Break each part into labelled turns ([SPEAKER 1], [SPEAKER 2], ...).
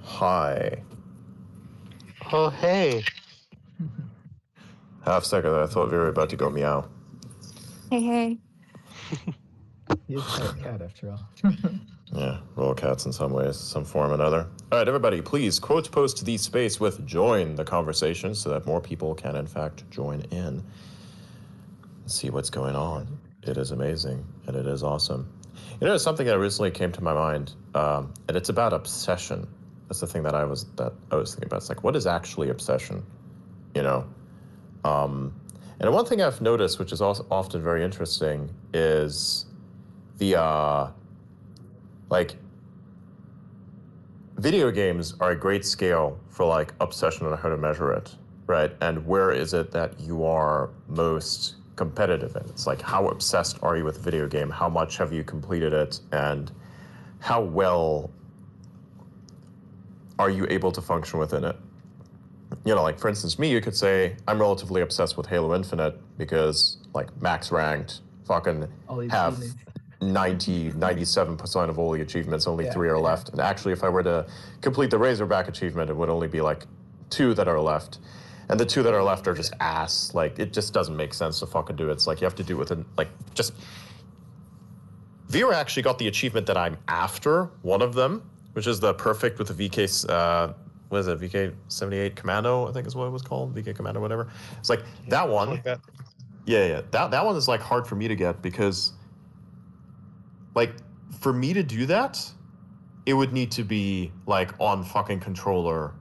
[SPEAKER 1] Hi.
[SPEAKER 2] Oh, hey.
[SPEAKER 1] Half second there, I thought we were about to go meow.
[SPEAKER 3] Hey.
[SPEAKER 4] He is part cat after all.
[SPEAKER 1] Yeah, we're all cats in some ways, some form or another. All right, everybody, please quote post the space with join the conversation so that more people can, in fact, join in and see what's going on. It is amazing, and it is awesome. You know, something that recently came to my mind, and it's about obsession. That's the thing that I was thinking about. It's like, what is actually obsession? You know? And one thing I've noticed, which is also often very interesting, is the, video games are a great scale for, like, obsession and how to measure it, right? And where is it that you are most competitive in? It's like, how obsessed are you with a video game? How much have you completed it? And how well are you able to function within it? You know, like, for instance, me, you could say I'm relatively obsessed with Halo Infinite because, like, max ranked, fucking have 97% of all the achievements, only 3 are left. And actually, if I were to complete the Razorback achievement, it would only be, like, 2 that are left. And the 2 that are left are just ass. Like, it just doesn't make sense to fucking do it. It's like, you have to do it within, like, just... Vera actually got the achievement that I'm after, one of them, which is the perfect with the VK... what is it, VK78 Commando, I think is what it was called, VK Commando, whatever. It's like, that one,
[SPEAKER 2] Like that.
[SPEAKER 1] that one is, like, hard for me to get because, like, for me to do that, it would need to be, like, on fucking controller,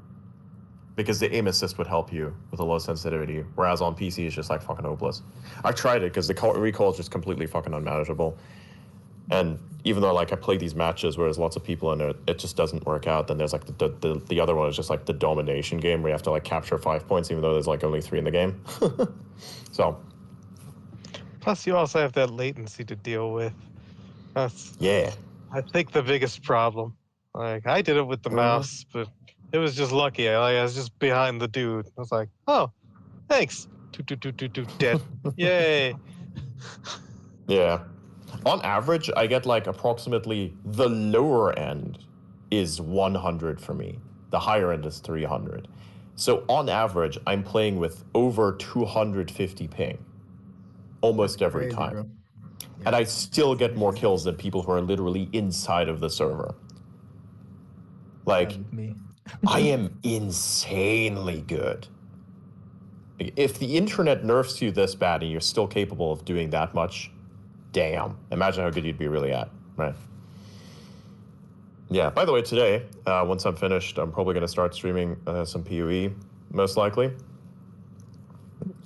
[SPEAKER 1] because the aim assist would help you with a low sensitivity, whereas on PC it's just, like, fucking hopeless. I've tried it because the recoil is just completely fucking unmanageable. And even though, like, I play these matches where there's lots of people in it, it just doesn't work out. Then there's, like, the other one is just, like, the domination game where you have to, like, capture 5 points even though there's, like, only 3 in the game. So.
[SPEAKER 2] Plus, you also have that latency to deal with. That's,
[SPEAKER 1] Yeah.
[SPEAKER 2] I think, the biggest problem. Like, I did it with the mouse, but it was just lucky. I was just behind the dude. I was like, oh, thanks. Dead. Yay.
[SPEAKER 1] Yeah. On average, I get, like, approximately the lower end is 100 for me. The higher end is 300. So on average, I'm playing with over 250 ping almost every time. Bro. Yeah. And I still get more kills than people who are literally inside of the server. Like,
[SPEAKER 4] me.
[SPEAKER 1] I am insanely good. If the internet nerfs you this bad and you're still capable of doing that much, damn. Imagine how good you'd be really at, right? Yeah, by the way, today, once I'm finished, I'm probably going to start streaming some PoE, most likely.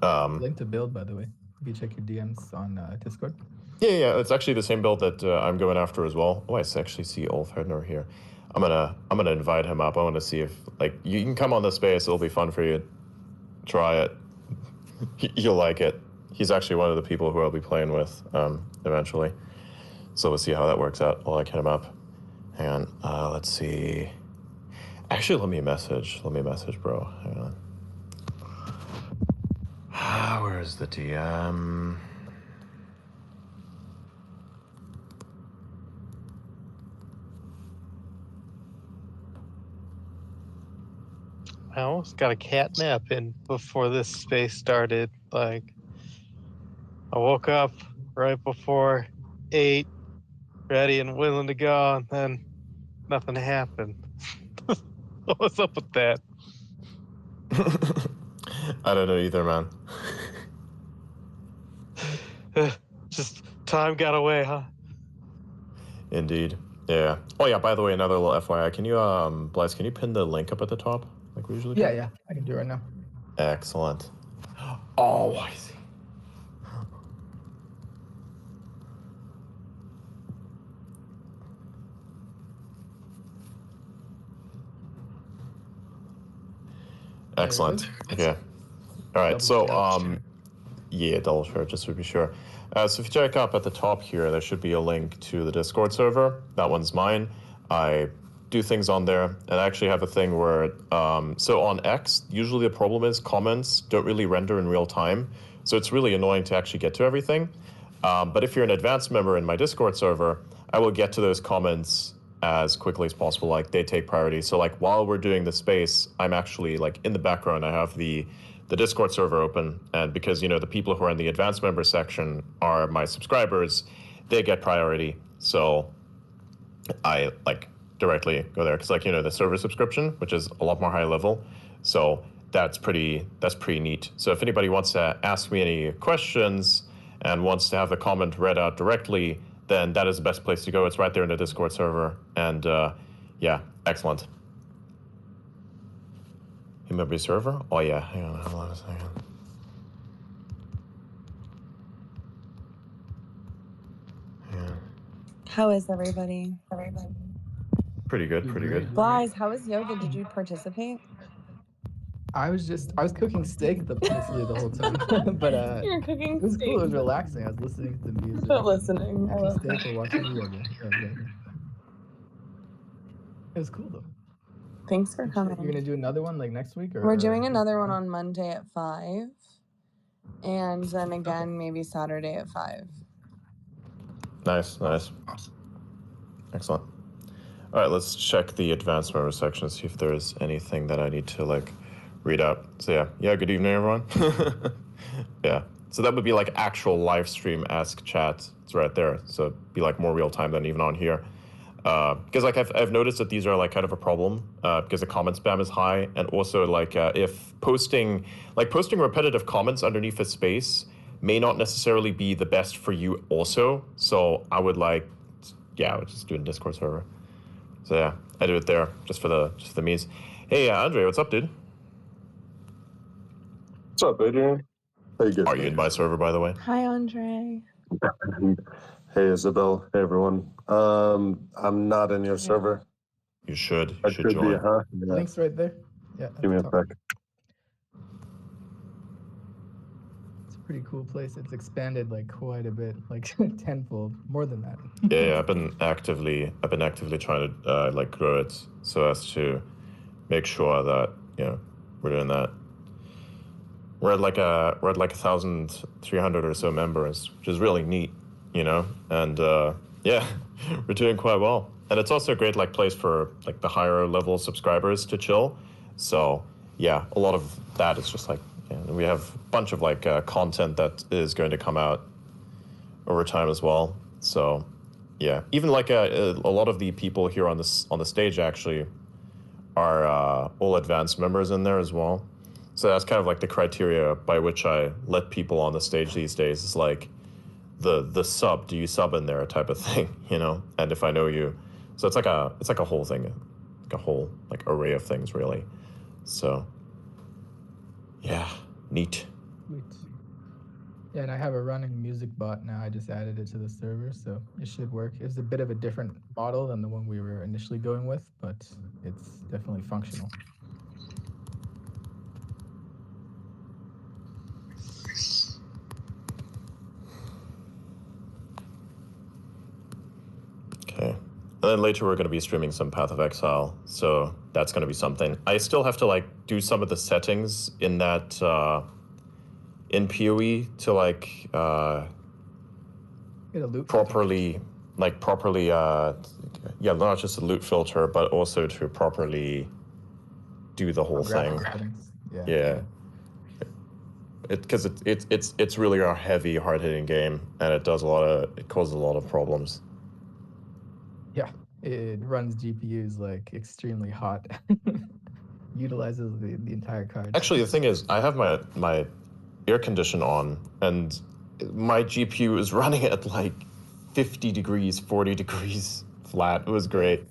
[SPEAKER 4] Link to build, by the way. If you check your DMs on Discord.
[SPEAKER 1] Yeah, it's actually the same build that I'm going after as well. Oh, I actually see Ulf Hedner here. I'm gonna invite him up. I want to see if, like, you can come on the space. It'll be fun for you. Try it. You'll like it. He's actually one of the people who I'll be playing with eventually. So we'll see how that works out. I'll hit him up. Hang on. Let's see. Actually, let me message, bro. Hang on. Where's the DM?
[SPEAKER 2] I almost got a cat nap in before this space started. Like, I woke up right before 8, ready and willing to go, and then nothing happened. What's up with that?
[SPEAKER 1] I don't know either, man.
[SPEAKER 2] Just time got away, huh?
[SPEAKER 1] Indeed. Yeah. Oh, yeah, by the way, another little FYI. Can you, Blaze, can you pin the link up at the top? Like we usually do?
[SPEAKER 4] Yeah, I can do it right now.
[SPEAKER 1] Excellent. Oh, I see. Excellent. Yeah. All right. So, yeah, double share, just to be sure. So if you check up at the top here, there should be a link to the Discord server. That one's mine. I do things on there, and I actually have a thing where, so on X, usually the problem is comments don't really render in real time, so it's really annoying to actually get to everything. But if you're an advanced member in my Discord server, I will get to those comments as quickly as possible. Like they take priority. So like while we're doing the space, I'm actually like in the background. I have the Discord server open, and because the people who are in the advanced member section are my subscribers, they get priority. So I like directly go there because the server subscription, which is a lot more high level. So that's pretty neat. So if anybody wants to ask me any questions and wants to have the comment read out directly, then that is the best place to go. It's right there in the Discord server. And yeah, excellent. Remember your server? Oh yeah, hang on a second. Yeah.
[SPEAKER 5] How is everybody?
[SPEAKER 1] Pretty good.
[SPEAKER 5] Guys, how was yoga? Did you participate?
[SPEAKER 4] I was cooking steak basically the whole time. But
[SPEAKER 5] You're cooking
[SPEAKER 4] it was
[SPEAKER 5] steak.
[SPEAKER 4] cool. It was relaxing. I was listening to the music.
[SPEAKER 5] But listening. I
[SPEAKER 4] Cooking
[SPEAKER 5] love
[SPEAKER 4] steak
[SPEAKER 5] that.
[SPEAKER 4] or watching the yoga. Yeah, exactly. It was cool though.
[SPEAKER 5] Thanks for coming.
[SPEAKER 4] You're gonna do another one like next week, or
[SPEAKER 5] We're doing another one on Monday at 5. And then again, maybe Saturday at 5.
[SPEAKER 1] Nice. Excellent. All right, let's check the advanced member section, see if there's anything that I need to like read out. So yeah, good evening, everyone. Yeah, so that would be like actual live stream-esque chat. It's right there, so it'd be like more real time than even on here. Because like I've noticed that these are like kind of a problem because the comment spam is high, and also like if posting repetitive comments underneath a space may not necessarily be the best for you also. So I would I would just do a Discord server. So yeah, I do it there just for the memes. Hey, Andre, what's up, dude?
[SPEAKER 6] What's up, Adrian? How you
[SPEAKER 1] Are you in my server, by the way?
[SPEAKER 5] Hi, Andre.
[SPEAKER 6] Hey, Isabel. Hey, everyone. I'm not in your server.
[SPEAKER 1] You should.
[SPEAKER 6] I should
[SPEAKER 1] join.
[SPEAKER 6] be, huh? Yeah.
[SPEAKER 4] Link's right there. Yeah. at
[SPEAKER 6] Give me
[SPEAKER 4] the
[SPEAKER 6] a
[SPEAKER 4] top.
[SPEAKER 6] sec.
[SPEAKER 4] It's a pretty cool place. It's expanded like quite a bit, like tenfold, more than that.
[SPEAKER 1] Yeah, I've been actively trying to like grow it so as to make sure that we're doing that. We're at like 1,300 or so members, which is really neat, and yeah, we're doing quite well. And it's also a great like place for like the higher level subscribers to chill. So yeah, a lot of that is just like we have a bunch of like content that is going to come out over time as well. So yeah, even like a lot of the people here on the stage actually are all advanced members in there as well. So that's kind of like the criteria by which I let people on the stage these days. Is like the sub, do you sub in there type of thing, and if I know you. So it's like a whole thing, like a whole like array of things really. So yeah, neat.
[SPEAKER 4] Sweet. Yeah, and I have a running music bot now. I just added it to the server, so it should work. It's a bit of a different model than the one we were initially going with, but it's definitely functional.
[SPEAKER 1] Okay. And then later we're going to be streaming some Path of Exile, so that's going to be something. I still have to like do some of the settings in that in PoE to like
[SPEAKER 4] Get a loop
[SPEAKER 1] properly not just a loot filter, but also to properly do the whole thing.
[SPEAKER 4] graphics settings.
[SPEAKER 1] Yeah. Because it's really a heavy, hard-hitting game, and it causes a lot of problems.
[SPEAKER 4] Yeah, it runs GPUs like extremely hot. Utilizes the entire card.
[SPEAKER 1] Actually, the thing is, I have my air condition on, and my GPU is running at like 50 degrees, 40 degrees flat. It was great.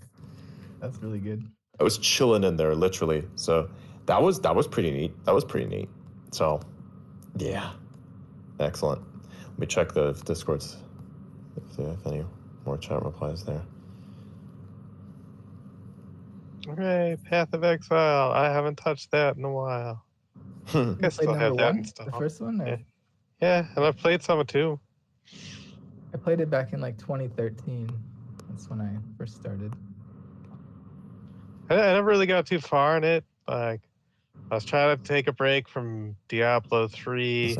[SPEAKER 4] That's really good.
[SPEAKER 1] I was chilling in there, literally. So that was pretty neat. So yeah, excellent. Let me check the Discords if any more chat replies there.
[SPEAKER 2] Okay, Path of Exile. I haven't touched that in a while. I
[SPEAKER 4] Played
[SPEAKER 2] still have
[SPEAKER 4] number
[SPEAKER 2] that
[SPEAKER 4] one,
[SPEAKER 2] installed.
[SPEAKER 4] the first one? Or?
[SPEAKER 2] Yeah, and I've played some too.
[SPEAKER 4] I played it back in like 2013. That's when I first started.
[SPEAKER 2] I never really got too far in it. Like, I was trying to take a break from Diablo 3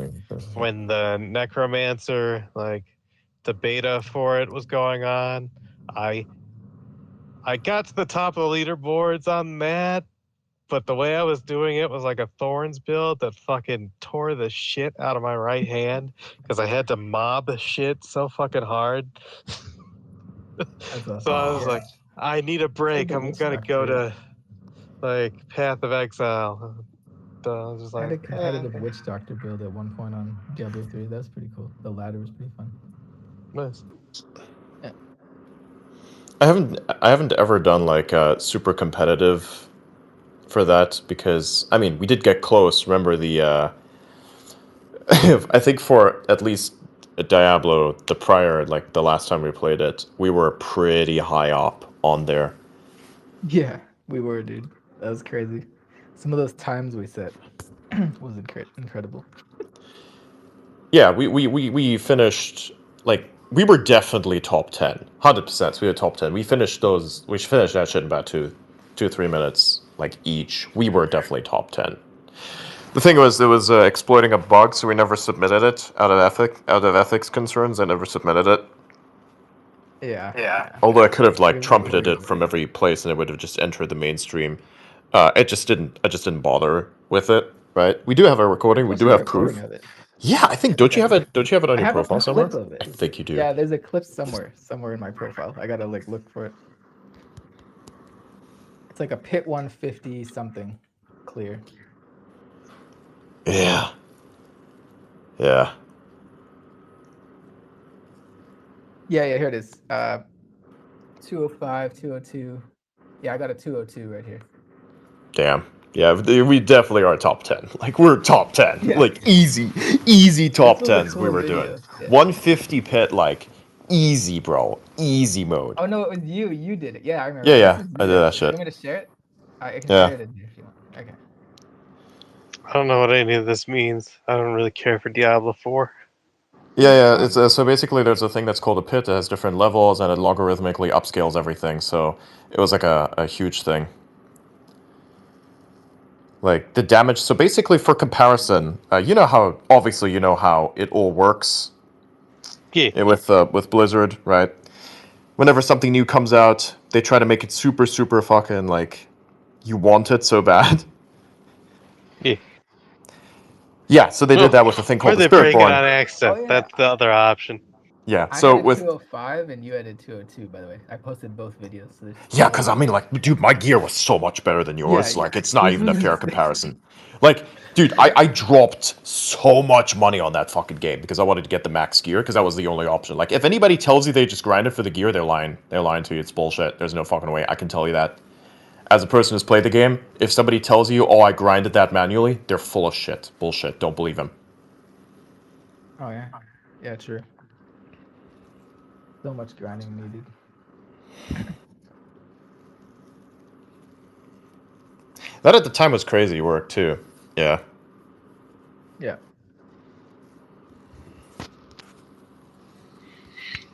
[SPEAKER 2] when the Necromancer, like, the beta for it was going on. I I got to the top of the leaderboards on that, but the way I was doing it was like a Thorns build that fucking tore the shit out of my right hand because I had to mob the shit so fucking hard.
[SPEAKER 4] That's awesome.
[SPEAKER 2] So I was
[SPEAKER 4] Yeah.
[SPEAKER 2] like, I need a break.
[SPEAKER 4] the
[SPEAKER 2] I'm
[SPEAKER 4] Witch
[SPEAKER 2] gonna go
[SPEAKER 4] Doctor.
[SPEAKER 2] to like Path of Exile. So I was just
[SPEAKER 4] I had a
[SPEAKER 2] like,
[SPEAKER 4] competitive Witch Doctor build at one point on Diablo 3. That was pretty cool. The ladder was pretty fun.
[SPEAKER 2] nice.
[SPEAKER 1] I haven't ever done like super competitive for that because I mean we did get close. Remember the I think for at least Diablo the prior like the last time we played it we were pretty high up on there.
[SPEAKER 4] Yeah, we were, dude. That was crazy. Some of those times we set was incredible.
[SPEAKER 1] Yeah, we finished like we were definitely top 10, 100%. We were top 10. We finished those. We finished that shit in about 3 minutes like each. We were definitely top 10. The thing was, it was exploiting a bug, so we never submitted it out of ethics concerns. I never submitted it.
[SPEAKER 4] Yeah.
[SPEAKER 1] Although I could have
[SPEAKER 4] We
[SPEAKER 1] like
[SPEAKER 4] were
[SPEAKER 1] trumpeted
[SPEAKER 4] worried
[SPEAKER 1] it
[SPEAKER 4] about
[SPEAKER 1] from every place, and it would have just entered the mainstream. It just didn't. I just didn't bother with it. Right? We do have a
[SPEAKER 4] I
[SPEAKER 1] recording. We do
[SPEAKER 4] posted a
[SPEAKER 1] have
[SPEAKER 4] recording
[SPEAKER 1] proof.
[SPEAKER 4] of it.
[SPEAKER 1] Yeah, I think.
[SPEAKER 4] I think
[SPEAKER 1] Don't
[SPEAKER 4] I
[SPEAKER 1] you have
[SPEAKER 4] did.
[SPEAKER 1] it? Don't you have it on
[SPEAKER 4] I
[SPEAKER 1] your
[SPEAKER 4] have a
[SPEAKER 1] profile somewhere?
[SPEAKER 4] clip of
[SPEAKER 1] I
[SPEAKER 4] it.
[SPEAKER 1] think you do.
[SPEAKER 4] Yeah, there's a clip somewhere in my profile. I gotta like look for it. It's like a pit 150 something clear.
[SPEAKER 1] Yeah. Yeah.
[SPEAKER 4] Yeah, here it is. 205, 202. Yeah, I got a 202 right here.
[SPEAKER 1] Damn. Yeah, we definitely are top 10. Like, we're top 10.
[SPEAKER 4] Yeah.
[SPEAKER 1] Like, easy top
[SPEAKER 4] This was a
[SPEAKER 1] 10s we
[SPEAKER 4] cool
[SPEAKER 1] were doing.
[SPEAKER 4] video. Yeah.
[SPEAKER 1] 150 pit, like, easy, bro. Easy mode.
[SPEAKER 4] Oh no, it was you. You did it. Yeah, I remember.
[SPEAKER 1] Yeah,
[SPEAKER 4] This
[SPEAKER 1] yeah,
[SPEAKER 4] is
[SPEAKER 1] I
[SPEAKER 4] you
[SPEAKER 1] did that
[SPEAKER 4] actually. You
[SPEAKER 1] shit.
[SPEAKER 4] want me to share it? I can
[SPEAKER 1] Yeah.
[SPEAKER 4] share it in here if you want. Okay.
[SPEAKER 2] I don't know what any of this means. I don't really care for Diablo 4.
[SPEAKER 1] Yeah. It's so basically there's a thing that's called a pit that has different levels and it logarithmically upscales everything. So it was like a huge thing. Like the damage. So basically, for comparison, you know how obviously you know how it all works
[SPEAKER 2] Yeah.
[SPEAKER 1] with Blizzard, right? Whenever something new comes out, they try to make it super fucking like you want it so bad.
[SPEAKER 2] Yeah.
[SPEAKER 1] Yeah, so they did
[SPEAKER 2] No,
[SPEAKER 1] that with a thing
[SPEAKER 2] or
[SPEAKER 1] called the
[SPEAKER 2] they break it
[SPEAKER 1] Spiritborn.
[SPEAKER 2] on
[SPEAKER 4] Oh
[SPEAKER 2] accident.
[SPEAKER 4] yeah.
[SPEAKER 2] That's the other option.
[SPEAKER 1] Yeah,
[SPEAKER 4] I
[SPEAKER 1] so
[SPEAKER 4] had a
[SPEAKER 1] with
[SPEAKER 4] 205 and you had a 202, by the way. I posted both videos. So
[SPEAKER 1] yeah, because I mean, like, dude, my gear was so much better than yours.
[SPEAKER 4] yeah.
[SPEAKER 1] Like, it's not
[SPEAKER 4] This
[SPEAKER 1] even a
[SPEAKER 4] was
[SPEAKER 1] fair
[SPEAKER 4] insane.
[SPEAKER 1] comparison. Like, dude, I dropped so much money on that fucking game because I wanted to get the max gear because that was the only option. Like, if anybody tells you they just grinded for the gear, they're lying. They're lying to you. It's bullshit. There's no fucking way. I can tell you that. As a person who's played the game, if somebody tells you, oh, I grinded that manually, they're full of shit. Bullshit. Don't believe them.
[SPEAKER 4] Oh yeah. Yeah, true. So much grinding needed.
[SPEAKER 1] That at the time was crazy work, too. Yeah.
[SPEAKER 4] Yeah.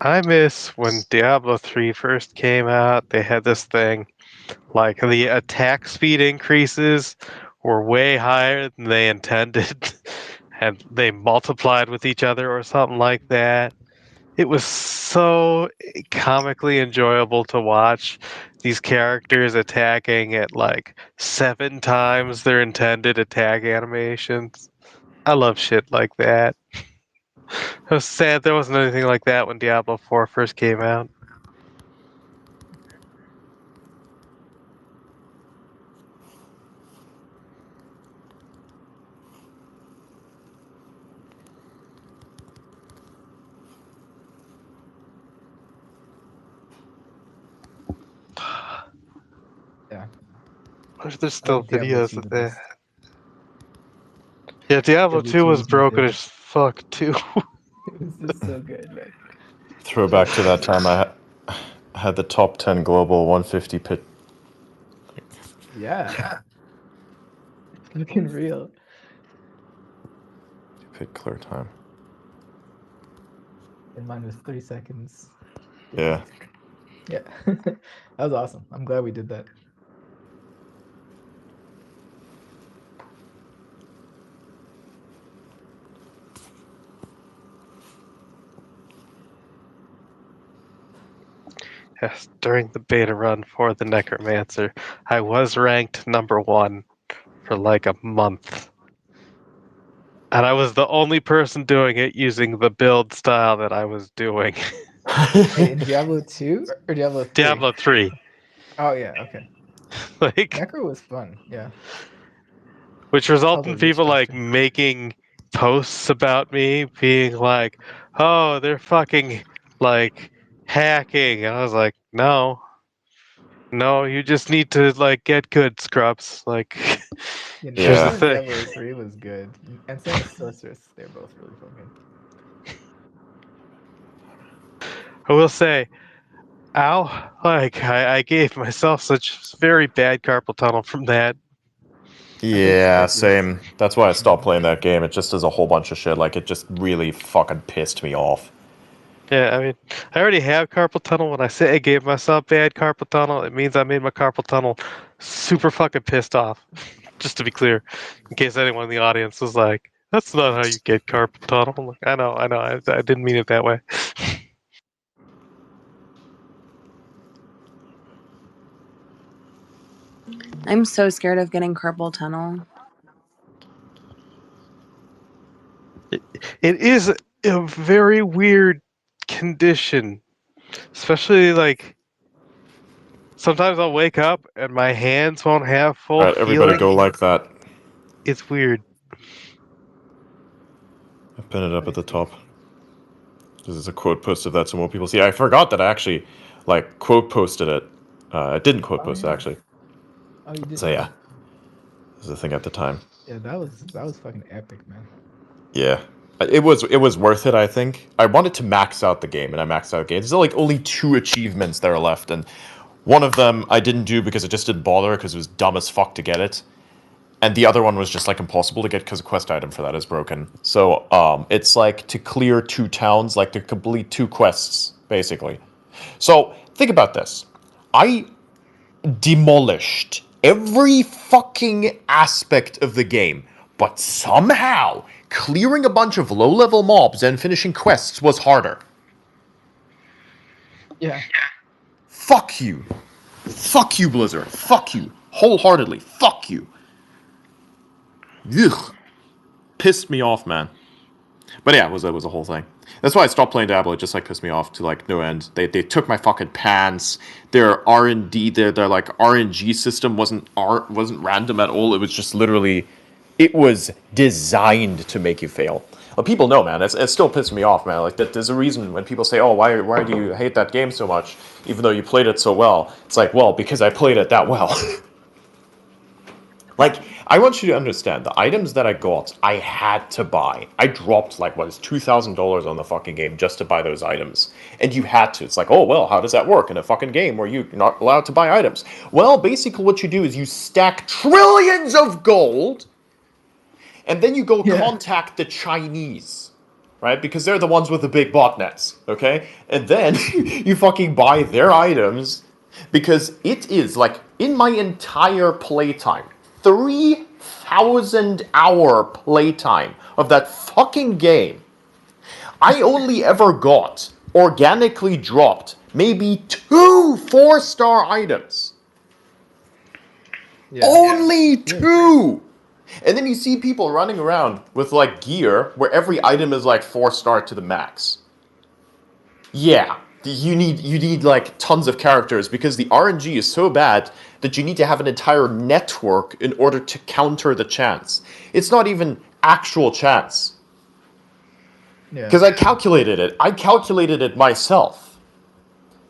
[SPEAKER 2] I miss when Diablo 3 first came out. They had this thing like the attack speed increases were way higher than they intended, and they multiplied with each other or something like that. It was so comically enjoyable to watch these characters attacking at like 7 times their intended attack animations. I love shit like that. I was sad there wasn't anything like that when Diablo 4 first came out.
[SPEAKER 4] Yeah.
[SPEAKER 2] There's
[SPEAKER 4] I
[SPEAKER 2] still
[SPEAKER 4] like Diablo
[SPEAKER 2] videos
[SPEAKER 4] 2
[SPEAKER 2] of
[SPEAKER 4] the
[SPEAKER 2] that.
[SPEAKER 4] best.
[SPEAKER 2] Yeah, Diablo
[SPEAKER 4] Diablo
[SPEAKER 2] 2
[SPEAKER 4] 2
[SPEAKER 2] was
[SPEAKER 4] was my
[SPEAKER 2] broken
[SPEAKER 4] favorite.
[SPEAKER 2] as fuck too.
[SPEAKER 4] It was just so good, man.
[SPEAKER 1] Throwback to that time I had the top 10 global 150 pit.
[SPEAKER 4] Yeah. It's fucking real.
[SPEAKER 1] Pit clear time.
[SPEAKER 4] And mine was 3 seconds.
[SPEAKER 1] Yeah.
[SPEAKER 4] Yeah. That was awesome. I'm glad we did that.
[SPEAKER 2] yes, during the beta run for the Necromancer, I was ranked number 1 for like a month. And I was the only person doing it using the build style that I was doing.
[SPEAKER 4] Wait, in Diablo 2 or Diablo 3?
[SPEAKER 2] Diablo 3.
[SPEAKER 4] Oh yeah, okay.
[SPEAKER 2] Like,
[SPEAKER 4] Necro was fun, yeah.
[SPEAKER 2] which
[SPEAKER 4] That's how
[SPEAKER 2] resulted
[SPEAKER 4] they
[SPEAKER 2] in people like
[SPEAKER 4] restructured.
[SPEAKER 2] making posts about me being like, "Oh, they're fucking like hacking." And I was like, "No. No, you just need to like get good, scrubs." Like
[SPEAKER 4] Yeah,
[SPEAKER 2] here's the
[SPEAKER 1] Yeah.
[SPEAKER 4] Necro in
[SPEAKER 2] thing.
[SPEAKER 4] Diablo 3 was good. And same with Sorceress. They're both really fucking.
[SPEAKER 2] I will say, ow, like I gave myself such very bad carpal tunnel from that.
[SPEAKER 4] I think
[SPEAKER 1] Yeah,
[SPEAKER 4] Sorceress.
[SPEAKER 1] same. That's why I stopped playing that game. It just does a whole bunch of shit. Like, it just really fucking pissed me off.
[SPEAKER 2] Yeah, I mean, I already have carpal tunnel. When I say I gave myself bad carpal tunnel, it means I made my carpal tunnel super fucking pissed off. Just to be clear, in case anyone in the audience was like, "That's not how you get carpal tunnel." I'm like, I know, I didn't mean it that way.
[SPEAKER 5] I'm so scared of getting carpal tunnel.
[SPEAKER 2] It is a very weird condition, especially like sometimes I'll wake up and my hands won't have full
[SPEAKER 1] Alright, everybody
[SPEAKER 2] feeling.
[SPEAKER 1] go like that.
[SPEAKER 2] It's weird.
[SPEAKER 1] I pin it up
[SPEAKER 4] Let
[SPEAKER 1] at
[SPEAKER 4] me
[SPEAKER 1] the
[SPEAKER 4] see.
[SPEAKER 1] top. This is a quote post of that so more people see. I forgot that I actually, like, quote posted it. I didn't quote
[SPEAKER 4] Oh
[SPEAKER 1] post it,
[SPEAKER 4] yeah.
[SPEAKER 1] actually.
[SPEAKER 4] Oh, you
[SPEAKER 1] So
[SPEAKER 4] didn't.
[SPEAKER 1] yeah, this is the thing at the time.
[SPEAKER 4] Yeah, that was fucking epic, man.
[SPEAKER 1] Yeah. It was worth it, I think. I wanted to max out the game, and I maxed out the game. There's like only 2 achievements that are left, and one of them I didn't do because it just didn't bother, because it was dumb as fuck to get it. And the other one was just like impossible to get because the quest item for that is broken. So it's like to clear 2 towns, like to complete 2 quests, basically. So think about this. I demolished every fucking aspect of the game, but somehow clearing a bunch of low-level mobs and finishing quests was harder.
[SPEAKER 4] Yeah.
[SPEAKER 1] Fuck you. Fuck you, Blizzard. Fuck you. Wholeheartedly. Fuck you. Ugh. Pissed me off, man. But yeah, it was a whole thing. That's why I stopped playing Diablo. It just like pissed me off to like no end. They took my fucking pants. Their R&D, their like RNG system wasn't random at all. It was just literally, it was designed to make you fail. Well, people know, man. It's still pissing me off, man. Like that, there's a reason when people say, "Oh, why do you hate that game so much, even though you played it so well?" It's like, well, because I played it that well. Like, I want you to understand, the items that I got, I had to buy. I dropped, like, what is $2,000 on the fucking game just to buy those items. And you had to. It's like, oh, well, how does that work in a fucking game where you're not allowed to buy items? Well, basically what you do is you stack trillions of gold, and then you go contact the Chinese. Right? Because they're the ones with the big botnets, okay? And then you fucking buy their items, because it is, like, in my entire playtime, 3,000-hour playtime of that fucking game, I only ever got organically dropped maybe 2 4-star items.
[SPEAKER 4] Yeah.
[SPEAKER 1] Only 2! And then you see people running around with like gear where every item is like 4-star to the max. Yeah, you need like tons of characters because the RNG is so bad that you need to have an entire network in order to counter the chance. It's not even actual chance.
[SPEAKER 4] Yeah.
[SPEAKER 1] Because I calculated it. I calculated it myself.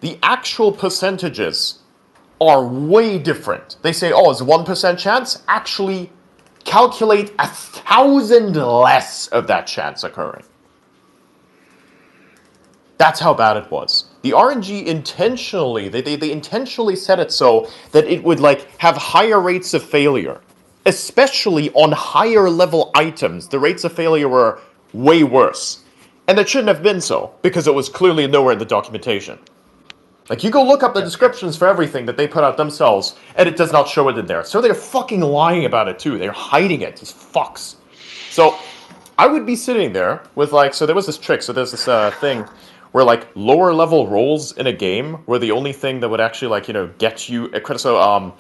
[SPEAKER 1] The actual percentages are way different. They say, oh, it's 1% chance. Actually, calculate 1,000 less of that chance occurring. That's how bad it was. The RNG intentionally, they intentionally set it so that it would like have higher rates of failure. Especially on higher level items, the rates of failure were way worse. And it shouldn't have been so, because it was clearly nowhere in the documentation. Like, you go look up the descriptions for everything that they put out themselves, and it does not show it in there. So they're fucking lying about it, too. They're hiding it, these fucks. So, I would be sitting there with, like, so there was this trick, so there's this thing where like lower level roles in a game were the only thing that would actually like, you know, get you a credit. So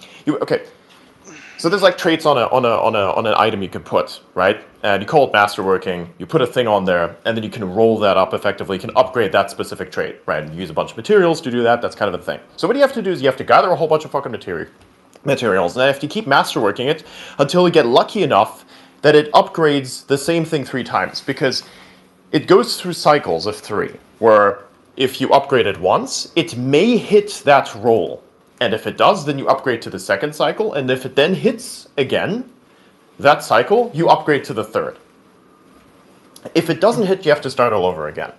[SPEAKER 1] so there's like traits on an item you can put, right? And you call it masterworking. You put a thing on there, and then you can roll that up effectively. You can upgrade that specific trait, right? And you use a bunch of materials to do that. That's kind of a thing. So what you have to do is you have to gather a whole bunch of fucking materials, and then you have to keep masterworking it until you get lucky enough that it upgrades the same thing 3 times, because it goes through cycles of 3, where if you upgrade it once, it may hit that roll. And if it does, then you upgrade to the second cycle, and if it then hits again, that cycle, you upgrade to the 3rd. If it doesn't hit, you have to start all over again.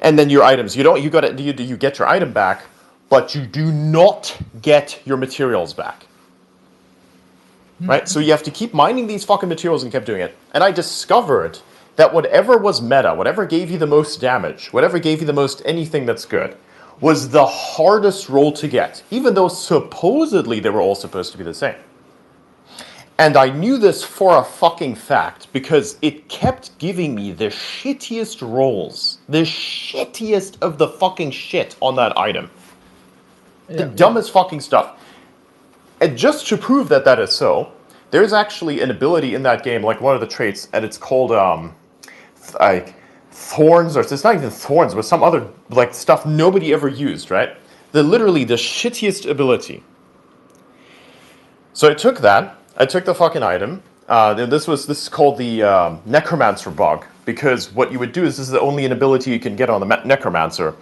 [SPEAKER 1] And then your items, you get your item back, but you do not get your materials back. Right? So you have to keep mining these fucking materials and keep doing it. And I discovered that whatever was meta, whatever gave you the most damage, whatever gave you the most anything that's good, was the hardest role to get, even though supposedly they were all supposed to be the same. And I knew this for a fucking fact because it kept giving me the shittiest rolls, the shittiest of the fucking shit on that item. The dumbest fucking stuff. And just to prove that that is so, there's actually an ability in that game, like one of the traits, and it's called like thorns, or it's not even thorns, but some other like stuff nobody ever used, right? Literally the shittiest ability. So I took that. I took the fucking item. This is called the Necromancer bug, because what you would do is this is only an ability you can get on the Necromancer.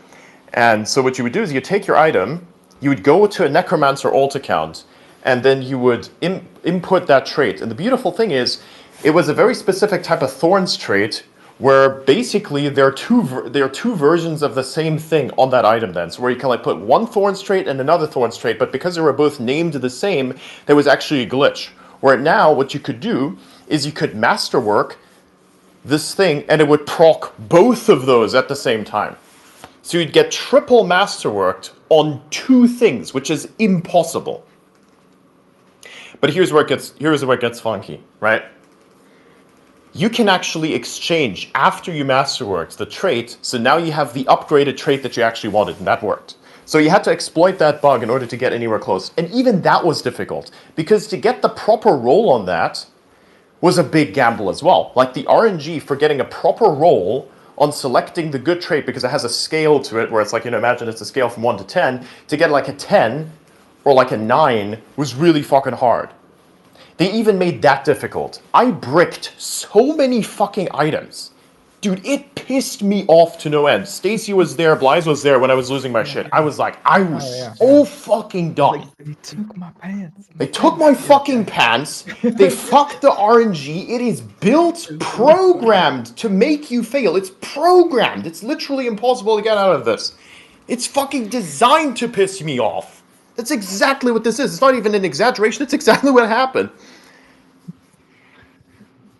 [SPEAKER 1] And so what you would do is you take your item, you would go to a Necromancer alt account, and then you would input that trait. And the beautiful thing is, it was a very specific type of thorns trait, where basically there are two versions of the same thing on that item then. So where you can like put one thorns trait and another thorns trait, but because they were both named the same, there was actually a glitch. Where now what you could do is you could masterwork this thing and it would proc both of those at the same time. So you'd get triple masterworked on 2 things, which is impossible. But here's where it gets funky, right? You can actually exchange, after you masterworked the trait, so now you have the upgraded trait that you actually wanted, and that worked. So you had to exploit that bug in order to get anywhere close. And even that was difficult, because to get the proper roll on that was a big gamble as well. Like the RNG for getting a proper roll on selecting the good trait, because it has a scale to it, where it's like, you know, imagine it's a scale from 1 to 10, to get like a 10 or like a 9 was really fucking hard. They even made that difficult. I bricked so many fucking items. Dude, it pissed me off to no end. Stacy was there, Blythe was there when I was losing my shit. I was so fucking dumb.
[SPEAKER 4] Like, they took my pants.
[SPEAKER 1] They took my fucking pants. They fucked the RNG. It is built, programmed to make you fail. It's programmed. It's literally impossible to get out of this. It's fucking designed to piss me off. That's exactly what this is. It's not even an exaggeration. It's exactly what happened.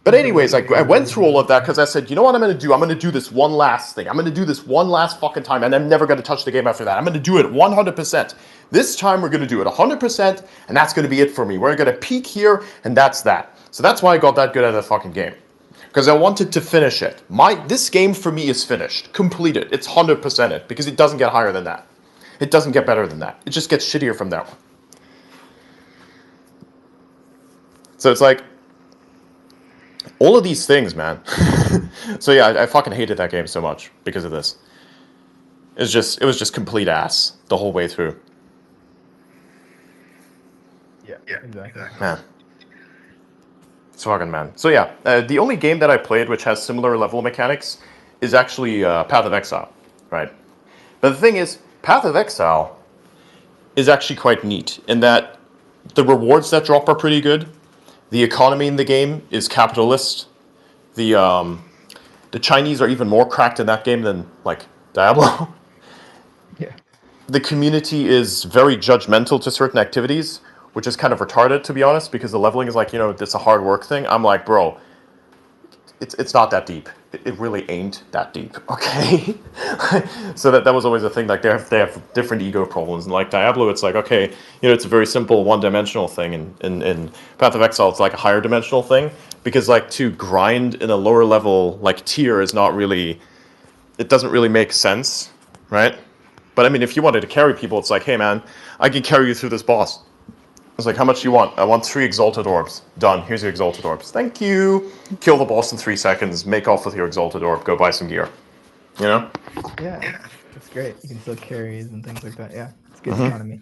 [SPEAKER 1] But anyways, I went through all of that because I said, you know what I'm going to do? I'm going to do this one last thing. I'm going to do this one last fucking time, and I'm never going to touch the game after that. I'm going to do it 100%. This time we're going to do it 100%, and that's going to be it for me. We're going to peak here, and that's that. So that's why I got that good at the fucking game. Because I wanted to finish it. This game for me is finished. Completed. It's 100% it, because it doesn't get higher than that. It doesn't get better than that. It just gets shittier from that one. So it's like, all of these things, man. So yeah, I fucking hated that game so much because of this. It was just complete ass the whole way through.
[SPEAKER 4] Yeah, exactly.
[SPEAKER 1] Man. It's fucking man. So yeah, the only game that I played which has similar level mechanics is actually Path of Exile, right? But the thing is, Path of Exile is actually quite neat in that the rewards that drop are pretty good. The economy in the game is capitalist. The Chinese are even more cracked in that game than like Diablo.
[SPEAKER 4] Yeah.
[SPEAKER 1] The community is very judgmental to certain activities, which is kind of retarded, to be honest, because the leveling is like, you know, it's a hard work thing. I'm like, bro, it's not that deep. It really ain't that deep, okay? So that was always a thing. Like they have different ego problems, and like Diablo, it's like, okay, you know, it's a very simple one-dimensional thing, and in Path of Exile, it's like a higher dimensional thing, because like to grind in a lower level like tier is not really it doesn't really make sense, right? But I mean, if you wanted to carry people, it's like, hey man, I can carry you through this boss. It's like, how much do you want? I want 3 exalted orbs. Done. Here's your exalted orbs. Thank you. Kill the boss in 3 seconds. Make off with your exalted orb. Go buy some gear. You know?
[SPEAKER 4] Yeah, that's great. You can still carries and things like that. Yeah, it's good economy.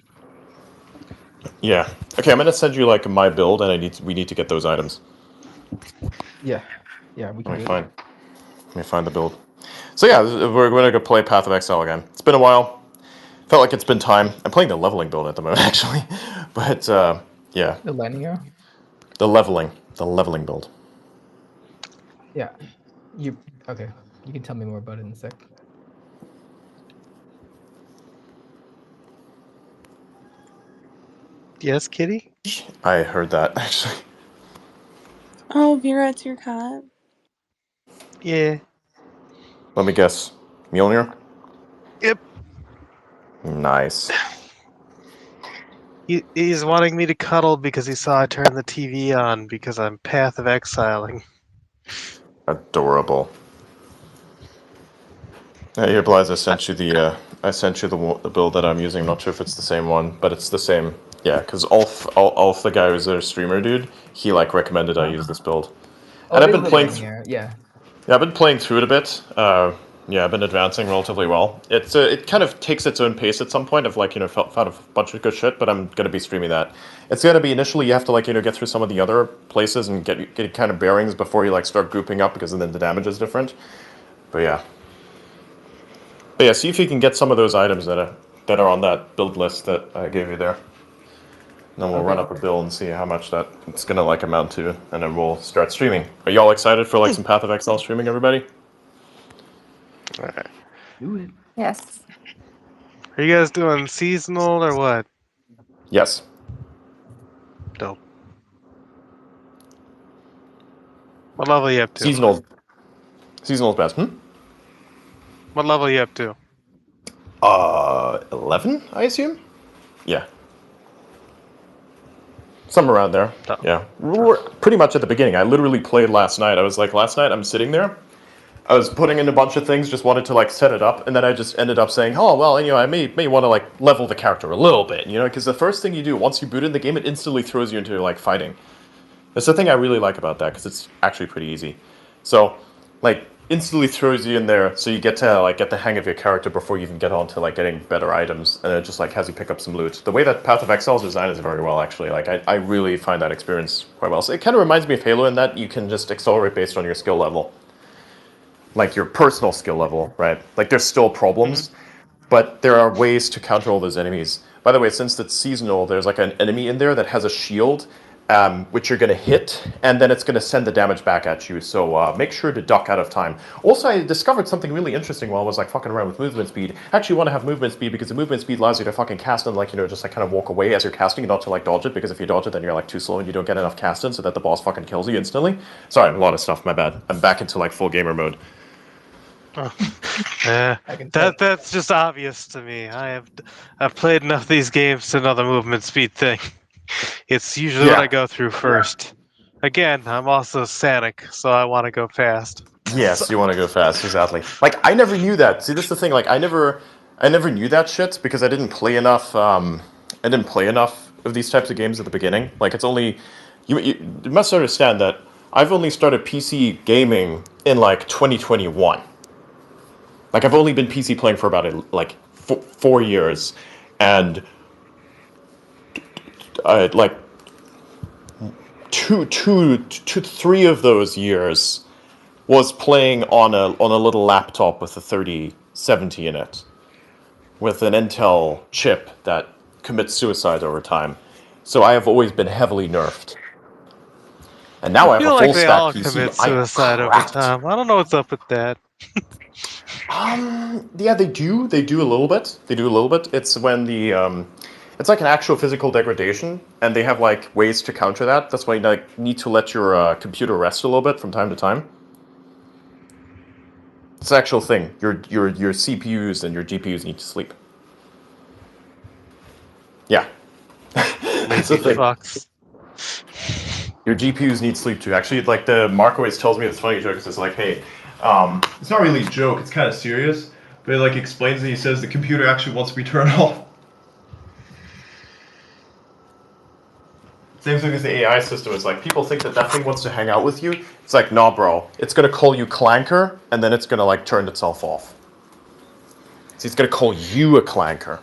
[SPEAKER 1] Yeah. Okay, I'm gonna send you like my build, and we need to get those items.
[SPEAKER 4] Yeah, yeah, we can
[SPEAKER 1] Let
[SPEAKER 4] do
[SPEAKER 1] me
[SPEAKER 4] it.
[SPEAKER 1] find. Let me find the build. So yeah, we're gonna go play Path of Exile again. It's been a while. Felt like it's been time. I'm playing the leveling build at the moment, actually. But yeah,
[SPEAKER 4] The linear.
[SPEAKER 1] the leveling build.
[SPEAKER 4] Yeah, you okay? You can tell me more about it in a sec.
[SPEAKER 2] Yes, kitty?
[SPEAKER 1] I heard that actually.
[SPEAKER 5] Oh, Vera, it's your cat.
[SPEAKER 2] Yeah.
[SPEAKER 1] Let me guess. Mjolnir?
[SPEAKER 2] Yep.
[SPEAKER 1] Nice.
[SPEAKER 2] He's wanting me to cuddle because he saw I turned the TV on because I'm Path of Exiling.
[SPEAKER 1] Adorable. Yeah, here, Blaze, I sent you the build that I'm using. I'm not sure if it's the same one, but it's the same. Yeah, because Ulf, the guy who's a streamer dude, he like recommended I use this build. And I've
[SPEAKER 4] it is
[SPEAKER 1] been
[SPEAKER 4] the
[SPEAKER 1] playing.
[SPEAKER 4] linear. Yeah.
[SPEAKER 1] Yeah, I've been playing through it a bit. Yeah, I've been advancing relatively well. It kind of takes its own pace at some point. Of like found a bunch of good shit, but I'm gonna be streaming that. It's gonna be initially you have to like get through some of the other places and get kind of bearings before you like start grouping up because then the damage is different. But yeah. But yeah, see if you can get some of those items that are on that build list that I gave you there. And then we'll run up a bill and see how much that it's gonna like amount to, and then we'll start streaming. Are y'all excited for like some Path of Exile streaming, everybody?
[SPEAKER 4] Do it.
[SPEAKER 3] Yes.
[SPEAKER 2] Are you guys doing seasonal or what?
[SPEAKER 1] Yes.
[SPEAKER 2] Dope. What level are you up to?
[SPEAKER 1] Seasonal is best.
[SPEAKER 2] What level are you up to?
[SPEAKER 1] 11, I assume? Yeah. Somewhere around there.
[SPEAKER 2] Oh.
[SPEAKER 1] Yeah. We're pretty much at the beginning. I literally played last night. I was like, last night I'm sitting there. I was putting in a bunch of things, just wanted to like set it up, and then I just ended up saying, oh, well, I may want to like level the character a little bit, because the first thing you do, once you boot in the game, it instantly throws you into like fighting. That's the thing I really like about that, because it's actually pretty easy. So, like, instantly throws you in there, so you get to like get the hang of your character before you even get on to like getting better items, and it just like has you pick up some loot. The way that Path of Exile is designed is very well, actually. Like, I really find that experience quite well. So it kind of reminds me of Halo in that you can just accelerate based on your skill level. Like your personal skill level, right? Like there's still problems, but there are ways to counter all those enemies. By the way, since it's seasonal, there's like an enemy in there that has a shield, which you're going to hit, and then it's going to send the damage back at you. So make sure to duck out of time. Also, I discovered something really interesting while I was like fucking around with movement speed. I actually want to have movement speed because the movement speed allows you to fucking cast and like just like kind of walk away as you're casting, and not to like dodge it, because if you dodge it, then you're like too slow and you don't get enough cast in, so that the boss fucking kills you instantly. Sorry, a lot of stuff. My bad. I'm back into like full gamer mode.
[SPEAKER 2] That's just obvious to me. I've played enough of these games to know the movement speed thing. It's usually what I go through first. Again, I'm also Sonic, so I want to go fast.
[SPEAKER 1] Yes, you want to go fast, exactly. Like I never knew that. See, that's the thing. Like I never knew that shit because I didn't play enough. I didn't play enough of these types of games at the beginning. Like it's only you must understand that I've only started PC gaming in like 2021. Like I've only been PC playing for about like 4 years, and like two, 3 of those years was playing on a little laptop with a 3070 in it, with an Intel chip that commits suicide over time. So I have always been heavily nerfed. And now I have a full
[SPEAKER 2] feel like they
[SPEAKER 1] stack
[SPEAKER 2] all
[SPEAKER 1] PC.
[SPEAKER 2] commit suicide over time. I don't know what's up with that.
[SPEAKER 1] Yeah, they do. They do a little bit. It's when it's like an actual physical degradation, and they have like ways to counter that. That's why you like need to let your computer rest a little bit from time to time. It's an actual thing. Your CPUs and your GPUs need to sleep. Yeah. That's the thing.
[SPEAKER 2] Fucks.
[SPEAKER 1] Your GPUs need sleep too. Actually, like the Mark always tells me this funny joke. It's like, hey, It's not really a joke. It's kind of serious. But he like explains and he says the computer actually wants to be turned off. Same thing as the AI system. It's like people think that that thing wants to hang out with you. It's like, nah, bro. It's gonna call you clanker, and then it's gonna like turn itself off. See, it's gonna call you a clanker.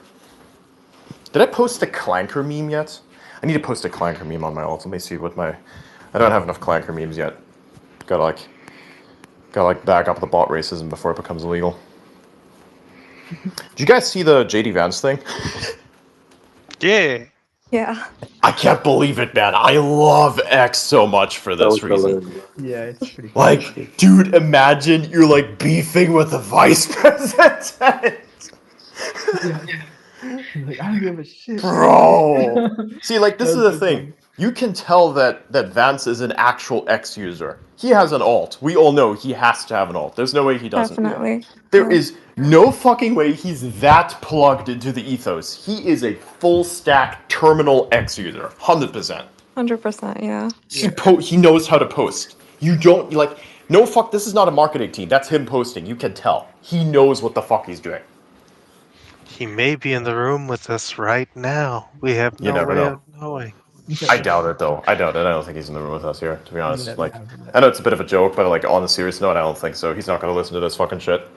[SPEAKER 1] Did I post the clanker meme yet? I need to post a clanker meme on my alt. Let me see what my. I don't have enough clanker memes yet. Gotta back up the bot racism before it becomes illegal. Did you guys see the JD Vance thing?
[SPEAKER 2] Yeah.
[SPEAKER 3] Yeah.
[SPEAKER 1] I can't believe it, man. I love X so much for this reason.
[SPEAKER 4] Yeah, it's pretty cool.
[SPEAKER 1] Like, dude, imagine you're like beefing with the vice president.
[SPEAKER 4] He's like, I don't give a shit.
[SPEAKER 1] Bro. See, like, this is the
[SPEAKER 4] That's so
[SPEAKER 1] thing.
[SPEAKER 4] funny.
[SPEAKER 1] You can tell that Vance is an actual X user. He has an alt. We all know he has to have an alt. There's no way he doesn't.
[SPEAKER 3] Definitely.
[SPEAKER 1] There is no fucking way he's that plugged into the ethos. He is a full stack terminal X user. 100%.
[SPEAKER 3] 100%. Yeah.
[SPEAKER 1] He knows how to post. You don't, like, no fuck, this is not a marketing team. That's him posting. You can tell. He knows what the fuck he's doing.
[SPEAKER 2] He may be in the room with us right now. We have
[SPEAKER 1] You
[SPEAKER 2] no
[SPEAKER 1] never
[SPEAKER 2] way
[SPEAKER 1] know.
[SPEAKER 2] of knowing.
[SPEAKER 1] I doubt it, though. I doubt it. I don't think he's in the room with us here, to be honest.
[SPEAKER 4] never
[SPEAKER 1] Like,
[SPEAKER 4] have that.
[SPEAKER 1] I know it's a bit of a joke, but like on a serious note, I don't think so. He's not going to listen to this fucking shit.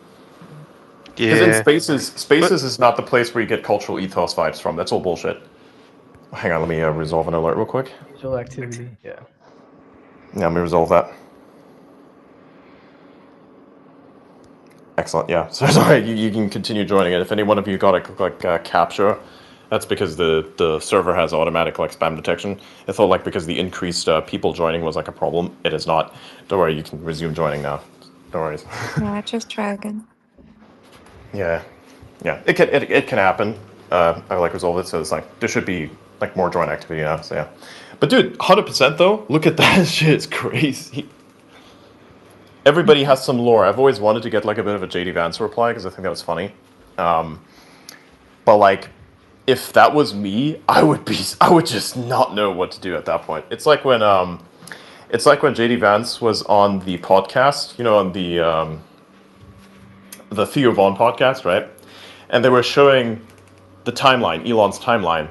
[SPEAKER 1] Because in
[SPEAKER 2] Yeah.
[SPEAKER 1] Spaces is not the place where you get cultural ethos vibes from. That's all bullshit. Hang on, let me resolve an alert real quick.
[SPEAKER 4] Visual activity. Yeah.
[SPEAKER 1] Yeah, let me resolve that. Excellent. Yeah. So sorry, you can continue joining it. If any one of you got a capture, that's because the server has automatic like spam detection. I thought like because the increased people joining was like a problem. It is not. Don't worry, you can resume joining now. Don't worry.
[SPEAKER 3] Yeah. Just try again.
[SPEAKER 1] Yeah, it can happen. I like resolve it, so it's like there should be like more join activity now. So yeah, but dude, 100% though. Look at that shit. It's crazy. Everybody has some lore. I've always wanted to get like a bit of a JD Vance reply because I think that was funny. But like, if that was me, I would just not know what to do at that point. It's like when JD Vance was on the podcast, you know, on the Theo Vaughn podcast, right? And they were showing the timeline, Elon's timeline.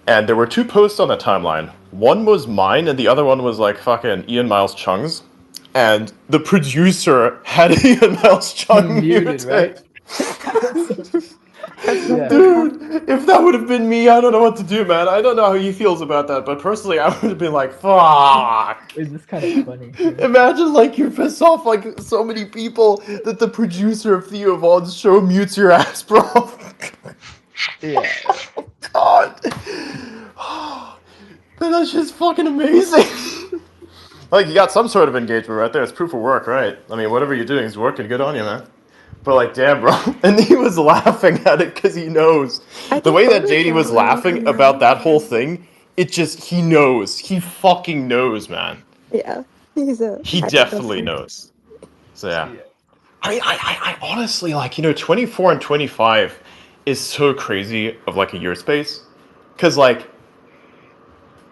[SPEAKER 1] And there were two posts on the timeline. One was mine, and the other one was like fucking Ian Miles Chung's. And the producer had Ian Miles Chung muted,
[SPEAKER 4] right? Yeah.
[SPEAKER 1] Dude, if that would have been me, I don't know what to do, man. I don't know how he feels about that, but personally, I would have been like, fuck.
[SPEAKER 4] It's just kind of funny.
[SPEAKER 1] Imagine, like, you're pissed off, like, so many people that the producer of Theo Vaughn's show mutes your ass, bro.
[SPEAKER 4] Yeah.
[SPEAKER 1] Oh, God. That's just fucking amazing. Like, you got some sort of engagement right there. It's proof of work, right? I mean, whatever you're doing is working. Good on you, man. But, like, damn, bro. And he was laughing at it because he knows. The way that JD was laughing about that whole thing, it just, he knows. He fucking knows, man.
[SPEAKER 3] Yeah.
[SPEAKER 1] He definitely knows. So, yeah. I honestly, like, you know, 24 and 25 is so crazy of, like, a year space. Because, like,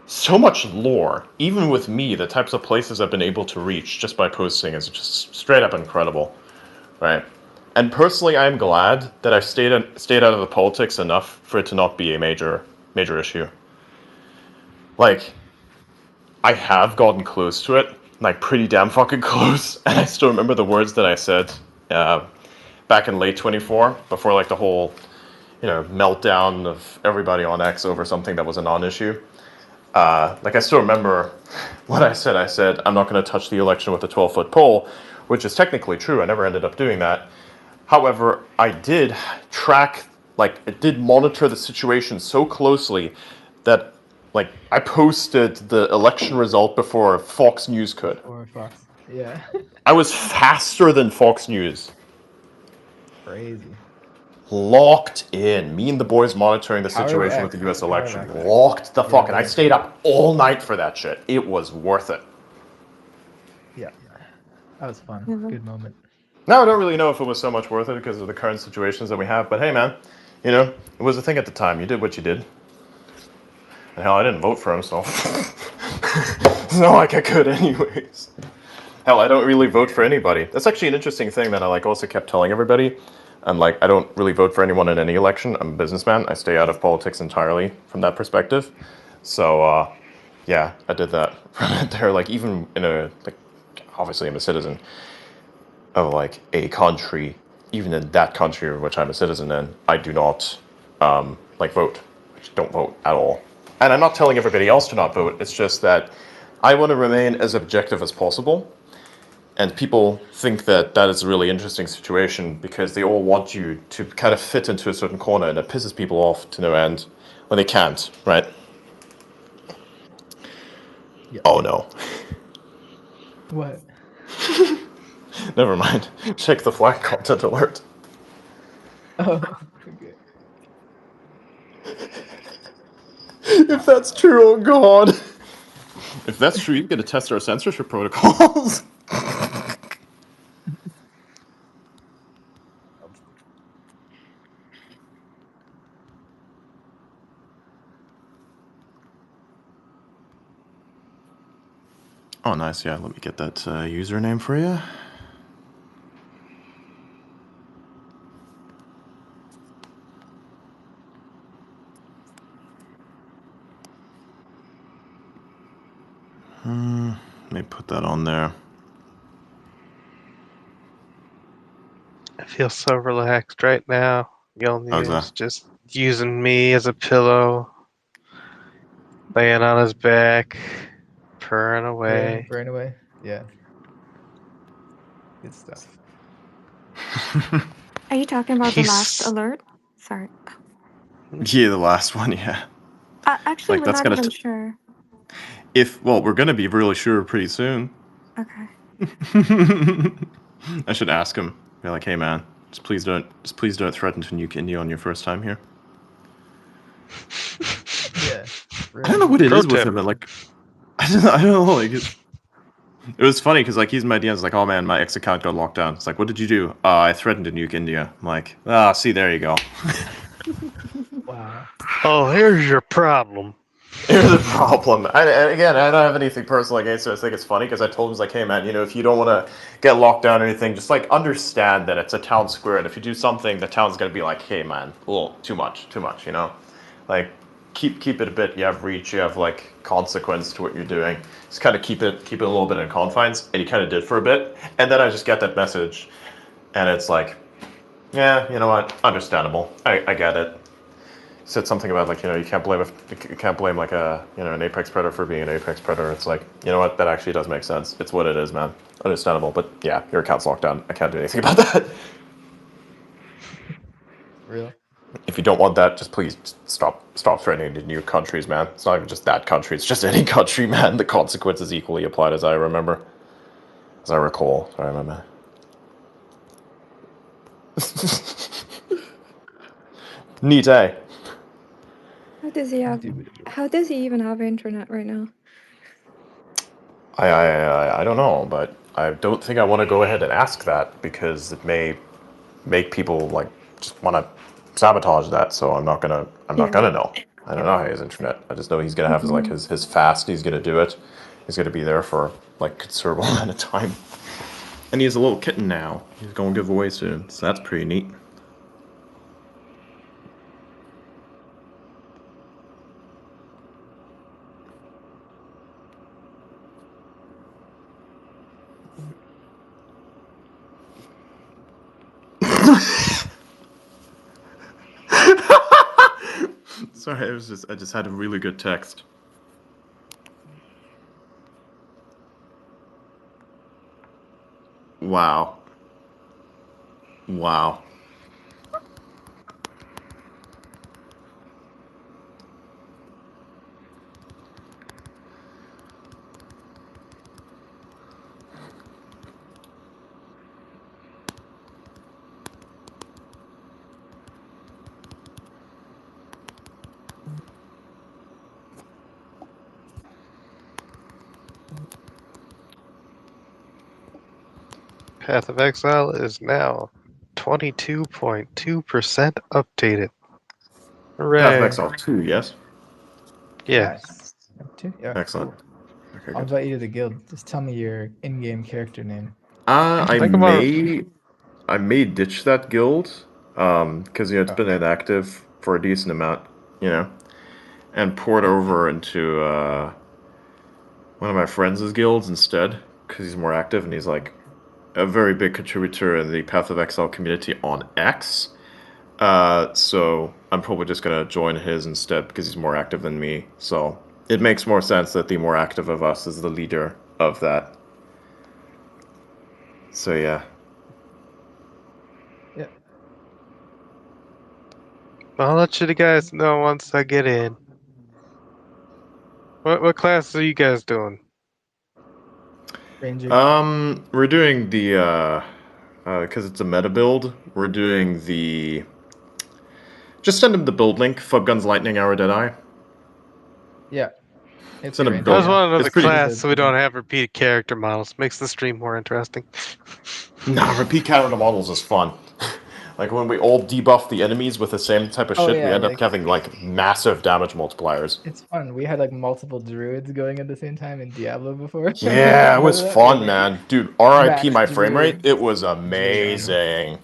[SPEAKER 1] so much lore, even with me, the types of places I've been able to reach just by posting is just straight up incredible, right? And personally, I'm glad that I've stayed out of the politics enough for it to not be a major issue. Like, I have gotten close to it, like pretty damn fucking close, and I still remember the words that I said back in late 24, before like the whole, you know, meltdown of everybody on X over something that was a non-issue. Like, I still remember what I said. I said, I'm not going to touch the election with a 12-foot pole, which is technically true. I never ended up doing that. However, I did track, like, it did monitor the situation so closely that, like, I posted the election result before Fox News could.
[SPEAKER 4] Or Fox. Yeah.
[SPEAKER 1] I was faster than Fox News.
[SPEAKER 4] Crazy.
[SPEAKER 1] Locked in. Me and the boys monitoring the
[SPEAKER 4] Power
[SPEAKER 1] situation
[SPEAKER 4] of
[SPEAKER 1] with the
[SPEAKER 4] X.
[SPEAKER 1] U.S.
[SPEAKER 4] Power of
[SPEAKER 1] election.
[SPEAKER 4] X.
[SPEAKER 1] Locked the fuck. And I
[SPEAKER 4] Yeah.
[SPEAKER 1] stayed up all night for that shit. It was worth it.
[SPEAKER 4] Yeah. That was fun.
[SPEAKER 3] Mhm.
[SPEAKER 4] Good moment.
[SPEAKER 1] Now, I don't really know if it was so much worth it because of the current situations that we have. But hey, man, you know, it was a thing at the time. You did what you did. And hell, I didn't vote for him, so it's not like I could anyways. Hell, I don't really vote for anybody. That's actually an interesting thing that I like also kept telling everybody. And like, I don't really vote for anyone in any election. I'm a businessman. I stay out of politics entirely from that perspective. So, yeah, I did that there. Like, even in a like, obviously I'm a citizen of like a country. Even in that country of which I'm a citizen in, I do not like vote. I just don't vote at all. And I'm not telling everybody else to not vote. It's just that I want to remain as objective as possible. And people think that that is a really interesting situation because they all want you to kind of fit into a certain corner, and it pisses people off to no end when they can't, right?
[SPEAKER 4] Yeah.
[SPEAKER 1] Oh no.
[SPEAKER 4] What?
[SPEAKER 1] Never mind. Check the flag content alert.
[SPEAKER 4] Oh, okay.
[SPEAKER 1] If that's true, oh god. If that's true, you get to test our censorship protocols. Oh, nice. Yeah, let me get that username for you. Let me put that on there.
[SPEAKER 2] I feel so relaxed right now.
[SPEAKER 1] How's
[SPEAKER 2] Yelney's
[SPEAKER 1] that?
[SPEAKER 2] just using me as a pillow, laying on his back, purring
[SPEAKER 4] Yeah,
[SPEAKER 2] away.
[SPEAKER 4] burn away. Yeah. Good stuff.
[SPEAKER 3] Are you talking about the last
[SPEAKER 2] He's
[SPEAKER 3] alert? Sorry.
[SPEAKER 1] Yeah, the last one, yeah.
[SPEAKER 3] Actually,
[SPEAKER 1] Like,
[SPEAKER 3] we're
[SPEAKER 1] that's
[SPEAKER 3] not
[SPEAKER 1] gonna...
[SPEAKER 3] even sure.
[SPEAKER 1] Well, we're gonna be really sure pretty soon.
[SPEAKER 3] Okay.
[SPEAKER 1] I should ask him. Be like, hey man, just please don't threaten to nuke India on your first time here.
[SPEAKER 4] Yeah.
[SPEAKER 1] I don't know what it
[SPEAKER 2] Pro
[SPEAKER 1] is with
[SPEAKER 2] tip.
[SPEAKER 1] him. Like, I don't know. Like, it was funny because like he's in my DMs like, oh man, my ex account got locked down. It's like, what did you do? I threatened to nuke India. I'm like, see, there you go.
[SPEAKER 4] Wow.
[SPEAKER 2] Oh, here's your problem.
[SPEAKER 1] Here's the problem. And again, I don't have anything personal against it. I think it's funny because I told him, like, hey man, if you don't want to get locked down or anything, just like understand that it's a town square, and if you do something, the town's gonna be like, hey man, a little too much, like keep it a bit. You have reach, you have like consequence to what you're doing. Just kind of keep it a little bit in confines, and he kind of did for a bit, and then I just get that message, and it's like, yeah, you know what, understandable. I get it. Said something about like you can't blame like an apex predator for being an apex predator. It's like, you know what, that actually does make sense. It's what it is, man. Understandable, but yeah, your account's locked down. I can't do anything about that.
[SPEAKER 4] Real.
[SPEAKER 1] If you don't want that, just please stop threatening to new countries, man. It's not even just that country. It's just any country, man. The consequences equally applied, as I recall. Sorry, my man. Neat, eh?
[SPEAKER 3] How does he even have internet right now?
[SPEAKER 1] I don't know, but I don't think I want to go ahead and ask that because it may make people like just want to sabotage that. So I'm not gonna know. I don't know how his internet. I just know he's gonna have his fast. He's gonna do it. He's gonna be there for like considerable amount of time. And he has a little kitten now. He's going to give away soon, so that's pretty neat. Sorry, I just had a really good text. Wow. Wow.
[SPEAKER 2] Path of Exile is now 22.2% updated.
[SPEAKER 1] Path of
[SPEAKER 2] Hooray.
[SPEAKER 1] Exile 2, yes?
[SPEAKER 2] Yeah.
[SPEAKER 4] Nice. Up to? Yeah.
[SPEAKER 1] Excellent.
[SPEAKER 4] Cool.
[SPEAKER 1] Okay,
[SPEAKER 4] I'll
[SPEAKER 1] good.
[SPEAKER 4] invite you to the guild. Just tell me your in-game character name.
[SPEAKER 1] I
[SPEAKER 2] Think about
[SPEAKER 1] I may ditch that guild, because it's
[SPEAKER 4] Oh.
[SPEAKER 1] been inactive for a decent amount, and port over into one of my friends' guilds instead, because he's more active and he's like a very big contributor in the Path of Exile community on X. So I'm probably just gonna join his instead because he's more active than me. So it makes more sense that the more active of us is the leader of that. So yeah.
[SPEAKER 4] Yeah.
[SPEAKER 2] I'll let you guys know once I get in. What class are you guys doing?
[SPEAKER 4] Ranger.
[SPEAKER 1] We're doing the because it's a meta build. We're doing the. Just send him the build link. Fubguns Lightning Arrow Deadeye.
[SPEAKER 4] Yeah. It's
[SPEAKER 1] Send
[SPEAKER 4] a
[SPEAKER 1] him
[SPEAKER 2] I
[SPEAKER 4] ranger.
[SPEAKER 1] build.
[SPEAKER 2] just want to know
[SPEAKER 1] It's
[SPEAKER 2] the
[SPEAKER 1] pretty.
[SPEAKER 2] class so we don't have repeated character models. Makes the stream more interesting.
[SPEAKER 1] Nah, repeat character models is fun. Like when we all debuff the enemies with the same type of
[SPEAKER 4] Oh,
[SPEAKER 1] shit, we
[SPEAKER 4] yeah,
[SPEAKER 1] end up
[SPEAKER 4] like-
[SPEAKER 1] having like massive damage multipliers.
[SPEAKER 4] It's fun. We had like multiple druids going at the same time in Diablo before.
[SPEAKER 1] Yeah, it was
[SPEAKER 4] Remember that?
[SPEAKER 1] fun,
[SPEAKER 4] Like,
[SPEAKER 1] man. Dude, RIP
[SPEAKER 4] max
[SPEAKER 1] my frame rate.
[SPEAKER 4] druid,
[SPEAKER 1] It was
[SPEAKER 4] druid armor.
[SPEAKER 1] amazing.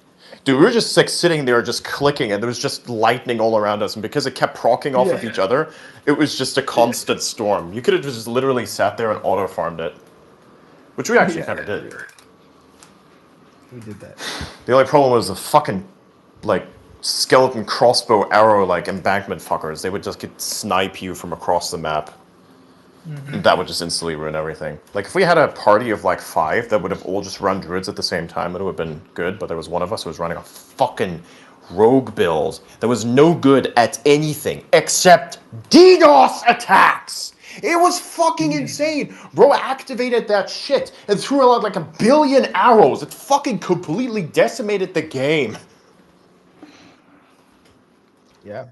[SPEAKER 1] Dude, we were just like sitting there just clicking and there was just lightning all around us, and because it kept proccing off of
[SPEAKER 4] Yeah.
[SPEAKER 1] each other, it was just a constant storm. You could have just literally sat there and auto farmed it. Which we actually
[SPEAKER 4] Yeah,
[SPEAKER 1] kinda did.
[SPEAKER 4] really. We did that.
[SPEAKER 1] The only problem was the fucking like skeleton crossbow arrow like embankment fuckers. They would just get snipe you from across the map.
[SPEAKER 4] Mhm.
[SPEAKER 1] That would just instantly ruin everything. Like if we had a party of like 5 that would have all just run druids at the same time, it would have been good. But there was one of us who was running a fucking rogue build that was no good at anything except DDoS attacks. It was fucking insane. Bro activated that shit and threw out like 1,000,000,000 arrows. It fucking completely decimated the game.
[SPEAKER 4] Yeah.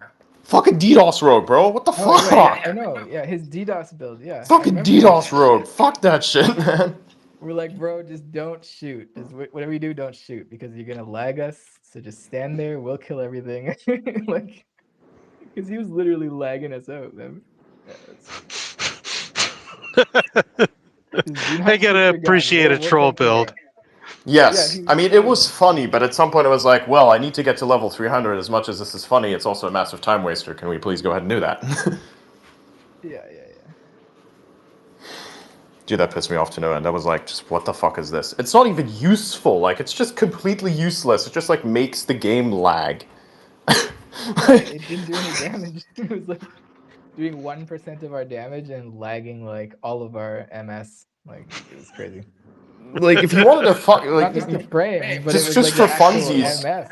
[SPEAKER 1] Fucking DDoS rogue, bro. What the
[SPEAKER 4] Oh,
[SPEAKER 1] fuck?
[SPEAKER 4] yeah, I know. Yeah, his DDoS build. Yeah. I
[SPEAKER 1] Fucking
[SPEAKER 4] remember
[SPEAKER 1] DDoS
[SPEAKER 4] that.
[SPEAKER 1] rogue. Fuck that shit, man.
[SPEAKER 4] We're like, bro, just don't shoot. Just whatever you do, don't shoot because you're gonna lag us. So just stand there. We'll kill everything. Like, because he was literally lagging us out, man. Yeah, just do not
[SPEAKER 2] I
[SPEAKER 4] shoot
[SPEAKER 2] gotta
[SPEAKER 4] your gun.
[SPEAKER 2] appreciate a troll
[SPEAKER 4] take care of
[SPEAKER 2] build.
[SPEAKER 4] it.
[SPEAKER 1] Yes,
[SPEAKER 4] Yeah,
[SPEAKER 1] I mean it was funny, but at some point it was like, well, I need to get to level 300. As much as this is funny, it's also a massive time waster. Can we please go ahead and do that?
[SPEAKER 4] Yeah.
[SPEAKER 1] Dude, that pissed me off to no end. I was like, just what the fuck is this? It's not even useful. Like, it's just completely useless. It just like makes the game lag.
[SPEAKER 4] It didn't do any damage. It was like doing 1% of our damage and lagging like all of our MS. Like it was crazy.
[SPEAKER 1] Like, if you wanted to fuck,
[SPEAKER 4] Not
[SPEAKER 1] like,
[SPEAKER 4] just the frames, but it was
[SPEAKER 1] just
[SPEAKER 4] like
[SPEAKER 1] for
[SPEAKER 4] the actual
[SPEAKER 1] funsies.
[SPEAKER 4] MS.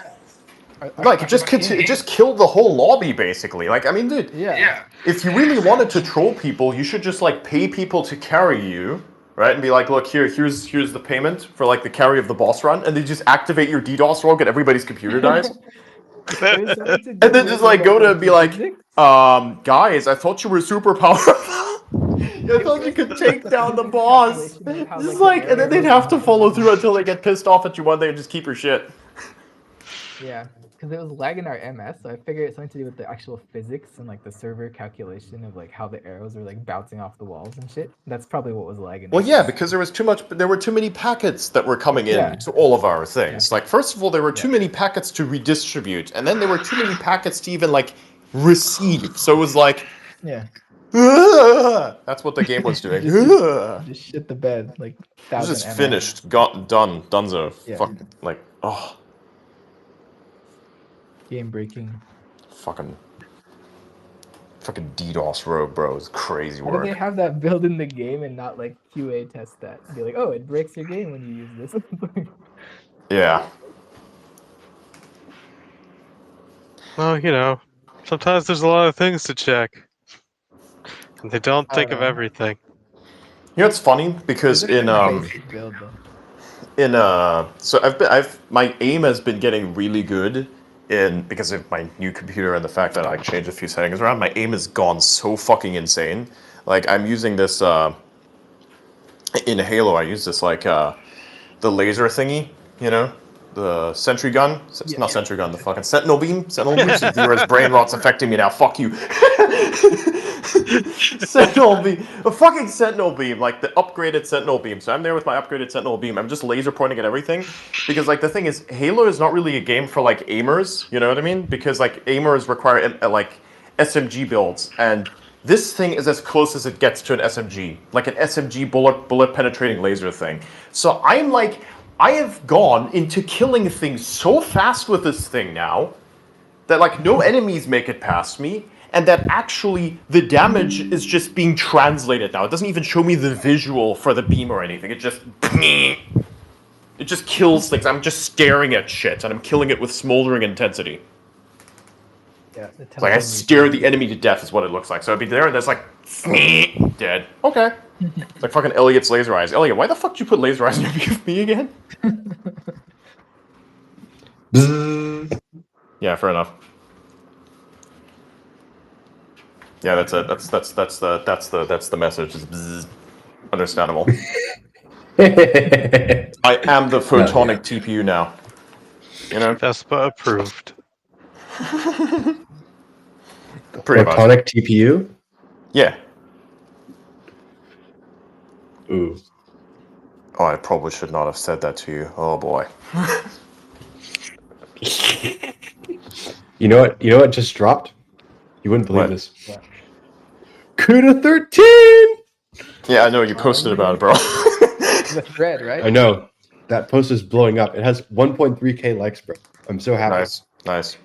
[SPEAKER 1] Like, it just killed the whole lobby, basically. Like, I mean, dude,
[SPEAKER 4] Yeah.
[SPEAKER 1] if you really wanted to troll people, you should just like pay people to carry you, right? And be like, look, here's the payment for like the carry of the boss run, and then just activate your DDoS rogue and everybody's computer dies.
[SPEAKER 4] It was something to do
[SPEAKER 1] And then
[SPEAKER 4] with,
[SPEAKER 1] just like go to and be like,
[SPEAKER 4] physics.
[SPEAKER 1] guys, I thought you were super powerful. I thought you could take down the boss.
[SPEAKER 4] Calculation of how,
[SPEAKER 1] Just
[SPEAKER 4] like,
[SPEAKER 1] like,
[SPEAKER 4] the
[SPEAKER 1] and then they'd
[SPEAKER 4] arrows
[SPEAKER 1] have to
[SPEAKER 4] and
[SPEAKER 1] follow
[SPEAKER 4] everything.
[SPEAKER 1] through until they get pissed off at you one day and just keep your shit.
[SPEAKER 4] Yeah, because it was lagging our MS, so I figured it's something to do with the actual physics and like the server calculation of like how the arrows are like bouncing off the walls and shit. That's probably what was lagging.
[SPEAKER 1] Well,
[SPEAKER 4] us.
[SPEAKER 1] yeah, because there were too many packets that were coming in
[SPEAKER 4] Yeah.
[SPEAKER 1] to all of our things.
[SPEAKER 4] Yeah.
[SPEAKER 1] Like, first of all, there were too many packets to redistribute, and then there were too many packets to even like receive. So it was like,
[SPEAKER 4] Yeah,
[SPEAKER 1] that's what the game was doing.
[SPEAKER 4] just shit the bed like
[SPEAKER 1] It was
[SPEAKER 4] 1,000
[SPEAKER 1] just
[SPEAKER 4] MS.
[SPEAKER 1] finished, done, donezo.
[SPEAKER 4] Yeah.
[SPEAKER 1] Fuck, like, oh,
[SPEAKER 4] Game breaking.
[SPEAKER 1] fucking DDoS rogue, bro. It's crazy
[SPEAKER 4] How do they
[SPEAKER 1] work.
[SPEAKER 4] have that build in the game and not like QA test that? Be like, oh, it breaks your game when you use this.
[SPEAKER 1] Yeah.
[SPEAKER 2] Well, you know, sometimes there's a lot of things to check. And they don't
[SPEAKER 4] I
[SPEAKER 2] think
[SPEAKER 4] don't
[SPEAKER 2] of
[SPEAKER 4] know.
[SPEAKER 2] everything.
[SPEAKER 1] You know, it's funny because
[SPEAKER 4] It's a
[SPEAKER 1] in
[SPEAKER 4] basic build though.
[SPEAKER 1] so my aim has been getting really good in because of my new computer and the fact that I changed a few settings around. My aim has gone so fucking insane. Like I'm using this in Halo. I use this like the laser thingy, you know, the sentry gun. It's not sentry gun. The fucking sentinel beam. Sentinel beam. So viewer's brain rot's affecting me now. Fuck you. Sentinel beam, a fucking Sentinel beam, like the upgraded Sentinel beam. So I'm there with my upgraded Sentinel beam. I'm just laser pointing at everything, because like the thing is, Halo is not really a game for like aimers. You know what I mean? Because like aimers require like SMG builds, and this thing is as close as it gets to an SMG, like an SMG bullet penetrating laser thing. So I'm like, I have gone into killing things so fast with this thing now that like no enemies make it past me, and that actually the damage is just being translated now. It doesn't even show me the visual for the beam or anything. It just kills things. I'm just staring at shit, and I'm killing it with smoldering intensity.
[SPEAKER 4] Yeah.
[SPEAKER 1] It's like I stare the enemy to death is what it looks like. So I'd be there, and there's like dead. Okay. It's like fucking Elliot's laser eyes. Elliot, why the fuck did you put laser eyes in your view of me again? Yeah, fair enough. Yeah, that's it. That's the message. It's bzzz. Understandable. I am the photonic TPU now. You know,
[SPEAKER 2] Vespa approved.
[SPEAKER 1] pretty much.
[SPEAKER 7] Photonic TPU?
[SPEAKER 1] Yeah.
[SPEAKER 7] Ooh.
[SPEAKER 1] Oh, I probably should not have said that to you. Oh boy.
[SPEAKER 7] You know what? You know what just dropped? You wouldn't believe
[SPEAKER 1] What?
[SPEAKER 7] this. CUDA 13!
[SPEAKER 1] Yeah, I know you posted about it, bro.
[SPEAKER 4] The thread, right?
[SPEAKER 7] I know. That post is blowing up. It has 1.3k likes, bro. I'm so happy.
[SPEAKER 1] Nice.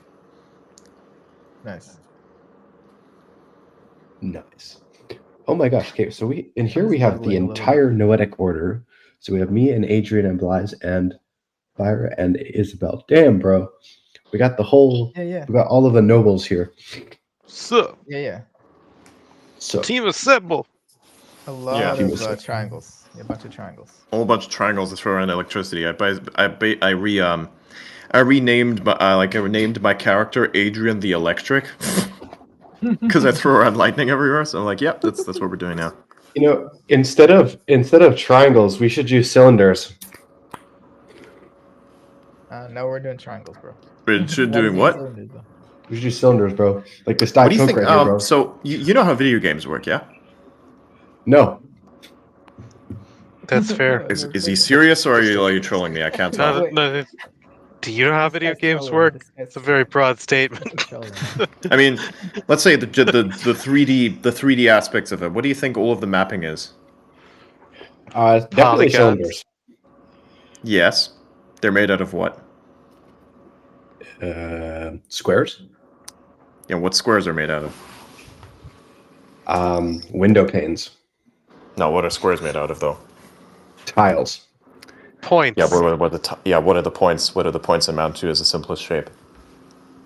[SPEAKER 7] Nice. Oh my gosh. Okay, so we have the entire noetic order. So we have me and Adrian and Blaise and Byra and Isabel. Damn, bro. We got the whole we got all of the nobles here.
[SPEAKER 2] So,
[SPEAKER 7] So
[SPEAKER 2] team assemble.
[SPEAKER 4] A lot
[SPEAKER 7] Team
[SPEAKER 4] of
[SPEAKER 7] assemble.
[SPEAKER 4] triangles. A bunch of triangles.
[SPEAKER 1] A whole bunch of triangles to throw around electricity. I renamed my character Adrian the Electric because I throw around lightning everywhere. So I'm like, yep, that's what we're doing now.
[SPEAKER 7] you know, instead of triangles, we should use cylinders.
[SPEAKER 4] No, we're doing triangles, bro.
[SPEAKER 1] We should doing what?
[SPEAKER 7] We should use cylinders, bro. Like this
[SPEAKER 1] What
[SPEAKER 7] Diet
[SPEAKER 1] do you
[SPEAKER 7] Coke
[SPEAKER 1] think?
[SPEAKER 7] right here, bro.
[SPEAKER 1] So you know how video games work, yeah?
[SPEAKER 7] No.
[SPEAKER 2] That's fair.
[SPEAKER 1] Is he serious or are you trolling me? I can't tell.
[SPEAKER 2] No, do you know how video games work? It's a very broad statement.
[SPEAKER 1] I mean, let's say the 3D aspects of it. What do you think all of the mapping is?
[SPEAKER 7] Definitely
[SPEAKER 2] Polygons.
[SPEAKER 7] cylinders.
[SPEAKER 1] Yes, they're made out of what?
[SPEAKER 7] Squares.
[SPEAKER 1] Yeah, what squares are made out of?
[SPEAKER 7] Window panes.
[SPEAKER 1] No, what are squares made out of though?
[SPEAKER 7] Tiles.
[SPEAKER 2] Points.
[SPEAKER 1] Yeah, what are the points? What are the points amount to as the simplest shape?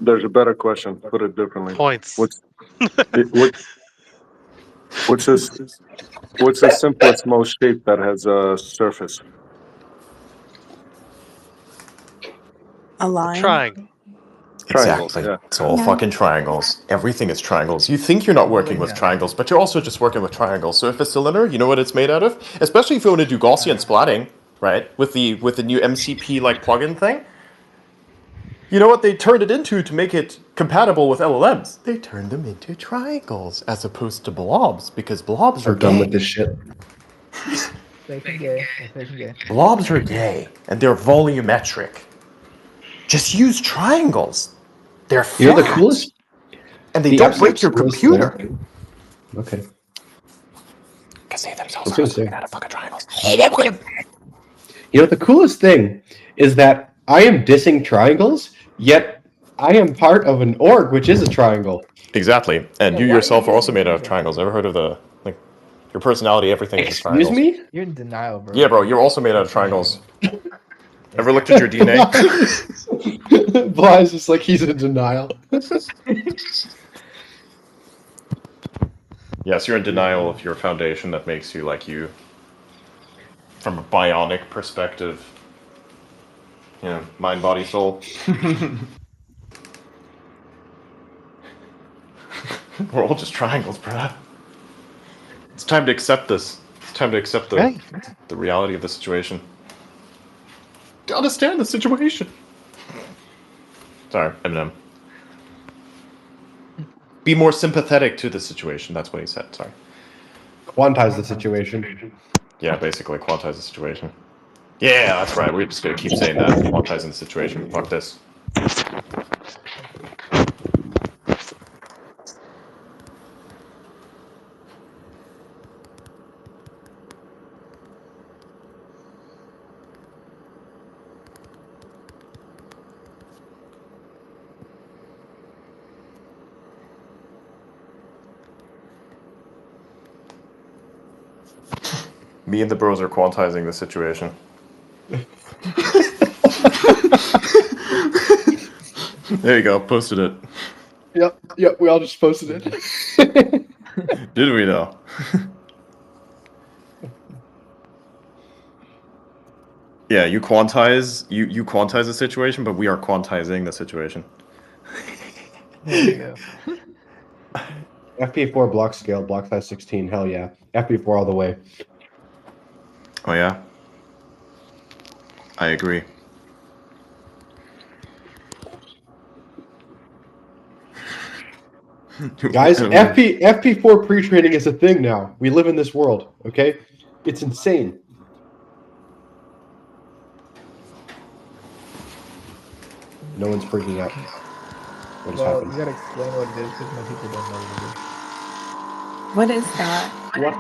[SPEAKER 6] There's a better question. Put it differently.
[SPEAKER 2] Points.
[SPEAKER 6] What's the simplest most shape that has a surface?
[SPEAKER 5] A line.
[SPEAKER 2] Triangle.
[SPEAKER 6] Triangles,
[SPEAKER 1] Exactly.
[SPEAKER 6] yeah.
[SPEAKER 1] It's all
[SPEAKER 3] No.
[SPEAKER 1] fucking triangles. Everything is triangles. You think you're not working with
[SPEAKER 4] Yeah.
[SPEAKER 1] triangles, but you're also just working with triangles. So if a cylinder, you know what it's made out of? Especially if you want to do Gaussian splatting, right? With the new MCP like plugin thing. You know what they turned it into to make it compatible with LLMs? They turned them into triangles as opposed to blobs, because blobs
[SPEAKER 7] We're
[SPEAKER 1] are
[SPEAKER 7] done
[SPEAKER 1] gay.
[SPEAKER 7] with this shit.
[SPEAKER 4] Faking gay.
[SPEAKER 1] Blobs are gay, and they're volumetric. Just use triangles. They're flat.
[SPEAKER 7] You know the coolest?
[SPEAKER 1] And they
[SPEAKER 7] the
[SPEAKER 1] don't
[SPEAKER 7] absolute
[SPEAKER 1] break your
[SPEAKER 7] coolest
[SPEAKER 1] computer.
[SPEAKER 7] thing- Okay.
[SPEAKER 1] Because they
[SPEAKER 7] I
[SPEAKER 1] themselves
[SPEAKER 7] was
[SPEAKER 1] are
[SPEAKER 7] gonna
[SPEAKER 1] also
[SPEAKER 7] say.
[SPEAKER 1] made out of fucking triangles.
[SPEAKER 7] You know the coolest thing is that I am dissing triangles, yet I am part of an org which is a triangle.
[SPEAKER 1] Exactly. And
[SPEAKER 4] Yeah,
[SPEAKER 1] you
[SPEAKER 4] why
[SPEAKER 1] yourself
[SPEAKER 4] are
[SPEAKER 1] are
[SPEAKER 4] you
[SPEAKER 1] also made out of
[SPEAKER 4] using
[SPEAKER 1] triangles. Ever heard of your personality, everything is
[SPEAKER 7] Excuse
[SPEAKER 1] triangles.
[SPEAKER 7] me?
[SPEAKER 4] You're in denial, bro.
[SPEAKER 1] Yeah, bro, you're also made out of triangles. Ever looked at your DNA?
[SPEAKER 7] Blaise is like he's in denial.
[SPEAKER 1] Yes, you're in denial of your foundation that makes you like you. From a bionic perspective. You know, mind, body, soul. We're all just triangles, bruh. It's time to accept this. It's time to accept the reality of the situation. To understand the situation. Sorry, Eminem. Be more sympathetic to the situation. That's what he said. Sorry.
[SPEAKER 7] Quantize the situation.
[SPEAKER 1] Yeah, basically quantize the situation. Yeah, that's right. We're just gonna keep saying that. Quantizing the situation. Fuck this. Me and the bros are quantizing the situation. There you go. Posted it.
[SPEAKER 7] Yep. We all just posted it.
[SPEAKER 1] Did we though? Yeah, you quantize the situation, but we are quantizing the situation.
[SPEAKER 2] There you go.
[SPEAKER 7] FP4 block scale, block size 16. Hell yeah. FP4 all the way.
[SPEAKER 1] Oh yeah. I agree.
[SPEAKER 7] Guys, FP4 pre-training is a thing now. We live in this world, okay? It's insane. No one's freaking out. What just
[SPEAKER 4] Well,
[SPEAKER 7] happened?
[SPEAKER 4] you gotta explain what it is because most people don't know what
[SPEAKER 5] What is that?
[SPEAKER 7] What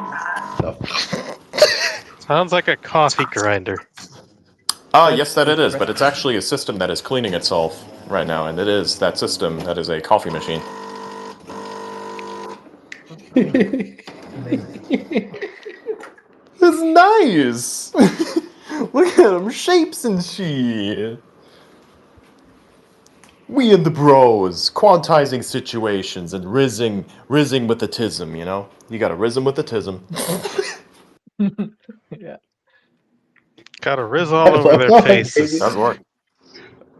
[SPEAKER 7] the
[SPEAKER 2] Sounds like a coffee grinder.
[SPEAKER 1] Yes, that it is, but it's actually a system that is cleaning itself right now, and it is that system that is a coffee machine. It's nice! Look at them, shapes and shit! We and the bros, quantizing situations and rizzing with the tism, you know? You gotta rizz 'em with the tism.
[SPEAKER 4] Yeah.
[SPEAKER 2] Got a riz all over their faces.
[SPEAKER 1] Does work.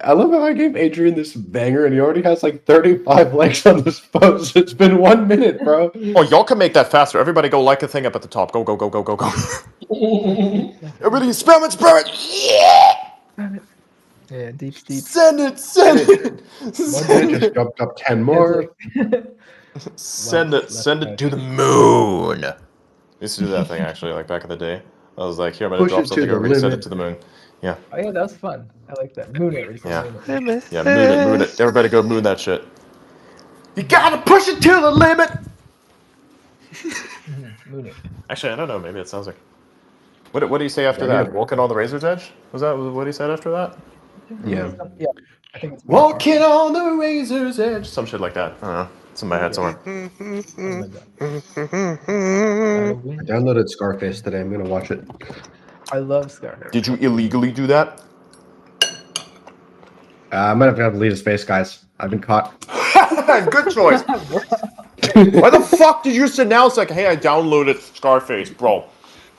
[SPEAKER 7] I love how I gave Adrian this banger and he already has like 35 likes on this post. It's been 1 minute, bro.
[SPEAKER 1] Oh, y'all can make that faster. Everybody go like a thing up at the top. Go. Everybody spam it. Yeah!
[SPEAKER 4] Yeah, deep.
[SPEAKER 1] Send it.
[SPEAKER 7] Just jumped up 10 more.
[SPEAKER 1] Send it to the moon. I used to do that thing actually, like back in the day. I was like, here, I'm gonna
[SPEAKER 7] Push
[SPEAKER 1] drop
[SPEAKER 7] it to
[SPEAKER 1] something
[SPEAKER 7] the
[SPEAKER 1] over, send
[SPEAKER 7] limit.
[SPEAKER 1] it to the moon.
[SPEAKER 4] Oh yeah, that was fun. I like that. Moon it.
[SPEAKER 1] Yeah.
[SPEAKER 4] Moon it.
[SPEAKER 1] Yeah, moon it. Everybody go moon that shit. You gotta push it to the limit.
[SPEAKER 4] Moon it.
[SPEAKER 1] Actually, I don't know. Maybe it sounds like. What do you say after that? Walking on the razor's edge? Was that what he said after that?
[SPEAKER 7] Yeah.
[SPEAKER 4] Yeah. I think it's
[SPEAKER 1] Walking on the razor's edge. Some shit like that. I don't know. It's in my head somewhere.
[SPEAKER 7] I downloaded Scarface today. I'm gonna watch it.
[SPEAKER 4] I love Scar.
[SPEAKER 1] Did you illegally do that?
[SPEAKER 7] I might have to delete his face, guys. I've been caught.
[SPEAKER 1] Good choice. Why the fuck did you just announce like, hey, I downloaded Scarface, bro?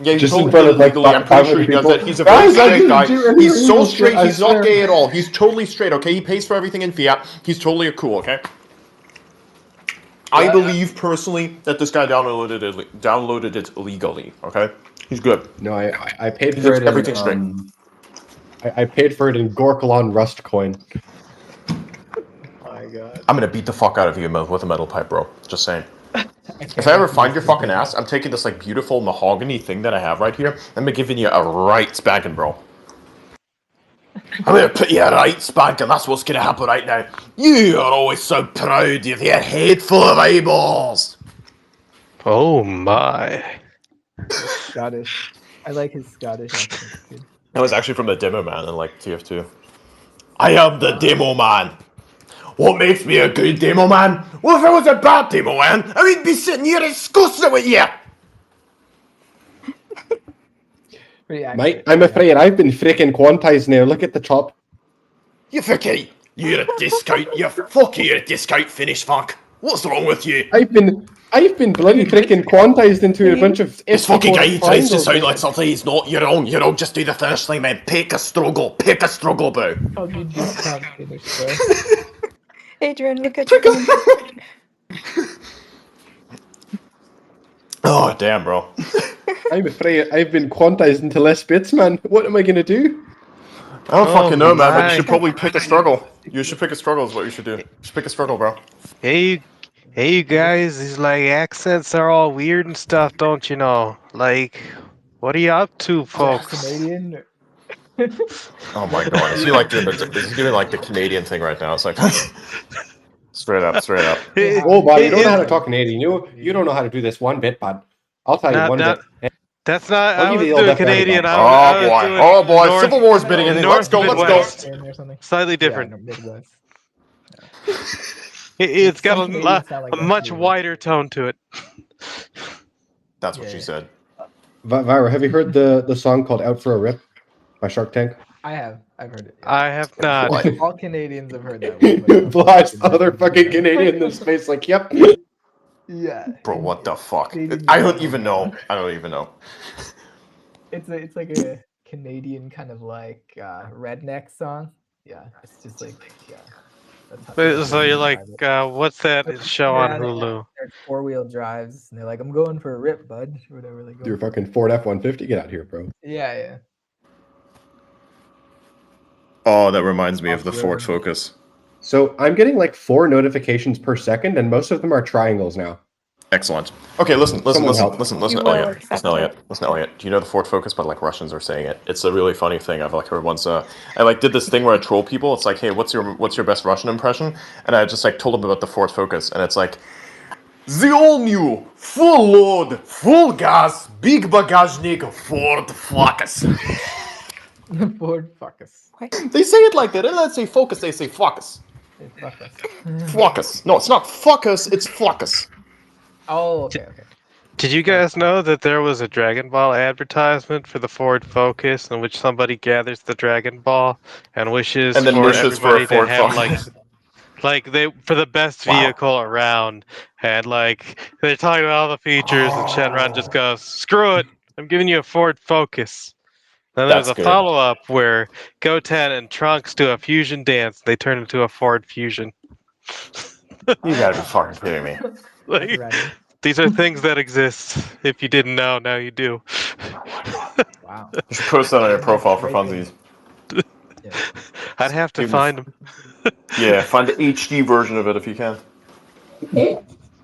[SPEAKER 1] Yeah, you
[SPEAKER 7] Just in
[SPEAKER 1] totally
[SPEAKER 7] front
[SPEAKER 1] did
[SPEAKER 7] of, like,
[SPEAKER 1] illegally. I'm pretty sure he does
[SPEAKER 7] people.
[SPEAKER 1] that. He's a very
[SPEAKER 7] Guys, I
[SPEAKER 1] straight
[SPEAKER 7] didn't
[SPEAKER 1] guy.
[SPEAKER 7] do any
[SPEAKER 1] He's so
[SPEAKER 7] illegal
[SPEAKER 1] straight.
[SPEAKER 7] shit, I
[SPEAKER 1] He's not
[SPEAKER 7] swear.
[SPEAKER 1] gay at all. He's totally straight. Okay, he pays for everything in fiat. He's totally cool. Okay. I believe personally that this guy downloaded it illegally. Okay, he's good.
[SPEAKER 7] No, I paid
[SPEAKER 1] He
[SPEAKER 7] for
[SPEAKER 1] gets
[SPEAKER 7] it.
[SPEAKER 1] everything
[SPEAKER 7] I paid for it in Gorkalon Rust coin.
[SPEAKER 4] My God.
[SPEAKER 1] I'm gonna beat the fuck out of you with a metal pipe, bro. Just saying. If I ever find your fucking ass, I'm taking this like beautiful mahogany thing that I have right here. I'm giving you a right spanking, bro. I'm gonna put you a right spanking. That's what's gonna happen right now. You are always so proud. You have your head full of eyeballs.
[SPEAKER 2] Oh my.
[SPEAKER 4] Scottish. I like his Scottish accent. Dude.
[SPEAKER 1] That was actually from the demo man in like TF2. I am the demo man. What makes me a good demo man? Well, if I was a bad demo man, I would be sitting here discussing with you.
[SPEAKER 4] Pretty accurate.
[SPEAKER 7] Mate, I'm afraid I've been freaking quantized now. Look at the top.
[SPEAKER 1] You fucking, you're a discount. You're a discount finish fuck. What's wrong with you?
[SPEAKER 7] I've been bloody freaking quantized into a bunch of.
[SPEAKER 1] This fucking guy he tries to
[SPEAKER 7] triangles,
[SPEAKER 1] sound
[SPEAKER 7] mate.
[SPEAKER 1] like something he's not. You're wrong. Just do the finish line, man. Pick a struggle, bro.
[SPEAKER 4] How do you discount finish, bro?
[SPEAKER 3] Adrian, look at your phone.
[SPEAKER 1] Oh damn, bro.
[SPEAKER 7] I'm afraid I've been quantized into less bits, man. What am I gonna do?
[SPEAKER 1] I don't fucking know, man. But
[SPEAKER 2] my.
[SPEAKER 1] you should probably pick a struggle. You should pick a struggle. Is what you should do. Just pick a struggle, bro.
[SPEAKER 2] Yeah, Hey, you guys, these like accents are all weird and stuff, don't you know? Like, what are you up to, folks?
[SPEAKER 4] Canadian.
[SPEAKER 1] Oh my god, is he like doing the Canadian thing right now? It's like straight up.
[SPEAKER 2] It-
[SPEAKER 7] Oh, boy, you don't know how to
[SPEAKER 2] it-
[SPEAKER 7] talk Canadian. You don't know how to do this one bit, bud. I'll tell you
[SPEAKER 2] not,
[SPEAKER 7] one
[SPEAKER 2] not,
[SPEAKER 7] bit.
[SPEAKER 2] that's not.
[SPEAKER 7] I'll
[SPEAKER 2] I
[SPEAKER 7] give you
[SPEAKER 2] was
[SPEAKER 7] the old
[SPEAKER 2] doing
[SPEAKER 7] Death Valley,
[SPEAKER 2] Canadian.
[SPEAKER 7] bud.
[SPEAKER 2] I was doing
[SPEAKER 1] Oh boy,
[SPEAKER 2] North,
[SPEAKER 1] Civil War's bidding in. Let's
[SPEAKER 2] North
[SPEAKER 1] go.
[SPEAKER 2] Midwest.
[SPEAKER 4] Or something.
[SPEAKER 2] Slightly
[SPEAKER 4] Yeah,
[SPEAKER 2] different.
[SPEAKER 4] no, Midwest.
[SPEAKER 2] It's got
[SPEAKER 4] Some Canadians sound like
[SPEAKER 2] a
[SPEAKER 4] that
[SPEAKER 2] much
[SPEAKER 4] too.
[SPEAKER 2] wider tone to it.
[SPEAKER 1] That's what
[SPEAKER 4] Yeah,
[SPEAKER 1] she
[SPEAKER 4] yeah.
[SPEAKER 1] said.
[SPEAKER 7] Vyra, have you heard the song called "Out for a Rip" by Shark Tank?
[SPEAKER 4] I have. I've heard it. Yeah.
[SPEAKER 2] I have not.
[SPEAKER 1] What?
[SPEAKER 4] All Canadians have heard that one. But
[SPEAKER 7] Bly's other fucking Canadian in this space, like, yep.
[SPEAKER 4] Yeah.
[SPEAKER 1] Bro, what the fuck?
[SPEAKER 4] Canadian
[SPEAKER 1] I don't
[SPEAKER 4] music.
[SPEAKER 1] even know.
[SPEAKER 4] It's like a Canadian kind of like redneck song. Yeah, it's just like That's
[SPEAKER 2] So you're like, what's that show on
[SPEAKER 4] Yeah,
[SPEAKER 2] Hulu?
[SPEAKER 4] they're 4-wheel drives, and they're like, "I'm going for a rip, bud," or whatever they go.
[SPEAKER 7] Your fucking Ford F-150, get out here, bro.
[SPEAKER 4] Yeah.
[SPEAKER 1] Oh, that reminds me of the Ford Focus.
[SPEAKER 7] So I'm getting like 4 notifications per second, and most of them are triangles now.
[SPEAKER 1] Excellent. Okay, listen,
[SPEAKER 7] Someone help.
[SPEAKER 1] Elliot. Listen, Elliot. Do you know the Ford Focus? But like Russians are saying it. It's a really funny thing. I've like heard once. I like did this thing where I troll people. It's like, hey, what's your best Russian impression? And I just like told them about the Ford Focus, and it's like, the all new, full load, full gas, big bagajnik Ford Focus.
[SPEAKER 4] Ford Focus.
[SPEAKER 1] They say it like that. They don't say focus. They say focus. Focus. No, it's not focus. It's focus.
[SPEAKER 4] Oh, okay.
[SPEAKER 2] Did you guys know that there was a Dragon Ball advertisement for the Ford Focus in which somebody gathers the Dragon Ball and wishes
[SPEAKER 1] And then
[SPEAKER 2] for
[SPEAKER 1] wishes for a
[SPEAKER 2] everybody to
[SPEAKER 1] Ford
[SPEAKER 2] have
[SPEAKER 1] Focus.
[SPEAKER 2] like they for the best
[SPEAKER 1] Wow.
[SPEAKER 2] vehicle around, and like they're talking about all the features, and Shenron just goes, "Screw it, I'm giving you a Ford Focus." Then there's
[SPEAKER 1] That's
[SPEAKER 2] a
[SPEAKER 1] good.
[SPEAKER 2] follow-up where Goten and Trunks do a fusion dance. They turn into a Ford Fusion.
[SPEAKER 1] You gotta be fucking kidding me.
[SPEAKER 2] Like, these are things that exist. If you didn't know, now you do.
[SPEAKER 4] Wow.
[SPEAKER 1] You should post that on your profile for funsies.
[SPEAKER 4] Yeah.
[SPEAKER 2] I'd have to find them.
[SPEAKER 1] Yeah, find the HD version of it if you can.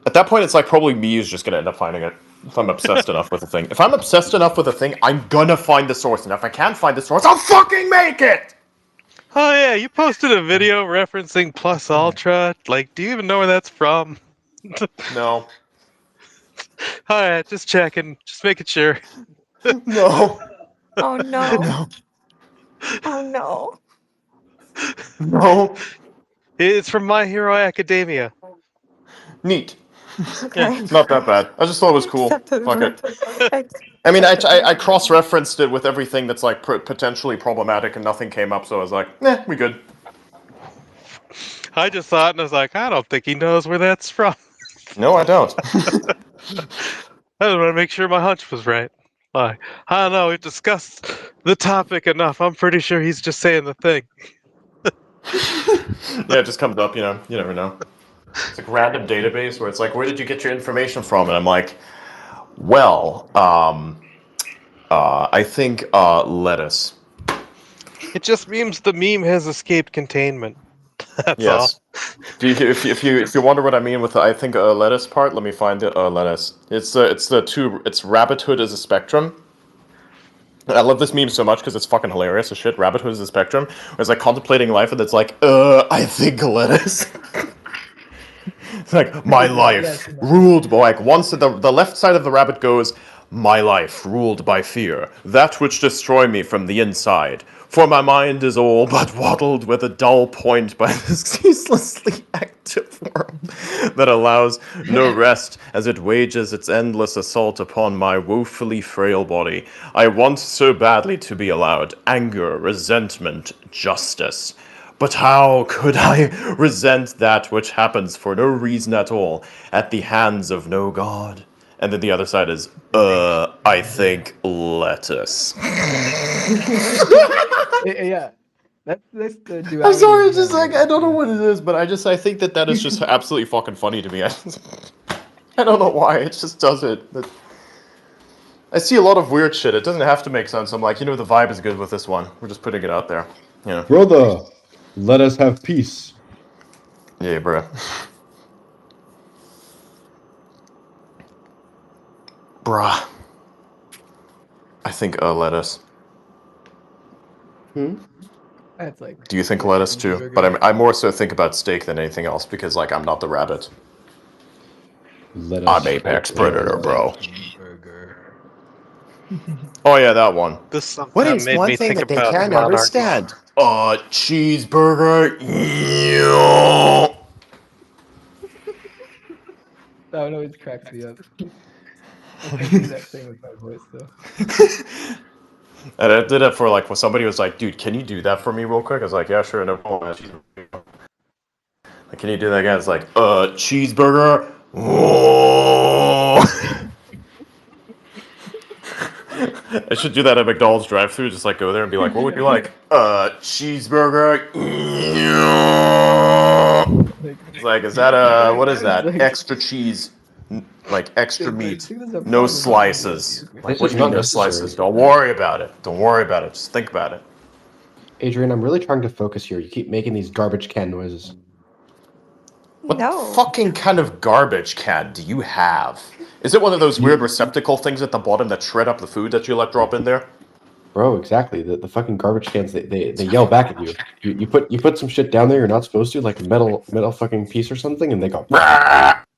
[SPEAKER 1] At that point, it's like probably me who's just gonna end up finding it. If I'm obsessed enough with a thing. If I'm obsessed enough with a thing, I'm gonna find the source. And if I can't find the source, I'll fucking make it!
[SPEAKER 2] Oh yeah, you posted a video referencing Plus Ultra. Like, do you even know where that's from?
[SPEAKER 1] No.
[SPEAKER 2] Alright, just checking. Just making sure.
[SPEAKER 1] No.
[SPEAKER 3] Oh no.
[SPEAKER 1] No.
[SPEAKER 3] Oh no.
[SPEAKER 1] No.
[SPEAKER 2] It's from My Hero Academia.
[SPEAKER 1] Neat.
[SPEAKER 3] Okay.
[SPEAKER 1] Not that bad. I just thought it was cool.
[SPEAKER 3] Accepted.
[SPEAKER 1] Fuck it. I mean, I cross-referenced it with everything that's like potentially problematic, and nothing came up. So I was like, we good.
[SPEAKER 2] I just saw it and I was like, I don't think he knows where that's from.
[SPEAKER 1] No, I don't.
[SPEAKER 2] I just want to make sure my hunch was right. Like, I don't know, we've discussed the topic enough. I'm pretty sure he's just saying the thing.
[SPEAKER 1] Yeah, it just comes up, you never know. It's like random database where it's like, where did you get your information from? And I'm like, well, I think lettuce.
[SPEAKER 2] It just means the meme has escaped containment. That's all.
[SPEAKER 1] If you wonder what I mean with the I think lettuce part, let me find it. Lettuce. It's rabbit hood as a spectrum. I love this meme so much because it's fucking hilarious as shit. Rabbit hood is a spectrum. Where it's like contemplating life, and it's like, I think lettuce. It's like my life ruled by like once the left side of the rabbit goes, my life ruled by fear, that which destroy me from the inside. For my mind is all but wattled with a dull point by this ceaselessly active worm that allows no rest as it wages its endless assault upon my woefully frail body. I want so badly to be allowed anger, resentment, justice. But how could I resent that which happens for no reason at all at the hands of no God? And then the other side is, I think lettuce.
[SPEAKER 4] Yeah. That's the duality.
[SPEAKER 1] I'm sorry, it's just like, I don't know what it is, but I think that is just absolutely fucking funny to me. I don't know why, it just does it. I see a lot of weird shit, it doesn't have to make sense. I'm like, the vibe is good with this one. We're just putting it out there. Yeah.
[SPEAKER 7] Brother, let us have peace.
[SPEAKER 1] Yeah, bruh. Bruh. I think lettuce.
[SPEAKER 4] That's like.
[SPEAKER 1] Do you think lettuce too? But I more so think about steak than anything else because like I'm not the rabbit.
[SPEAKER 7] Lettuce.
[SPEAKER 1] I'm Apex Predator, bro.
[SPEAKER 4] Burger.
[SPEAKER 1] Oh yeah, that one.
[SPEAKER 2] This sometime made me think about monarchy.
[SPEAKER 1] Cheeseburger. Yeah.
[SPEAKER 4] That one always cracks me up. I can't do that thing with my voice though.
[SPEAKER 1] And I did it for like when somebody was like, "Dude, can you do that for me real quick?" I was like, "Yeah, sure, no problem." Like, can you do that again? It's like, cheeseburger. I should do that at McDonald's drive-thru. Just like go there and be like, "What would you like?" Cheeseburger. It's like, is that what is that? Extra cheese, like extra meat, no slices. Like, what do you mean no slices? Don't worry about it. Don't worry about it. Just think about it.
[SPEAKER 7] Adrian, I'm really trying to focus here. You keep making these garbage can noises.
[SPEAKER 1] What fucking kind of garbage can do you have? Is it one of those weird receptacle things at the bottom that shred up the food that you let drop in there?
[SPEAKER 7] Bro, exactly. The fucking garbage cans, they yell back at you. You put some shit down there you're not supposed to, like a metal fucking piece or something, and they go.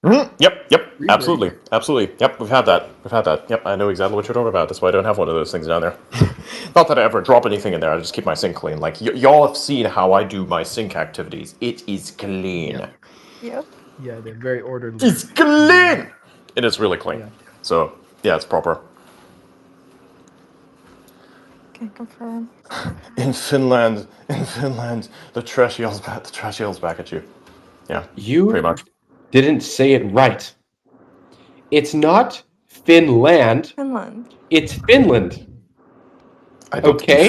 [SPEAKER 1] Yep, absolutely. Yep, we've had that. Yep, I know exactly what you're talking about. That's why I don't have one of those things down there. Not that I ever drop anything in there. I just keep my sink clean. Like y'all have seen how I do my sink activities. It is clean.
[SPEAKER 3] Yep.
[SPEAKER 4] Yeah, they're very orderly.
[SPEAKER 1] It's clean. It is really clean.
[SPEAKER 4] Yeah.
[SPEAKER 1] So yeah, it's proper.
[SPEAKER 3] Can confirm.
[SPEAKER 1] In Finland, the trash yells back at you. Yeah,
[SPEAKER 7] You
[SPEAKER 1] pretty much.
[SPEAKER 7] didn't say it right. It's not Finland.
[SPEAKER 3] Finland.
[SPEAKER 7] It's Finland.
[SPEAKER 1] I don't
[SPEAKER 7] Okay?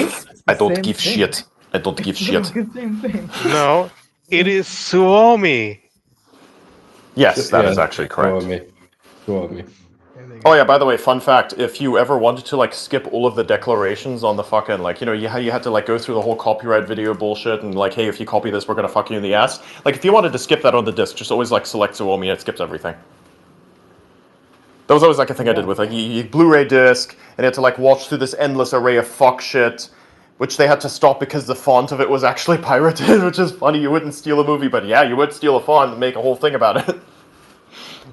[SPEAKER 1] give shit. I don't give shit.
[SPEAKER 4] The same thing.
[SPEAKER 2] No, it is Suomi.
[SPEAKER 1] Yes, that is actually correct.
[SPEAKER 7] Go on me.
[SPEAKER 1] Oh yeah, by the way, fun fact, if you ever wanted to like skip all of the declarations on the fucking like, you know, you had to like go through the whole copyright video bullshit and like, hey, if you copy this, we're gonna fuck you in the ass. Like if you wanted to skip that on the disc, just always like select Suomi and it skips everything. That was always like a thing I did with like you Blu-ray disc and you had to like watch through this endless array of fuck shit, which they had to stop because the font of it was actually pirated, which is funny. You wouldn't steal a movie, but yeah, you would steal a font and make a whole thing about it.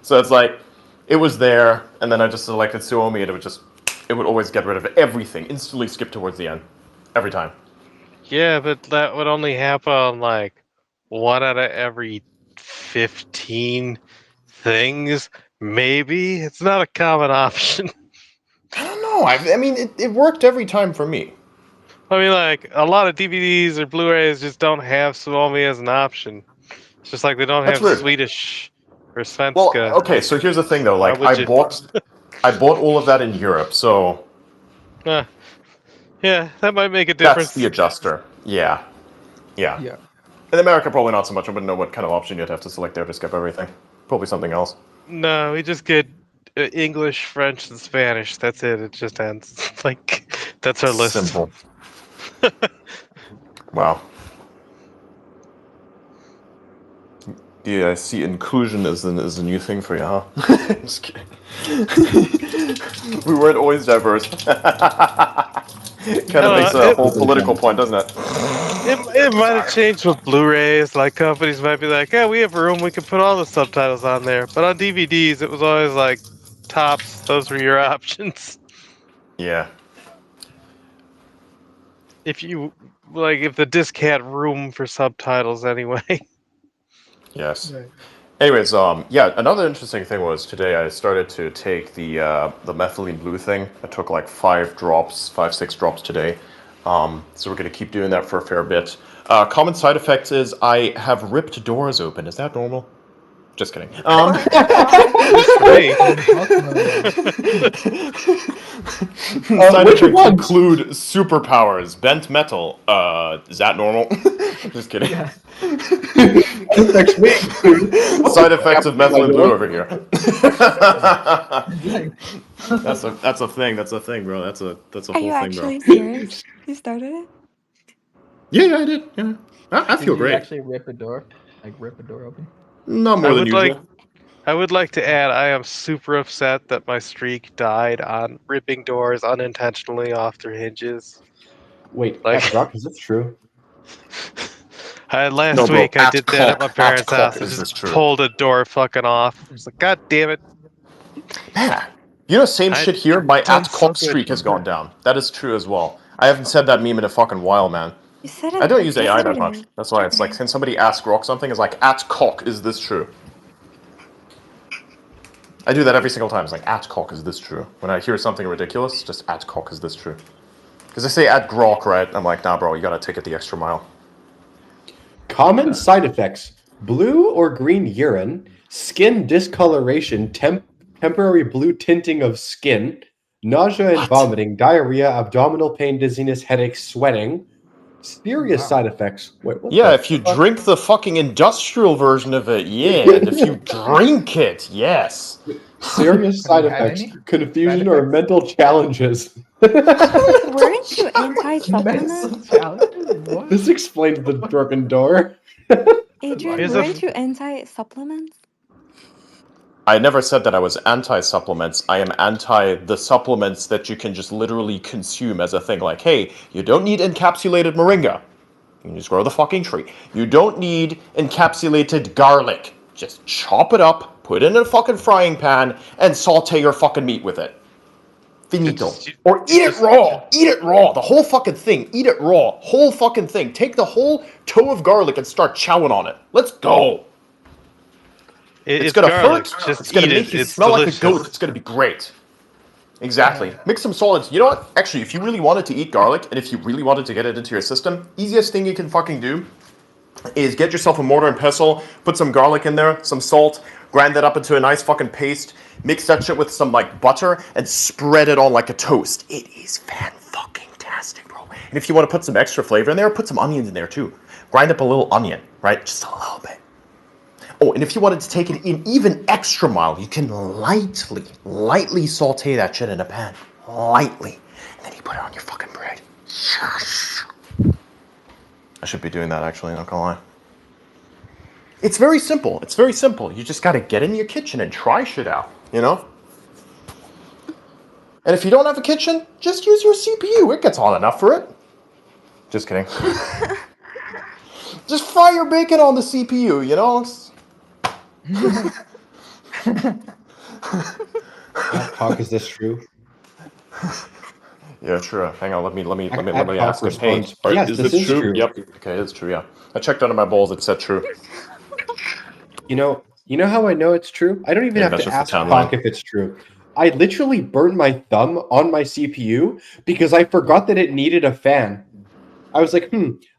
[SPEAKER 1] So it's like, it was there, and then I just selected Suomi, and it would always get rid of everything, instantly skip towards the end, every time.
[SPEAKER 2] Yeah, but that would only happen on like 1 out of every 15 things. Maybe it's not a common option.
[SPEAKER 1] I don't know. I mean, it worked every time for me.
[SPEAKER 2] I mean, like a lot of DVDs or Blu-rays just don't have Suomi as an option. It's just like they don't have Swedish or Svenska.
[SPEAKER 1] Well, okay, so here's the thing though. Like, I bought all of that in Europe, so.
[SPEAKER 2] Yeah, that might make a difference.
[SPEAKER 1] That's the adjuster. Yeah. In America, probably not so much. I wouldn't know what kind of option you'd have to select there to skip everything. Probably something else.
[SPEAKER 2] No, we just get English, French, and Spanish. That's it. It just ends. Like, that's our list.
[SPEAKER 1] Simple. Wow. Yeah, I see inclusion is a new thing for you, huh? Just kidding. We weren't always diverse. Kind of makes a whole political point, doesn't it?
[SPEAKER 2] It might have changed with Blu-rays. Like, companies might be like, yeah, we have room. We can put all the subtitles on there. But on DVDs, it was always like, tops. Those were your options.
[SPEAKER 1] Yeah.
[SPEAKER 2] If the disc had room for subtitles anyway.
[SPEAKER 1] Yes.
[SPEAKER 4] Right.
[SPEAKER 1] Anyways, yeah, another interesting thing was today I started to take the methylene blue thing. I took like 6 drops today. So we're going to keep doing that for a fair bit. Common side effects is I have ripped doors open. Is that normal? Just kidding. Side effects include superpowers, bent metal. Is that normal? Just kidding.
[SPEAKER 4] Yeah.
[SPEAKER 1] Side effects of methylene blue over here. That's a thing. That's a thing, bro. That's a
[SPEAKER 3] Are
[SPEAKER 1] whole
[SPEAKER 3] you
[SPEAKER 1] thing, bro.
[SPEAKER 3] actually serious? You started it?
[SPEAKER 1] Yeah, I did. Yeah, I feel
[SPEAKER 4] Did you
[SPEAKER 1] great.
[SPEAKER 4] actually rip a door? Like rip a door open?
[SPEAKER 1] Not more than usual.
[SPEAKER 2] I would like to add, I am super upset that my streak died on ripping doors unintentionally off their hinges.
[SPEAKER 7] Wait,
[SPEAKER 2] Like-
[SPEAKER 7] Brock, is this true?
[SPEAKER 2] Last
[SPEAKER 1] No, bro,
[SPEAKER 2] week I
[SPEAKER 1] at
[SPEAKER 2] did that at my
[SPEAKER 1] cock,
[SPEAKER 2] parents'
[SPEAKER 1] at cock
[SPEAKER 2] house. I
[SPEAKER 1] is this
[SPEAKER 2] just
[SPEAKER 1] true?
[SPEAKER 2] pulled a door fucking off. I was like, God damn it.
[SPEAKER 1] Man, you know, same shit here. My
[SPEAKER 2] sounds
[SPEAKER 1] at
[SPEAKER 2] so
[SPEAKER 1] cock
[SPEAKER 2] good.
[SPEAKER 1] streak has gone down. That is true as well. I haven't said that meme in a fucking while, man.
[SPEAKER 3] You said
[SPEAKER 1] I
[SPEAKER 3] it
[SPEAKER 1] don't
[SPEAKER 3] like
[SPEAKER 1] use AI that much.
[SPEAKER 3] yesterday.
[SPEAKER 1] That's why it's like, can somebody ask Grok something? It's like, at cock, is this true? I do that every single time. It's like, at cock, is this true? When I hear something ridiculous, just at cock, is this true? Because they say at Grok, right? I'm like, nah, bro, you gotta take it the extra mile.
[SPEAKER 7] Common side effects: blue or green urine, skin discoloration, temporary blue tinting of skin, nausea and
[SPEAKER 1] What?
[SPEAKER 7] vomiting, diarrhea, abdominal pain, dizziness, headache, sweating. Serious
[SPEAKER 4] Wow.
[SPEAKER 7] side effects. Wait, what
[SPEAKER 1] Yeah,
[SPEAKER 7] the
[SPEAKER 1] if you
[SPEAKER 7] fuck?
[SPEAKER 1] drink the fucking industrial version of it, yeah. And if you drink it, yes.
[SPEAKER 7] Serious
[SPEAKER 4] Have
[SPEAKER 7] side
[SPEAKER 4] you had
[SPEAKER 7] effects,
[SPEAKER 4] any
[SPEAKER 7] confusion,
[SPEAKER 4] side
[SPEAKER 7] or
[SPEAKER 4] effects?
[SPEAKER 7] mental challenges.
[SPEAKER 3] Weren't you anti-supplements?
[SPEAKER 4] Mental challenges? What?
[SPEAKER 7] This explains the broken door.
[SPEAKER 3] Adrian,
[SPEAKER 2] Here's a
[SPEAKER 3] weren't you anti-supplements?
[SPEAKER 1] I never said that I was anti-supplements. I am anti the supplements that you can just literally consume as a thing. Like, hey, you don't need encapsulated moringa. You can just grow the fucking tree. You don't need encapsulated garlic. Just chop it up, put it in a fucking frying pan, and saute your fucking meat with it. Finito. Or eat it raw. Eat it raw. The whole fucking thing. Eat it raw. Whole fucking thing. Take the whole toe of garlic and start chowing on it. Let's go. It's gonna
[SPEAKER 2] garlic.
[SPEAKER 1] hurt.
[SPEAKER 2] Just
[SPEAKER 1] It's gonna
[SPEAKER 2] eat
[SPEAKER 1] make
[SPEAKER 2] it.
[SPEAKER 1] you
[SPEAKER 2] It's
[SPEAKER 1] smell
[SPEAKER 2] delicious.
[SPEAKER 1] like a goat. It's gonna be great. Exactly. Mix some salt in. You know what? Actually, if you really wanted to eat garlic, and if you really wanted to get it into your system, easiest thing you can fucking do is get yourself a mortar and pestle, put some garlic in there, some salt, grind that up into a nice fucking paste, mix that shit with some like butter, and spread it on like a toast. It is fan-fucking-tastic, bro. And if you want to put some extra flavor in there, put some onions in there too. Grind up a little onion, right? Just a little bit. Oh, and if you wanted to take it in even extra mile, you can lightly saute that shit in a pan. Lightly. And then you put it on your fucking bread. I should be doing that, actually, not gonna lie. It's very simple. It's very simple. You just gotta get in your kitchen and try shit out, you know? And if you don't have a kitchen, just use your CPU. It gets hot enough for it. Just kidding. Just fry your bacon on the CPU, you know?
[SPEAKER 7] Talk, is this true?
[SPEAKER 1] Yeah, true. Hang on, let me
[SPEAKER 7] At
[SPEAKER 1] ask
[SPEAKER 7] Talk
[SPEAKER 1] this. Hey,
[SPEAKER 7] responds, yes,
[SPEAKER 1] is
[SPEAKER 7] this
[SPEAKER 1] this
[SPEAKER 7] is
[SPEAKER 1] true?
[SPEAKER 7] true.
[SPEAKER 1] Yep. Okay, it's true. Yeah, I checked under my balls. It said true.
[SPEAKER 7] You know how I know it's true? I don't even
[SPEAKER 1] Yeah,
[SPEAKER 7] have
[SPEAKER 1] that's
[SPEAKER 7] to
[SPEAKER 1] just the
[SPEAKER 7] ask
[SPEAKER 1] timeline.
[SPEAKER 7] Talk if it's true. I literally burned my thumb on my CPU because I forgot that it needed a fan. I was like,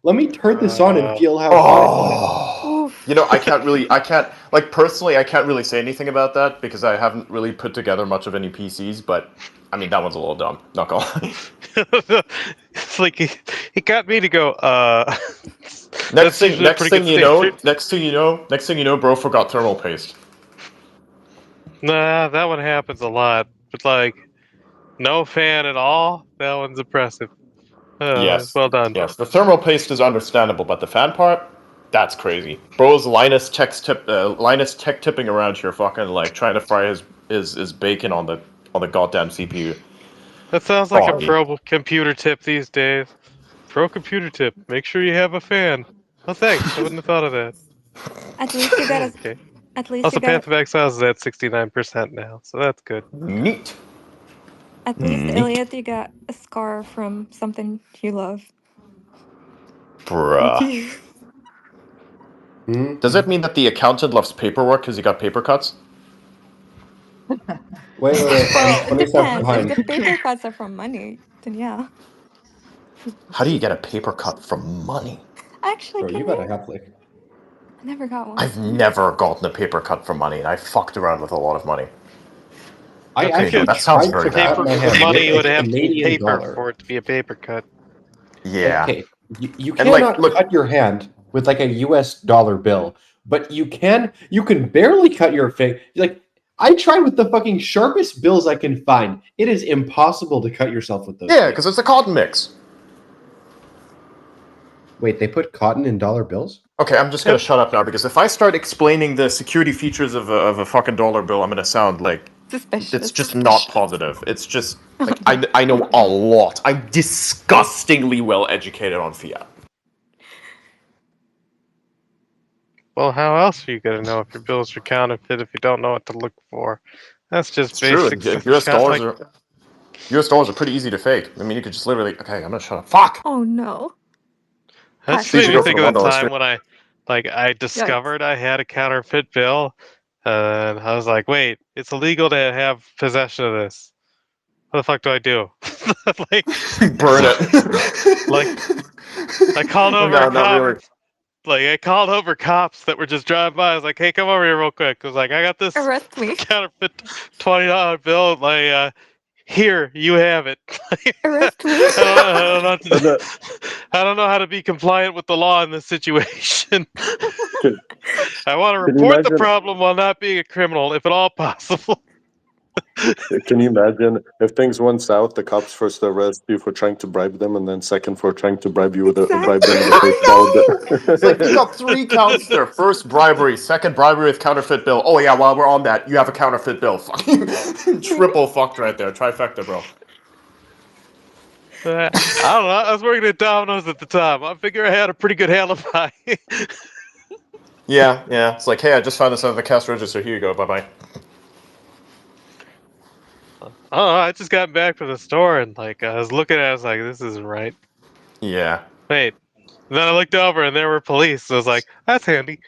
[SPEAKER 7] let me turn this on and feel how hot it is.
[SPEAKER 3] Oof.
[SPEAKER 1] You know, I can't like personally, I can't really say anything about that because I haven't really put together much of any PCs. But I mean, that one's a little dumb. Not gonna lie.
[SPEAKER 2] It's like he got me to go.
[SPEAKER 1] Next thing you know, bro forgot thermal paste.
[SPEAKER 2] Nah, that one happens a lot. But like, no fan at all. That one's impressive.
[SPEAKER 1] Yes.
[SPEAKER 2] Well done.
[SPEAKER 1] Yes, the thermal paste is understandable, but the fan part, that's crazy. Bro's Linus tech tipping around here, fucking like trying to fry his bacon on the goddamn CPU.
[SPEAKER 2] That sounds like a
[SPEAKER 1] Foggy.
[SPEAKER 2] pro computer tip these days. Pro computer tip: make sure you have a fan. Oh, thanks. I wouldn't have thought of that.
[SPEAKER 3] At least you got a.
[SPEAKER 2] Okay.
[SPEAKER 3] At least
[SPEAKER 2] Also,
[SPEAKER 3] you got.
[SPEAKER 2] Path of Exiles is at 69% now, so that's good.
[SPEAKER 1] Neat.
[SPEAKER 3] At least, Elliot, you got a scar from something you love.
[SPEAKER 1] Bruh. Does that mean that the accountant loves paperwork because he got paper cuts?
[SPEAKER 7] Wait.
[SPEAKER 3] Well, it
[SPEAKER 7] 20 steps
[SPEAKER 3] depends.
[SPEAKER 7] behind.
[SPEAKER 3] If the paper cuts are from money, then yeah.
[SPEAKER 1] How do you get a paper cut from money?
[SPEAKER 3] Actually,
[SPEAKER 7] Bro,
[SPEAKER 3] can
[SPEAKER 7] you
[SPEAKER 3] you?
[SPEAKER 7] better have like.
[SPEAKER 3] I never got one.
[SPEAKER 1] I've never gotten a paper cut from money, and I fucked around with a lot of money.
[SPEAKER 7] I
[SPEAKER 2] Okay,
[SPEAKER 7] actually
[SPEAKER 1] that sounds
[SPEAKER 7] tried
[SPEAKER 1] very
[SPEAKER 7] to
[SPEAKER 1] bad.
[SPEAKER 7] cut my
[SPEAKER 2] The
[SPEAKER 7] hand
[SPEAKER 2] money
[SPEAKER 7] with
[SPEAKER 2] would
[SPEAKER 7] a
[SPEAKER 2] have to be
[SPEAKER 7] Canadian
[SPEAKER 2] paper
[SPEAKER 7] dollar.
[SPEAKER 2] for it to be a paper cut.
[SPEAKER 1] Yeah.
[SPEAKER 7] Okay, you
[SPEAKER 1] And, like,
[SPEAKER 7] cannot
[SPEAKER 1] look-
[SPEAKER 7] cut your hand with like a US dollar bill, but you can barely cut your finger. Like I tried with the fucking sharpest bills I can find. It is impossible to cut yourself with those.
[SPEAKER 1] Yeah,
[SPEAKER 7] things.
[SPEAKER 1] because it's a cotton mix.
[SPEAKER 7] Wait, they put cotton in dollar bills?
[SPEAKER 1] Okay, I'm just gonna shut up now because if I start explaining the security features of a fucking dollar bill, I'm gonna sound like
[SPEAKER 3] Suspicious.
[SPEAKER 1] it's just not positive. It's just like I know a lot. I'm disgustingly well educated on fiat.
[SPEAKER 2] Well, how else are you gonna know if your bills are counterfeit if you don't know what to look for? That's just
[SPEAKER 1] It's true.
[SPEAKER 2] basic
[SPEAKER 1] U.S. dollars
[SPEAKER 2] like,
[SPEAKER 1] are U.S. dollars are pretty easy to fake. I mean, you could just literally. Okay, I'm gonna shut up. Fuck.
[SPEAKER 3] Oh no.
[SPEAKER 2] that
[SPEAKER 3] Hush.
[SPEAKER 2] just made me
[SPEAKER 1] go for
[SPEAKER 2] think
[SPEAKER 1] the
[SPEAKER 2] of that
[SPEAKER 1] $1
[SPEAKER 2] time
[SPEAKER 1] straight.
[SPEAKER 2] when I discovered I had a counterfeit bill, and I was like, wait, it's illegal to have possession of this. What the fuck do I do? Like,
[SPEAKER 1] Burn
[SPEAKER 2] so,
[SPEAKER 1] it.
[SPEAKER 2] like, I called over
[SPEAKER 1] No,
[SPEAKER 2] a
[SPEAKER 1] not
[SPEAKER 2] cop.
[SPEAKER 1] really.
[SPEAKER 2] Like, I called over cops that were just driving by. I was like, hey, come over here real quick. I was like, I got this
[SPEAKER 3] Arrest me.
[SPEAKER 2] counterfeit $20 bill. Like, here, you have it.
[SPEAKER 3] Arrest me.
[SPEAKER 2] I don't know how to be compliant with the law in this situation.
[SPEAKER 6] Can,
[SPEAKER 2] I want to
[SPEAKER 6] can you
[SPEAKER 2] report the
[SPEAKER 6] imagine?
[SPEAKER 2] problem while not being a criminal, if at all possible.
[SPEAKER 6] Can you imagine if things went south? The cops first arrest you for trying to bribe them, and then second for trying to bribe you with bribe them with a fake dollar bill.
[SPEAKER 1] It's like you got 3 counts there. First bribery, second bribery with counterfeit bill. Oh yeah, while we're on that, you have a counterfeit bill. Fucking triple fucked right there. Trifecta, bro.
[SPEAKER 2] I don't know. I was working at Domino's at the time. I figure I had a pretty good alibi.
[SPEAKER 1] Yeah. It's like, hey, I just found this under the cash register. Here you go. Bye bye.
[SPEAKER 2] I just got back from the store and like I was looking at it, I was like, this isn't right.
[SPEAKER 1] Yeah.
[SPEAKER 2] Wait. And then I looked over and there were police. So I was like, that's handy.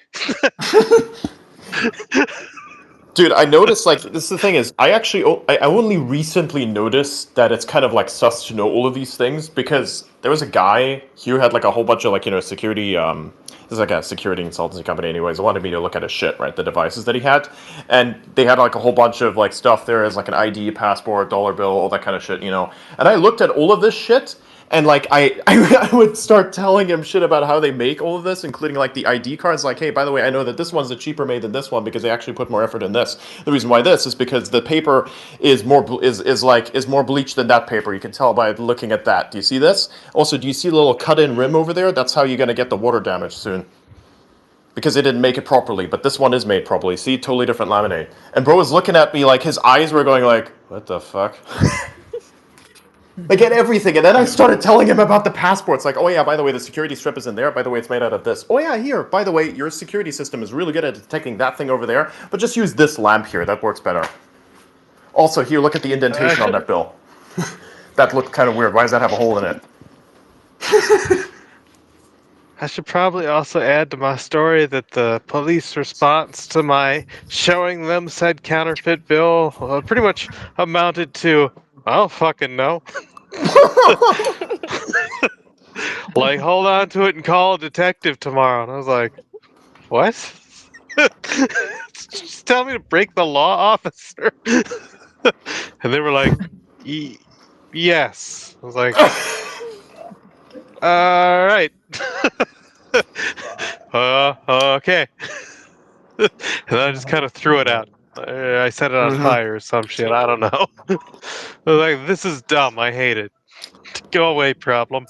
[SPEAKER 1] Dude, I noticed, like, this is the thing is, I only recently noticed that it's kind of, like, sus to know all of these things, because there was a guy who had, like, a whole bunch of, like, security, this is, like, a security consultancy company anyways, wanted me to look at his shit, right, the devices that he had, and they had, like, a whole bunch of, like, stuff there as, like, an ID, passport, dollar bill, all that kind of shit, and I looked at all of this shit, and like I would start telling him shit about how they make all of this, including like the ID cards. Like, hey, by the way, I know that this one's a cheaper made than this one because they actually put more effort in this. The reason why this is because the paper is more more bleached than that paper. You can tell by looking at that. Do you see this? Also, do you see the little cut-in rim over there? That's how you're gonna get the water damage soon. Because they didn't make it properly, but this one is made properly. See, totally different laminate. And bro was looking at me like his eyes were going like, what the fuck? Like, at everything. And then I started telling him about the passports. Like, oh yeah, by the way, the security strip is in there. By the way, it's made out of this. Oh yeah, here. By the way, your security system is really good at detecting that thing over there. But just use this lamp here. That works better. Also, here, look at the indentation on that bill. That looked kind of weird. Why does that have a hole in it?
[SPEAKER 2] I should probably also add to my story that the police response to my showing them said counterfeit bill pretty much amounted to, I don't fucking know. Like, hold on to it and call a detective tomorrow. And I was like, what? Just tell me to break the law, officer. And they were like, yes. I was like, all right. Okay. And then I just kind of threw it out. I set it on fire or some shit. I don't know. I was like, this is dumb. I hate it. Go away, problem.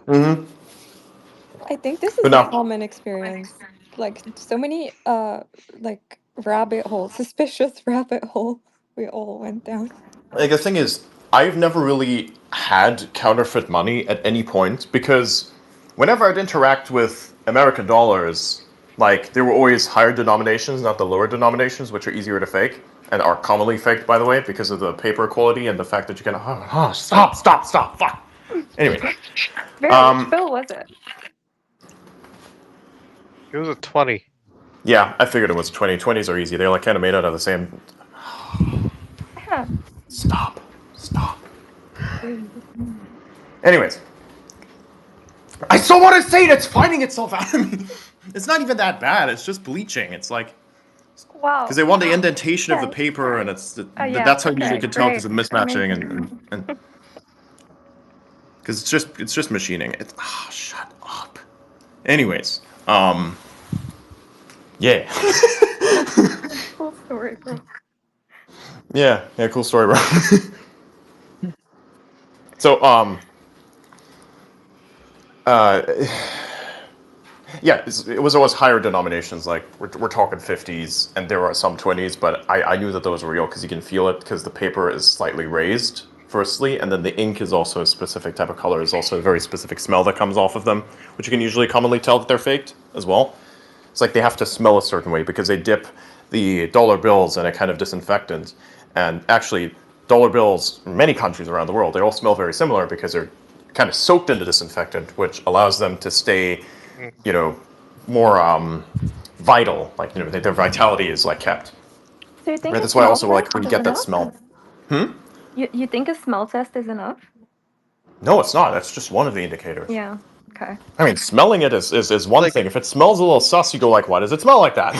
[SPEAKER 3] I think this is
[SPEAKER 1] But
[SPEAKER 3] a
[SPEAKER 1] no.
[SPEAKER 3] common experience. Like so many like rabbit holes, suspicious rabbit hole we all went down.
[SPEAKER 1] Like, the thing is, I've never really had counterfeit money at any point because whenever I'd interact with American dollars, like, there were always higher denominations, not the lower denominations, which are easier to fake and are commonly faked, by the way, because of the paper quality and the fact that you can. Stop! Fuck. Anyway,
[SPEAKER 3] Which bill was it?
[SPEAKER 2] It was a 20.
[SPEAKER 1] yeah, I figured it was 20. 20s are easy. They're like kind of made out of the same.
[SPEAKER 3] Huh.
[SPEAKER 1] Stop. Anyways, I still want to say it. It's finding itself out. I mean, it's not even that bad. It's just bleaching. It's like,
[SPEAKER 3] Wow.
[SPEAKER 1] because they want the indentation of the
[SPEAKER 3] Okay.
[SPEAKER 1] paper, and it's
[SPEAKER 3] Yeah,
[SPEAKER 1] that's how you
[SPEAKER 3] okay,
[SPEAKER 1] can tell because
[SPEAKER 3] great.
[SPEAKER 1] of mismatching and because it's just machining. It's shut up. Anyways, yeah.
[SPEAKER 3] Cool story, bro.
[SPEAKER 1] Yeah, cool story, bro. So, Yeah, it was always higher denominations. Like we're talking 50s, and there are some 20s, but I knew that those were real because you can feel it because the paper is slightly raised, firstly, and then the ink is also a specific type of color. There's also a very specific smell that comes off of them, which you can usually commonly tell that they're faked as well. It's like they have to smell a certain way because they dip the dollar bills in a kind of disinfectant, and actually, dollar bills in many countries around the world, they all smell very similar because they're kind of soaked into disinfectant, which allows them to stay, you know, more vital. Like, you know, their vitality is like kept.
[SPEAKER 3] So you think
[SPEAKER 1] Right.
[SPEAKER 3] a
[SPEAKER 1] That's why
[SPEAKER 3] smell
[SPEAKER 1] also like
[SPEAKER 3] test
[SPEAKER 1] when you
[SPEAKER 3] is
[SPEAKER 1] get that
[SPEAKER 3] enough?
[SPEAKER 1] smell.
[SPEAKER 3] You think a smell test is enough?
[SPEAKER 1] No, it's not. That's just one of the indicators.
[SPEAKER 3] Yeah. Okay.
[SPEAKER 1] I mean, smelling it is one
[SPEAKER 2] Like-
[SPEAKER 1] thing. If it smells a little sus, you go like, why does it smell like that?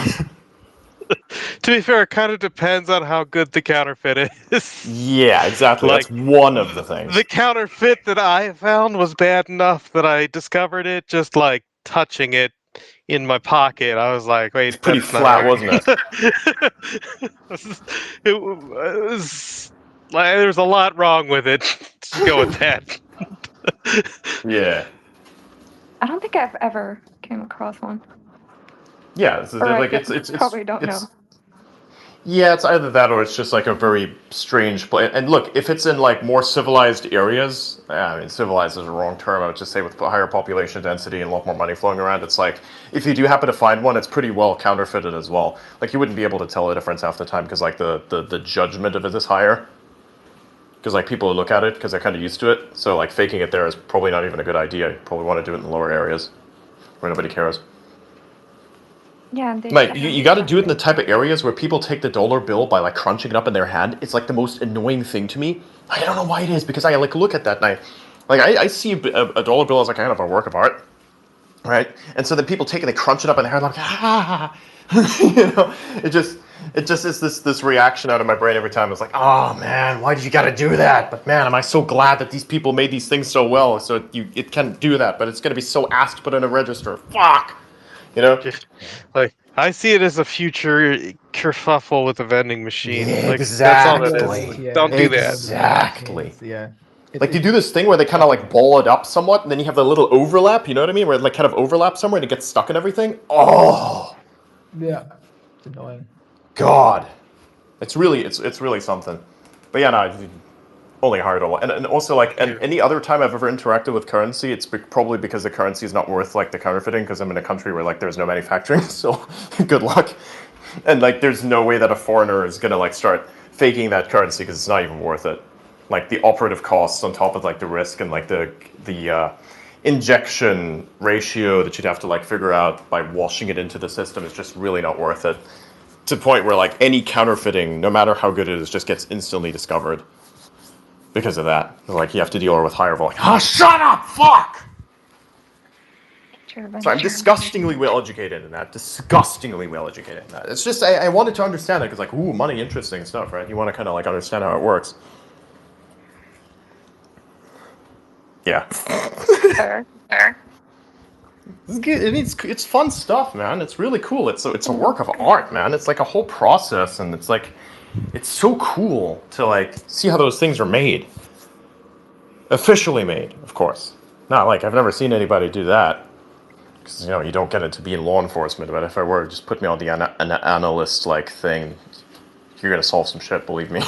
[SPEAKER 2] To be fair, it kind of depends on how good the counterfeit is.
[SPEAKER 1] Yeah, exactly.
[SPEAKER 2] Like,
[SPEAKER 1] That's one of the things.
[SPEAKER 2] The counterfeit that I found was bad enough that I discovered it just like touching it in my pocket. I was like, wait,
[SPEAKER 1] It's pretty
[SPEAKER 2] that's
[SPEAKER 1] flat,
[SPEAKER 2] not
[SPEAKER 1] wasn't it?
[SPEAKER 2] it was like there's a lot wrong with it. Just go with that.
[SPEAKER 1] Yeah.
[SPEAKER 3] I don't think I've ever came across one.
[SPEAKER 1] Yeah, it's,
[SPEAKER 3] Or I
[SPEAKER 1] like
[SPEAKER 3] guess
[SPEAKER 1] it's
[SPEAKER 3] probably don't know.
[SPEAKER 1] Yeah, it's either that or it's just like a very strange place. And look, if it's in like more civilized areas, I mean, civilized is a wrong term. I would just say with higher population density and a lot more money flowing around, it's like if you do happen to find one, it's pretty well counterfeited as well. Like you wouldn't be able to tell the difference half the time because like the judgment of it is higher. Because like people look at it because they're kind of used to it. So like faking it there is probably not even a good idea. You probably want to do it in the lower areas where nobody cares.
[SPEAKER 3] Yeah. They
[SPEAKER 1] Like you got to do it in the type of areas where people take the dollar bill by like crunching it up in their hand. It's like the most annoying thing to me. I don't know why it is because I like look at that and I see a dollar bill as like kind of a work of art, right? And so then people take it, they crunch it up in their hand like you know, it just is this reaction out of my brain every time. It's like, oh man, why did you got to do that? But man, am I so glad that these people made these things so well. So it can do that, but it's gonna be so ass to put in a register. Fuck, you know.
[SPEAKER 2] Like I see it as a future kerfuffle with a vending machine.
[SPEAKER 1] Yeah,
[SPEAKER 2] like that's all that
[SPEAKER 1] exactly.
[SPEAKER 2] is.
[SPEAKER 4] Yeah,
[SPEAKER 2] Don't do that.
[SPEAKER 1] Exactly.
[SPEAKER 4] Yeah.
[SPEAKER 1] Like they do this thing where they kind of like ball it up somewhat, and then you have the little overlap. You know what I mean? Where it like kind of overlaps somewhere and it gets stuck in everything. Oh
[SPEAKER 4] Yeah. It's annoying.
[SPEAKER 1] God, it's really something. But yeah, no, only hard a lot. And also like any other time I've ever interacted with currency, it's probably because the currency is not worth like the counterfeiting because I'm in a country where like there's no manufacturing. So good luck. And like there's no way that a foreigner is gonna like start faking that currency because it's not even worth it. Like the operative costs on top of like the risk and like the injection ratio that you'd have to like figure out by washing it into the system is just really not worth it. To the point where like any counterfeiting, no matter how good it is, just gets instantly discovered because of that. Like you have to deal with higher volume. Ah, shut up! Fuck! So I'm disgustingly well educated in that. Disgustingly well educated in that. It's just I wanted to understand it because like, ooh, money, interesting stuff, right? You want to kind of like understand how it works. Yeah.
[SPEAKER 3] Fair.
[SPEAKER 1] It's good. It's fun stuff, man. It's really cool. It's a work of art, man. It's like a whole process, and it's like it's so cool to like see how those things are made. Officially made, of course. Not like I've never seen anybody do that. Because, you know, you don't get it to be in law enforcement, but if I were, just put me on the an analyst-like thing. You're going to solve some shit, believe me.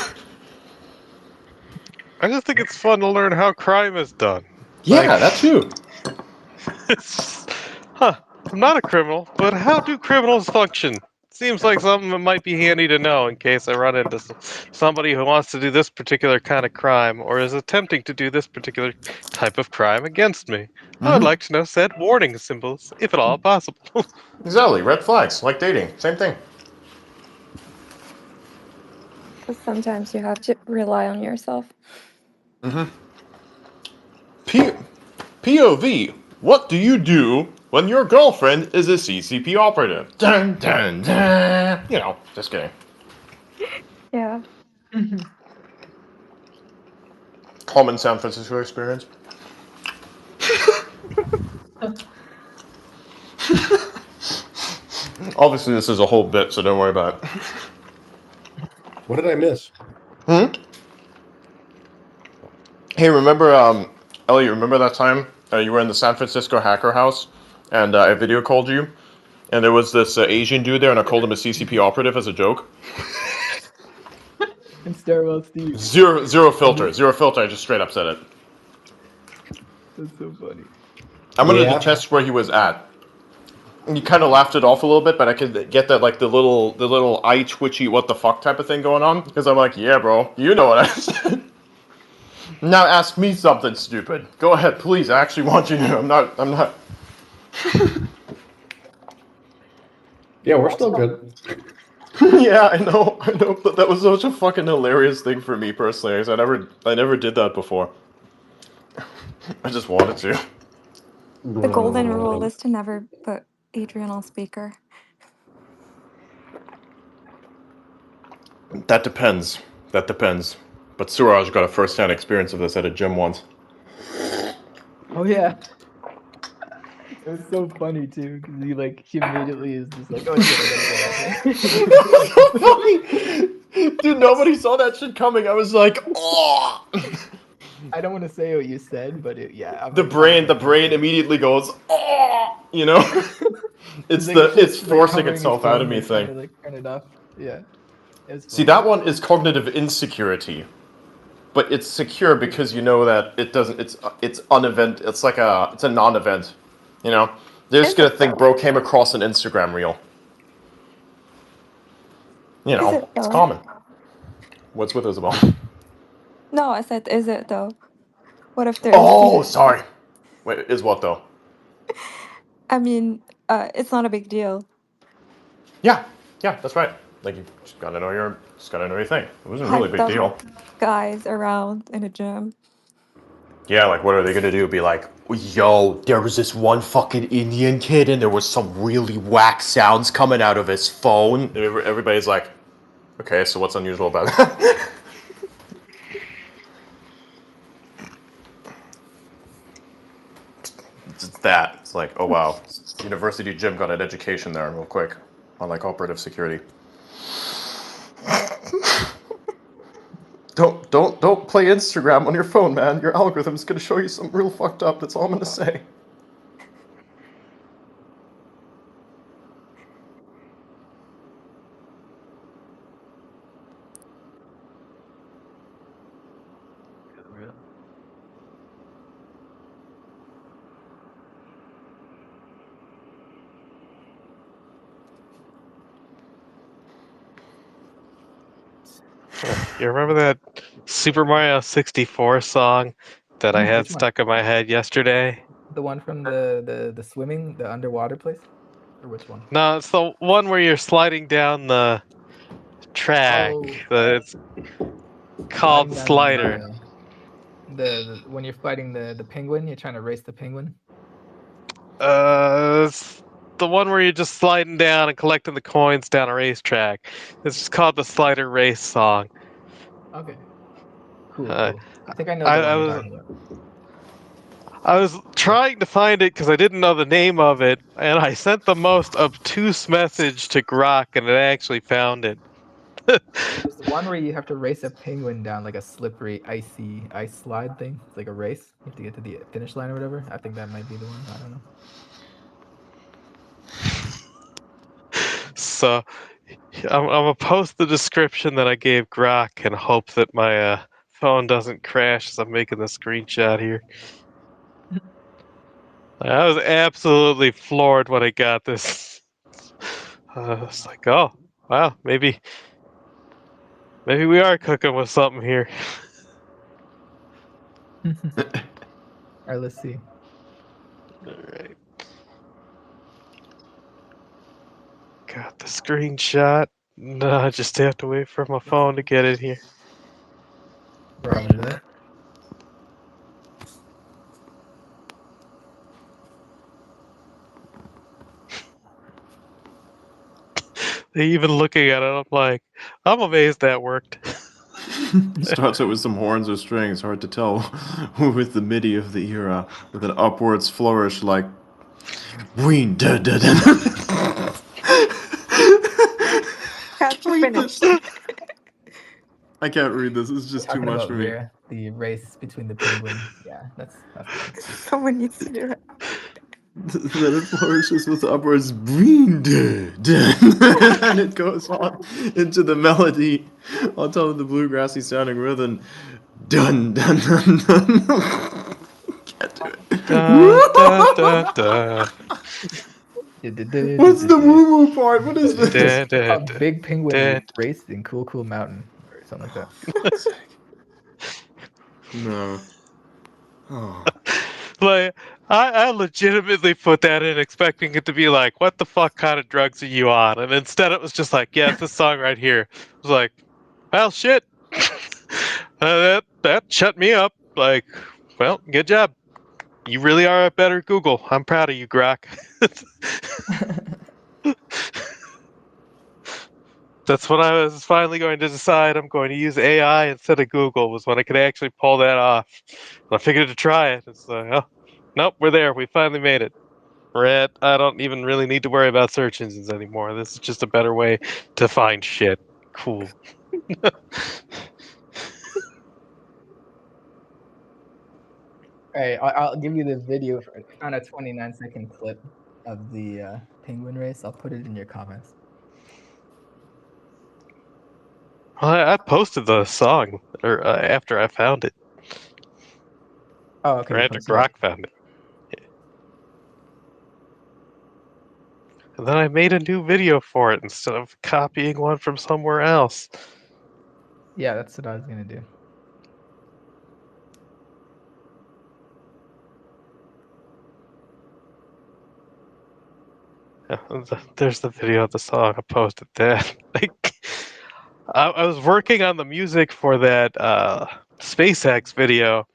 [SPEAKER 2] I just think it's fun to learn how crime is done.
[SPEAKER 1] Yeah, that too.
[SPEAKER 2] I'm not a criminal, but how do criminals function? Seems like something that might be handy to know in case I run into somebody who wants to do this particular kind of crime or is attempting to do this particular type of crime against me. I would like to know said warning symbols, if at all possible.
[SPEAKER 1] Exactly. Red flags, like dating. Same thing.
[SPEAKER 3] Because sometimes you have to rely on yourself.
[SPEAKER 1] POV. What do you do when your girlfriend is a CCP operative? Dun, dun, dun. You know, just kidding.
[SPEAKER 3] Yeah.
[SPEAKER 1] Common San Francisco experience. Obviously, this is a whole bit, so don't worry about it.
[SPEAKER 7] What did I miss?
[SPEAKER 1] Hey, remember, Ellie, remember that time you were in the San Francisco hacker house and I video called you, and there was this Asian dude there, and I called him a CCP operative as a joke.
[SPEAKER 4] And Stairwell Steve.
[SPEAKER 1] Zero filter. I just straight up said it.
[SPEAKER 4] That's so funny.
[SPEAKER 1] I'm gonna
[SPEAKER 7] Yeah.
[SPEAKER 1] test where he was at. You kind of laughed it off a little bit, but I could get that like the little eye twitchy what the fuck type of thing going on because I'm like, yeah, bro, you know what I said. Now ask me something stupid. Go ahead, please. I actually want you to. I'm not.
[SPEAKER 7] Yeah, we're still good.
[SPEAKER 1] Yeah, I know, but that was such a fucking hilarious thing for me personally. Because I never did that before. I just wanted to.
[SPEAKER 3] The golden rule is to never put Adrian on speaker.
[SPEAKER 1] That depends. But Suraj got a first-hand experience of this at a gym once.
[SPEAKER 4] Oh yeah. It was so funny too, because he immediately is just like, oh shit, I gotta get out there.
[SPEAKER 1] Dude, nobody saw that shit coming. I was like, oh.
[SPEAKER 4] I don't want to say what you said, but
[SPEAKER 1] The brain immediately goes, oh. You know, it's forcing itself out of me thing.
[SPEAKER 4] To, turn it off. Yeah.
[SPEAKER 1] See, that one is cognitive insecurity, but it's secure because you know that it doesn't. It's unevent. It's a non-event. You know, they're just gonna think bro came across an Instagram reel. You know, it's common. What's with Isabel?
[SPEAKER 3] No, I said, is it though? What if there's...
[SPEAKER 1] Oh, sorry. Wait, is what though?
[SPEAKER 3] I mean, it's not a big deal.
[SPEAKER 1] Yeah, that's right. Like you just gotta know your thing. It wasn't really a big deal.
[SPEAKER 3] Guys around in a gym.
[SPEAKER 1] Yeah, like what are they gonna do? Be like, yo, there was this one fucking Indian kid and there was some really whack sounds coming out of his phone. Everybody's like, okay, so what's unusual about that? It's that. It's like, oh wow, university gym got an education there real quick on like operative security. Don't play Instagram on your phone, man. Your algorithm's gonna show you something real fucked up. That's all I'm gonna say.
[SPEAKER 2] You remember that Super Mario 64 song that I had
[SPEAKER 4] Which one?
[SPEAKER 2] stuck in my head yesterday?
[SPEAKER 4] The one from the swimming, the underwater place? Or which one?
[SPEAKER 2] No, it's the one where you're sliding down the track. It's called Slider.
[SPEAKER 4] The when you're fighting the penguin, you're trying to race the penguin.
[SPEAKER 2] It's the one where you're just sliding down and collecting the coins down a racetrack. It's just called the Slider Race song.
[SPEAKER 4] Okay. Cool. I think I know what you're talking about.
[SPEAKER 2] I was trying to find it because I didn't know the name of it, and I sent the most obtuse message to Grok, and it actually found it.
[SPEAKER 4] There's the one where you have to race a penguin down like a slippery, icy ice slide thing. It's like a race. You have to get to the finish line or whatever. I think that might be the one. I don't know.
[SPEAKER 2] So I'm gonna post the description that I gave Grok and hope that my phone doesn't crash as I'm making the screenshot here. I was absolutely floored when I got this. I was like, oh, wow, maybe we are cooking with something here.
[SPEAKER 4] All right, let's see.
[SPEAKER 2] All right. Got the screenshot. No, I just have to wait for my phone to get it here.
[SPEAKER 4] Roger that.
[SPEAKER 2] Even looking at it, I'm like, I'm amazed that worked.
[SPEAKER 1] Starts out with some horns or strings, hard to tell with the MIDI of the era, with an upwards flourish like Ween da da da. I can't read this. It's just too much for me.
[SPEAKER 4] The race between the penguin. Yeah, that's
[SPEAKER 3] Someone needs to do it.
[SPEAKER 1] Then it flourishes with the upwards and it goes on into the melody on top of the bluegrassy sounding rhythm. Dun dun dun dun. Can't do it.
[SPEAKER 2] Dun, dun, dun, dun.
[SPEAKER 1] What's the woo woo part? What is this?
[SPEAKER 2] Dun, dun,
[SPEAKER 4] A
[SPEAKER 2] dun,
[SPEAKER 4] big penguin
[SPEAKER 2] dun.
[SPEAKER 4] race in Cool Cool Mountain or something like that.
[SPEAKER 1] No. Oh.
[SPEAKER 2] Like, I legitimately put that in expecting it to be like, what the fuck kind of drugs are you on? And instead it was just like, yeah, it's this song right here. It was like, well, shit. That shut me up. Like, well, good job. You really are a better Google. I'm proud of you, Grok. That's when I was finally going to decide I'm going to use AI instead of Google, was when I could actually pull that off. I figured to try it. It's like, oh, nope, we're there. We finally made it. We're at, I don't even really need to worry about search engines anymore. This is just a better way to find shit. Cool.
[SPEAKER 4] Hey, I'll give you the video on a 29-second clip of the penguin race. I'll put it in your comments.
[SPEAKER 2] Well, I posted the song or after I found it,
[SPEAKER 4] Oh, okay.
[SPEAKER 2] or
[SPEAKER 4] You
[SPEAKER 2] after
[SPEAKER 4] posted it.
[SPEAKER 2] Grok found it. And then I made a new video for it instead of copying one from somewhere else.
[SPEAKER 4] Yeah, that's what I was gonna do.
[SPEAKER 2] There's the video of the song. I posted that. Like, I was working on the music for that SpaceX video,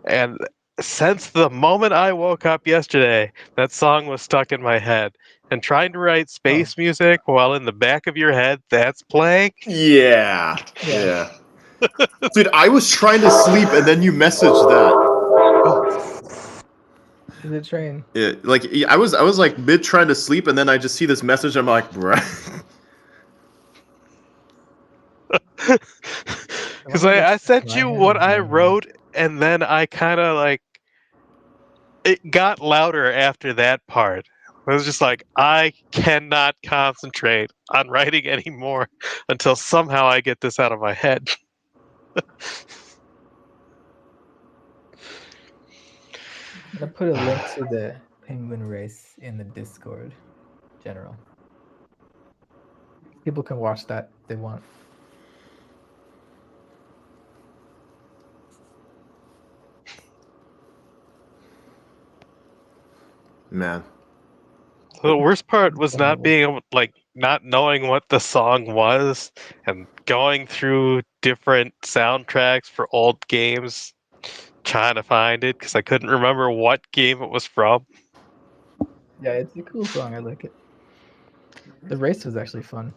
[SPEAKER 2] and since the moment I woke up yesterday, that song was stuck in my head. And trying to write space music while in the back of your head that's playing.
[SPEAKER 1] Yeah.
[SPEAKER 4] Yeah.
[SPEAKER 1] Dude, I was trying to sleep and then you messaged that.
[SPEAKER 4] The train.
[SPEAKER 1] Yeah, like I was like mid trying to sleep and then I just see this message. I'm like, bruh.
[SPEAKER 2] Because I sent you what I wrote, and then I kind of like it got louder after that part. I was just like, I cannot concentrate on writing anymore until somehow I get this out of my head.
[SPEAKER 4] I'm gonna put a link to the penguin race in the Discord general. People can watch that if they want.
[SPEAKER 1] Man.
[SPEAKER 2] The worst part was not being able, like, not knowing what the song was and going through different soundtracks for old games, trying to find it because I couldn't remember what game it was from.
[SPEAKER 4] Yeah, it's a cool song. I like it. The race was actually fun.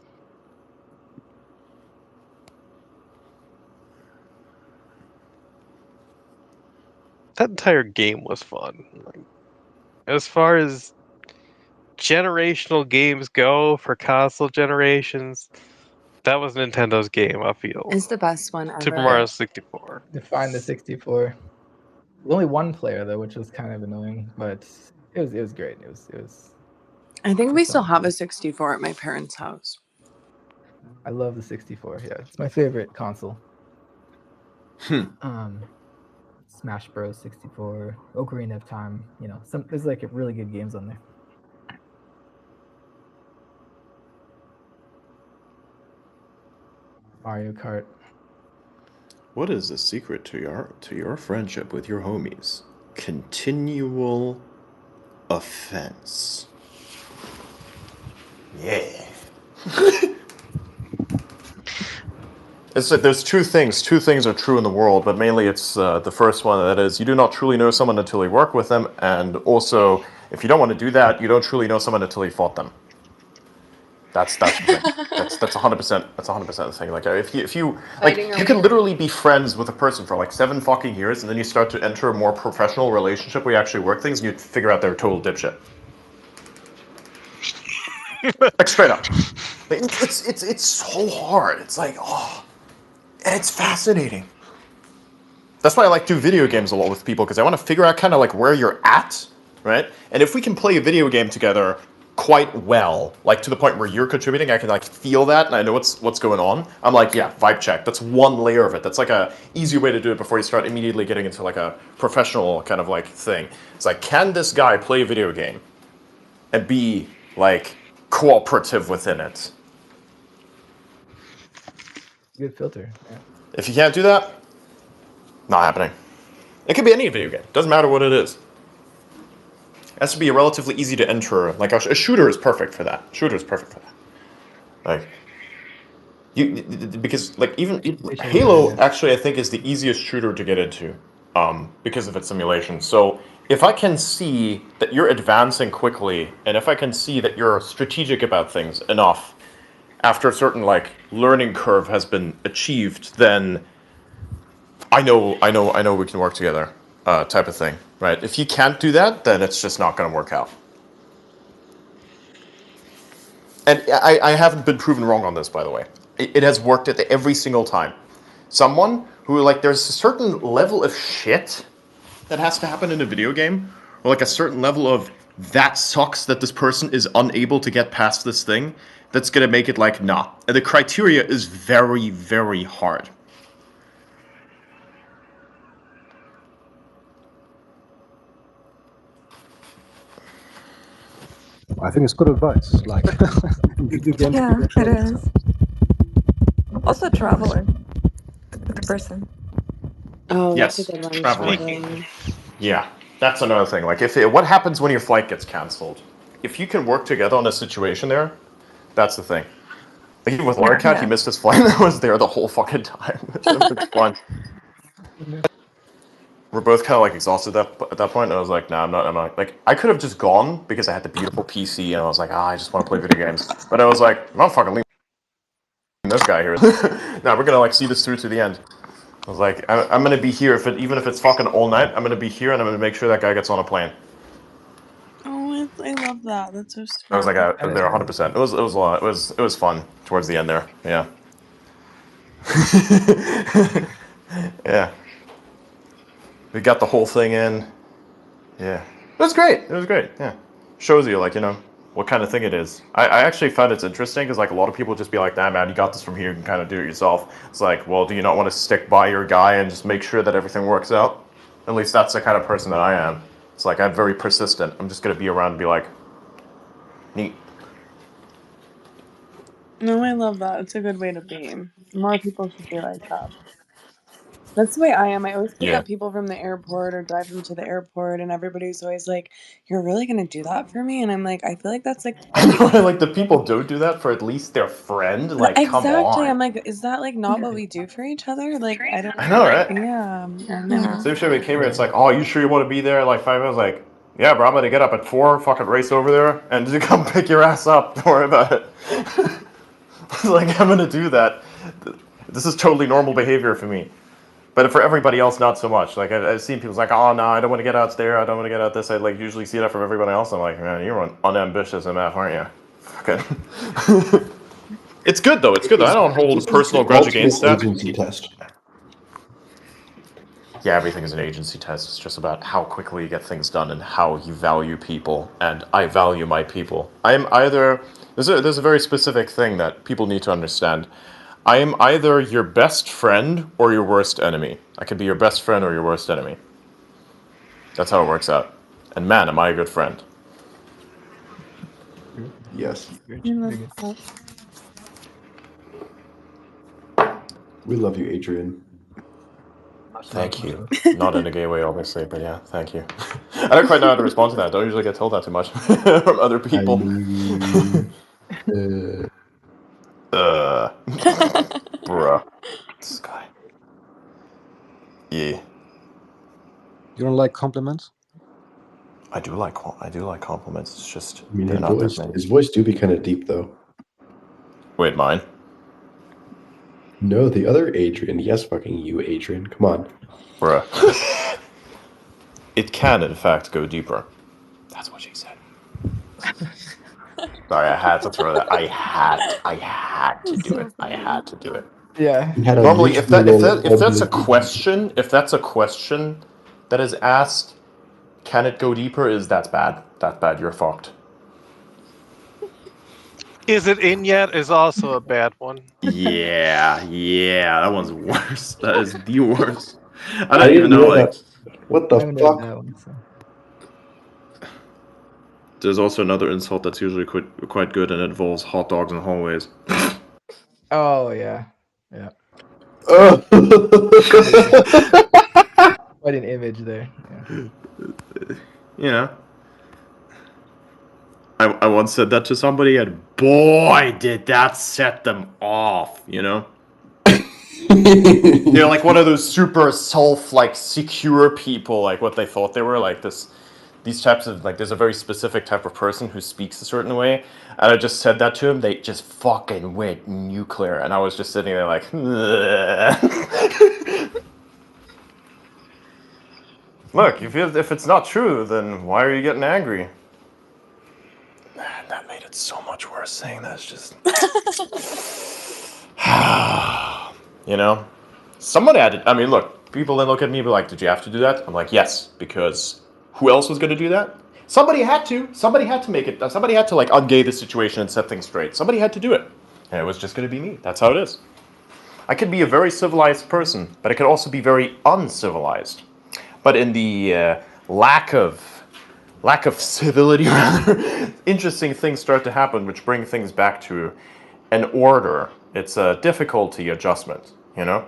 [SPEAKER 2] That entire game was fun. Like, as far as generational games go for console generations, that was Nintendo's game, I feel.
[SPEAKER 5] It's the best one ever.
[SPEAKER 2] Super Mario 64.
[SPEAKER 4] Define the 64. Only one player though, which was kind of annoying, but it was great. It was.
[SPEAKER 5] I think we still have a 64 at my parents' house.
[SPEAKER 4] I love the 64. Yeah, it's my favorite console. Smash Bros. 64, Ocarina of Time. You know, there's like really good games on there. Mario Kart.
[SPEAKER 1] What is the secret to your friendship with your homies? Continual offense. Yeah. It's like there's two things. Two things are true in the world, but mainly it's the first one. That is, you do not truly know someone until you work with them, and also, if you don't want to do that, you don't truly know someone until you fought them. That's the thing. That's 100%. That's 100% the thing. Like if you like, you can literally be friends with a person for like 7 fucking years, and then you start to enter a more professional relationship where you actually work things, and you figure out they're a total dipshit. Like straight up. Like, it's so hard. It's like, oh, and it's fascinating. That's why I like do video games a lot with people, because I want to figure out kind of like where you're at, right? And if we can play a video game together quite well, like to the point where you're contributing, I can like feel that and I know what's going on. I'm like, yeah, vibe check. That's one layer of it. That's like a easy way to do it before you start immediately getting into like a professional kind of like thing. It's like, can this guy play a video game and be like cooperative within it?
[SPEAKER 4] Good filter. Yeah.
[SPEAKER 1] If you can't do that, not happening. It could be any video game. Doesn't matter what it is. It has to be relatively easy to enter. Like a shooter is perfect for that. Shooter is perfect for that. Like because like even Halo actually I think is the easiest shooter to get into, because of its simulation. So if I can see that you're advancing quickly, and if I can see that you're strategic about things enough, after a certain like learning curve has been achieved, then I know we can work together, type of thing, right? If you can't do that, then it's just not going to work out. And I haven't been proven wrong on this, by the way. It has worked at every single time. Someone who, like, there's a certain level of shit that has to happen in a video game, or like a certain level of that sucks that this person is unable to get past this thing, that's going to make it like, nah. And the criteria is very, very hard.
[SPEAKER 8] I think it's good advice. Like,
[SPEAKER 3] Yeah, it is. Also, traveling with the person.
[SPEAKER 5] Oh,
[SPEAKER 1] Yes,
[SPEAKER 5] that's a good one.
[SPEAKER 1] traveling. Yeah, that's another thing. Like, what happens when your flight gets canceled? If you can work together on a situation there, that's the thing. Like, even with Larcat, he missed his flight and I was there the whole fucking time. It's fun. We're both kind of like exhausted at that point, and I was like, nah, I'm not. Like, I could have just gone because I had the beautiful PC, and I was like, I just want to play video games. But I was like, I'm not fucking leaving this guy here. Nah, we're gonna like see this through to the end. I was like, I'm gonna be here even if it's fucking all night. I'm gonna be here, and I'm gonna make sure that guy gets on a plane.
[SPEAKER 5] Oh, I love that. That's so sweet.
[SPEAKER 1] I was like, I'm there 100%. It was a lot. It was fun towards the end there. Yeah. Yeah. We got the whole thing in. Yeah. It was great. It was great. Yeah. Shows you, like, what kind of thing it is. I actually found it's interesting because, like, a lot of people just be like, nah, man, you got this from here. You can kind of do it yourself. It's like, well, do you not want to stick by your guy and just make sure that everything works out? At least that's the kind of person that I am. It's like, I'm very persistent. I'm just going to be around and be like, neat.
[SPEAKER 5] No, I love that. It's a good way to be. More people should be like that. That's the way I am. I always pick up people from the airport or drive them to the airport, and everybody's always like, "You're really gonna do that for me?" And I'm like, I feel like that's like,
[SPEAKER 1] like the people don't do that for at least their friend. Like,
[SPEAKER 5] exactly.
[SPEAKER 1] come on.
[SPEAKER 5] I'm like, is that like not what we do for each other? Like, I don't.
[SPEAKER 1] I know, right?
[SPEAKER 5] Yeah. I know.
[SPEAKER 1] Same shit with came here. It's like, oh, you sure you want to be there in like 5 minutes? Like, yeah, bro, I'm gonna get up at 4, fucking race over there, and just come pick your ass up. Don't worry about it. Like, I'm gonna do that. This is totally normal behavior for me. But for everybody else, not so much. Like, I've seen people like, oh, no, I don't want to get out there. I don't want to get out this. I like usually see that from everybody else. I'm like, man, you're unambitious enough, aren't you? Fucking. It's good, though. It's good, though. I don't hold a personal grudge against that.
[SPEAKER 7] Agency test.
[SPEAKER 1] Yeah, everything is an agency test. It's just about how quickly you get things done and how you value people. And I value my people. I am either... There's a very specific thing that people need to understand. I am either your best friend or your worst enemy. I can be your best friend or your worst enemy. That's how it works out. And man, am I a good friend.
[SPEAKER 7] Yes.
[SPEAKER 5] Yeah,
[SPEAKER 7] We love you, Adrian.
[SPEAKER 1] Thank you. Not in a gay way, obviously, but yeah, thank you. I don't quite know how to respond to that. I don't usually get told that too much from other people. Bruh. This guy. Yeah.
[SPEAKER 8] You don't like compliments?
[SPEAKER 1] I do like compliments. It's just
[SPEAKER 7] I mean,
[SPEAKER 1] they're not that many.
[SPEAKER 7] his voice do be kind of deep, though.
[SPEAKER 1] Wait, mine?
[SPEAKER 7] No, the other Adrian. Yes, fucking you, Adrian. Come on.
[SPEAKER 1] Bruh. It can, in fact, go deeper. That's what she said. Sorry, I had to throw that. I had to do it. I had to do it.
[SPEAKER 4] Yeah.
[SPEAKER 1] Normally, if that's a question that is asked, Can it go deeper? That's bad. That's bad. You're fucked.
[SPEAKER 2] Is it in yet? Is also a bad one.
[SPEAKER 1] Yeah, that one's worse. That is the worst. I
[SPEAKER 7] I
[SPEAKER 1] don't even
[SPEAKER 7] didn't
[SPEAKER 1] know,
[SPEAKER 7] know
[SPEAKER 1] like,
[SPEAKER 7] that. What
[SPEAKER 4] I
[SPEAKER 7] the
[SPEAKER 4] haven't read
[SPEAKER 7] fuck?
[SPEAKER 4] that one. So.
[SPEAKER 1] there's also another insult that's usually quite good, and it involves hot dogs in hallways.
[SPEAKER 4] Oh yeah, yeah.
[SPEAKER 7] Oh.
[SPEAKER 4] Quite an image there. Yeah.
[SPEAKER 1] You know. I once said that to somebody, and boy, did that set them off, you know? They're like one of those super secure people, like what they thought they were, like these types of, like, there's a very specific type of person who speaks a certain way, and I just said that to him, they just fucking went nuclear, and I was just sitting there like, look, if it's not true, then why are you getting angry? Man, that made it so much worse saying that. It's just... you know? Someone added... I mean, look, people then look at me and be like, did you have to do that? I'm like, yes, because who else was going to do that? Somebody had to. Somebody had to make it... Somebody had to, like, ungay the situation and set things straight. Somebody had to do it. And it was just going to be me. That's how it is. I could be a very civilized person, but I could also be very uncivilized. But in the lack of civility, rather, interesting things start to happen, which bring things back to an order. It's a difficulty adjustment, you know?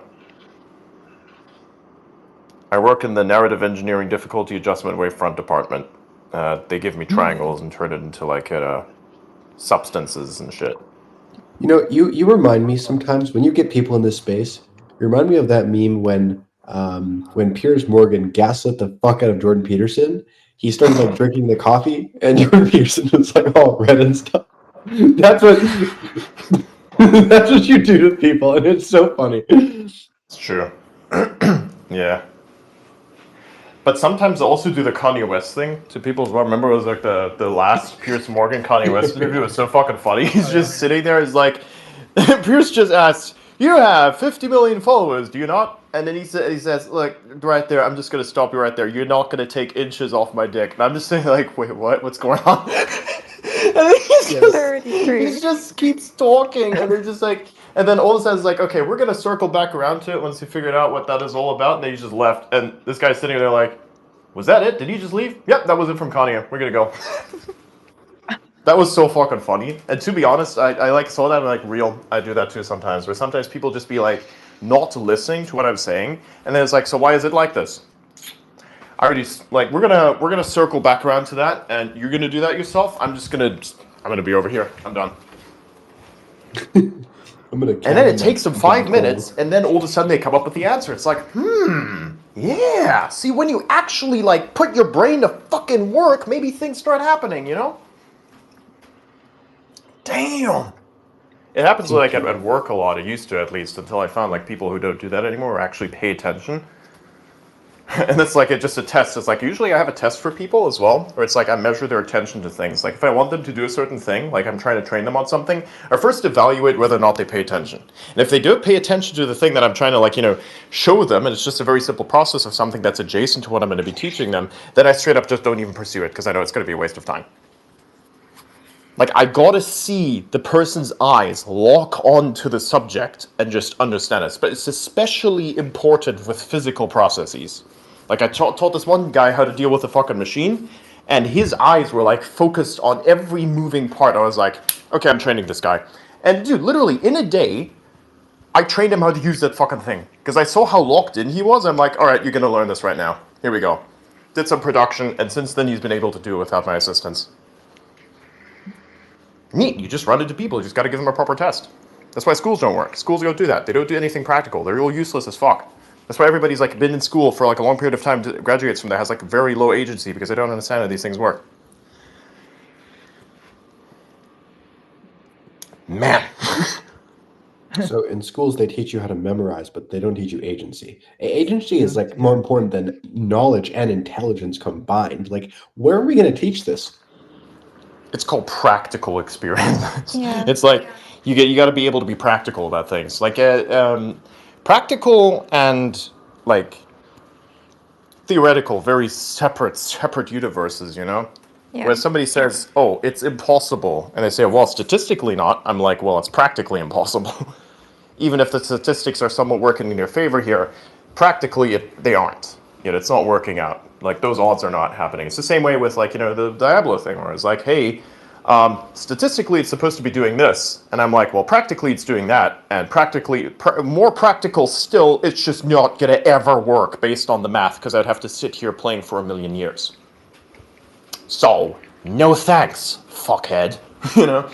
[SPEAKER 1] I work in the narrative engineering difficulty adjustment wavefront department. They give me triangles and turn it into, like, substances and shit.
[SPEAKER 7] You know, you remind me sometimes when you get people in this space. You remind me of that meme when Piers Morgan gaslit the fuck out of Jordan Peterson. He started like drinking the coffee, and Jordan Peterson was like all red and stuff. That's what that's what you do to people, and it's so funny.
[SPEAKER 1] It's true. Yeah. But sometimes I also do the Kanye West thing to people as well. Remember, it was like the last Piers Morgan Kanye West interview. It was so fucking funny. He's just sitting there. He's like, Piers just asked, "You have 50 million followers, do you not?" And then he says, "Look, right there. I'm just gonna stop you right there. You're not gonna take inches off my dick." And I'm just saying, like, wait, what? What's going on? And then he just keeps talking, and they're just like. And then all of a sudden it's like, okay, we're going to circle back around to it once we figured out what that is all about. And then he just left. And this guy's sitting there like, was that it? Did he just leave? Yep, that was it from Kanye. We're going to go. That was so fucking funny. And to be honest, I like saw that and like real. I do that too sometimes. Where sometimes people just be like not listening to what I'm saying. And then it's like, so why is it like this? I already, like, we're gonna circle back around to that. And you're going to do that yourself. I'm going to be over here. I'm done. And then it takes them 5 minutes, and then all of a sudden they come up with the answer. It's like, yeah. See, when you actually, like, put your brain to fucking work, maybe things start happening, you know? Damn. It happens, like, at work a lot. It used to, at least, until I found, like, people who don't do that anymore actually pay attention. And it's like just a test. It's like usually I have a test for people as well, where it's like I measure their attention to things. Like if I want them to do a certain thing, like I'm trying to train them on something, I first evaluate whether or not they pay attention. And if they don't pay attention to the thing that I'm trying to, like, you know, show them, and it's just a very simple process of something that's adjacent to what I'm going to be teaching them, then I straight up just don't even pursue it because I know it's going to be a waste of time. Like, I gotta see the person's eyes lock onto the subject and just understand it. But it's especially important with physical processes. Like, I taught this one guy how to deal with a fucking machine, and his eyes were, like, focused on every moving part. I was like, okay, I'm training this guy. And, dude, literally, in a day, I trained him how to use that fucking thing. Because I saw how locked in he was. I'm like, all right, you're gonna learn this right now. Here we go. Did some production, and since then he's been able to do it without my assistance. Neat, you just run into people, you just gotta give them a proper test. That's why schools don't work. Schools don't do that. They don't do anything practical. They're all useless as fuck. That's why everybody's like been in school for like a long period of time, graduates from there, has like very low agency because they don't understand how these things work. Man.
[SPEAKER 7] So in schools they teach you how to memorize, but they don't teach you agency. Agency is like more important than knowledge and intelligence combined. Like, where are we going to teach this?
[SPEAKER 1] It's called practical experience.
[SPEAKER 3] Yeah.
[SPEAKER 1] It's like you got to be able to be practical about things. Like practical and like theoretical, very separate universes, you know?
[SPEAKER 3] Yeah.
[SPEAKER 1] Where somebody says, oh, it's impossible, and they say, well, statistically not, I'm like, well, it's practically impossible. Even if the statistics are somewhat working in your favor here, practically they aren't. You know, it's not working out. Like, those odds are not happening. It's the same way with, like, you know, the Diablo thing, where it's like, hey, statistically it's supposed to be doing this, and I'm like, well, practically it's doing that, and practically, more practical still, it's just not gonna ever work based on the math, because I'd have to sit here playing for 1,000,000 years. So, no thanks, fuckhead. You know?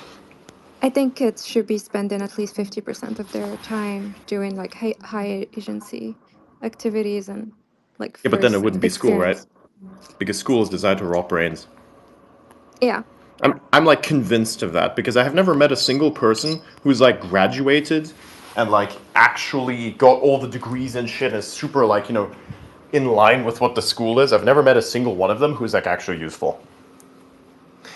[SPEAKER 3] I think kids should be spending at least 50% of their time doing like high agency activities and like
[SPEAKER 1] Yeah, but then it
[SPEAKER 3] first
[SPEAKER 1] wouldn't be school, right?
[SPEAKER 3] experience.
[SPEAKER 1] Because school is designed to rot brains.
[SPEAKER 3] Yeah.
[SPEAKER 1] I'm like convinced of that because I have never met a single person who's like graduated and like actually got all the degrees and shit and is super like, you know, in line with what the school is. I've never met a single one of them who's like actually useful.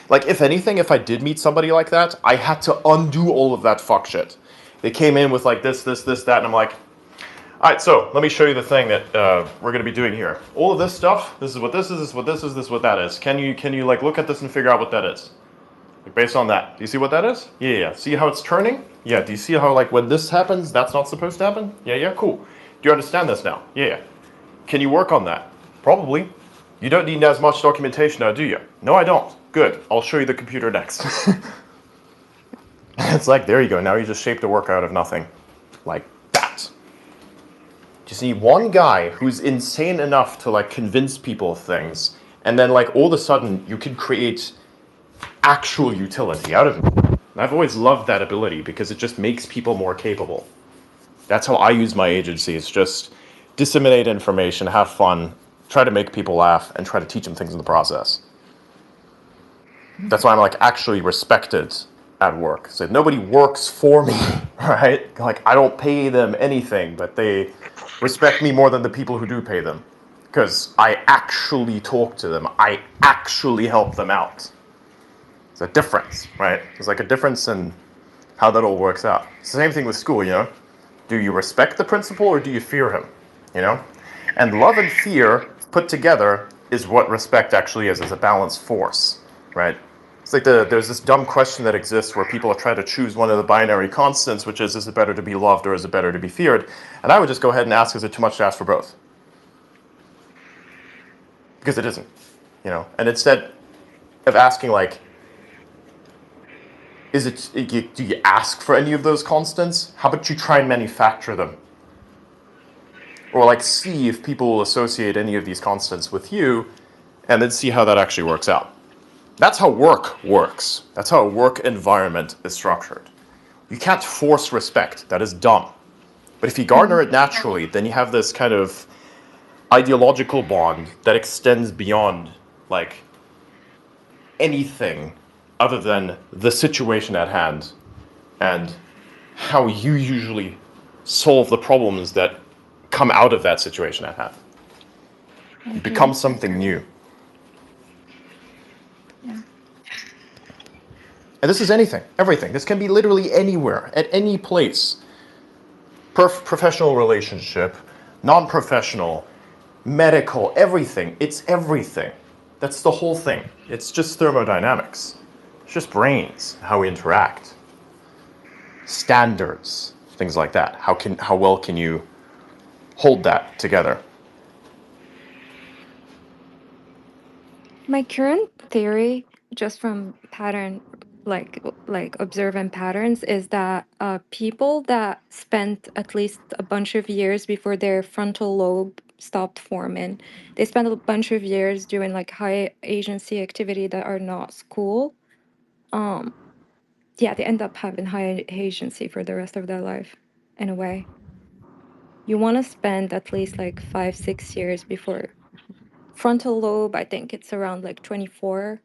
[SPEAKER 1] Like, if anything, if I did meet somebody like that, I had to undo all of that fuck shit. They came in with like this, that, and I'm like, all right, so let me show you the thing that we're going to be doing here. All of this stuff, this is what this is, this is what this is, this is what that is. Can you like look at this and figure out what that is? Like, based on that, do you see what that is? Yeah. See how it's turning? Yeah. Do you see how like when this happens, that's not supposed to happen? Yeah. Cool. Do you understand this now? Yeah. Can you work on that? Probably. You don't need as much documentation now, do you? No, I don't. Good. I'll show you the computer next. It's like, there you go. Now you just shaped a work out of nothing. Like that. Just need one guy who's insane enough to like convince people of things, and then like all of a sudden you can create actual utility out of it. And I've always loved that ability because it just makes people more capable. That's how I use my agency. It's just disseminate information, have fun, try to make people laugh, and try to teach them things in the process. That's why I'm like actually respected at work. So nobody works for me, right? Like, I don't pay them anything, but they respect me more than the people who do pay them. Because I actually talk to them. I actually help them out. It's a difference, right? There's like a difference in how that all works out. It's the same thing with school, you know? Do you respect the principal or do you fear him? You know? And love and fear put together is what respect actually is a balanced force, right? It's like there's this dumb question that exists where people are trying to choose one of the binary constants, which is it better to be loved or is it better to be feared? And I would just go ahead and ask, is it too much to ask for both? Because it isn't, you know? And instead of asking like, do you ask for any of those constants? How about you try and manufacture them? Or like see if people will associate any of these constants with you, and then see how that actually works out. That's how work works. That's how a work environment is structured. You can't force respect. That is dumb. But if you garner it naturally, then you have this kind of ideological bond that extends beyond like anything other than the situation at hand and how you usually solve the problems that come out of that situation at hand. It becomes something new.
[SPEAKER 3] Yeah.
[SPEAKER 1] And this is anything, everything. This can be literally anywhere, at any place. Professional relationship, non-professional, medical, everything. It's everything. That's the whole thing. It's just thermodynamics. It's just brains, how we interact. Standards, things like that. How well can you hold that together?
[SPEAKER 3] My current theory, just from pattern, like observing patterns, is that people that spent at least a bunch of years before their frontal lobe stopped forming, they spent a bunch of years doing like high agency activity that are not school. Yeah, they end up having high agency for the rest of their life, in a way. You want to spend at least like 5-6 years before frontal lobe. I think it's around like 24.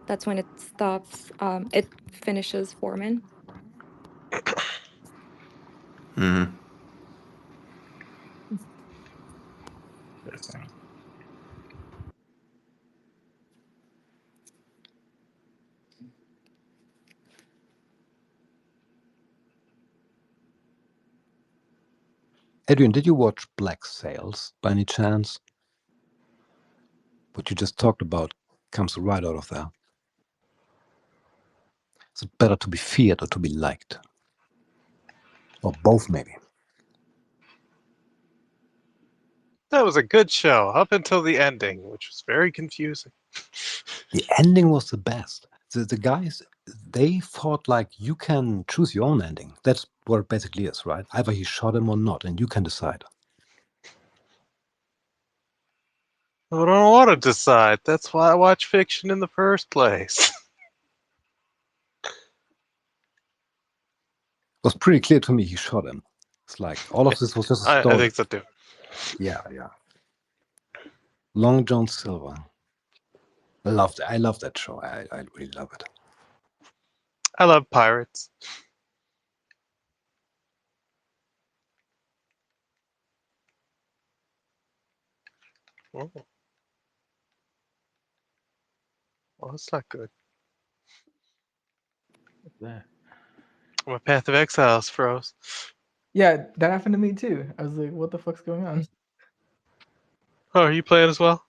[SPEAKER 3] That's when it stops. It finishes forming.
[SPEAKER 1] Mm-hmm.
[SPEAKER 8] Adrian, did you watch Black Sails by any chance? what you just talked about comes right out of there. Is it better to be feared or to be liked? Or both, maybe.
[SPEAKER 2] That was a good show up until the ending, which was very confusing.
[SPEAKER 8] The ending was the best. The guys, they thought like you can choose your own ending. That's what it basically is, right? Either he shot him or not, and you can decide.
[SPEAKER 2] I don't want to decide. That's why I watch fiction in the first place.
[SPEAKER 8] It was pretty clear to me he shot him. It's like all of this was just a
[SPEAKER 2] I
[SPEAKER 8] story.
[SPEAKER 2] think so too.
[SPEAKER 8] Yeah. Long John Silver. I love that show. I really love it.
[SPEAKER 2] I love pirates. Oh. Well, that's not good.
[SPEAKER 4] What's that?
[SPEAKER 2] My Path of Exiles froze.
[SPEAKER 4] Yeah, that happened to me too. I was like, what the fuck's going on?
[SPEAKER 2] Oh, are you playing as well?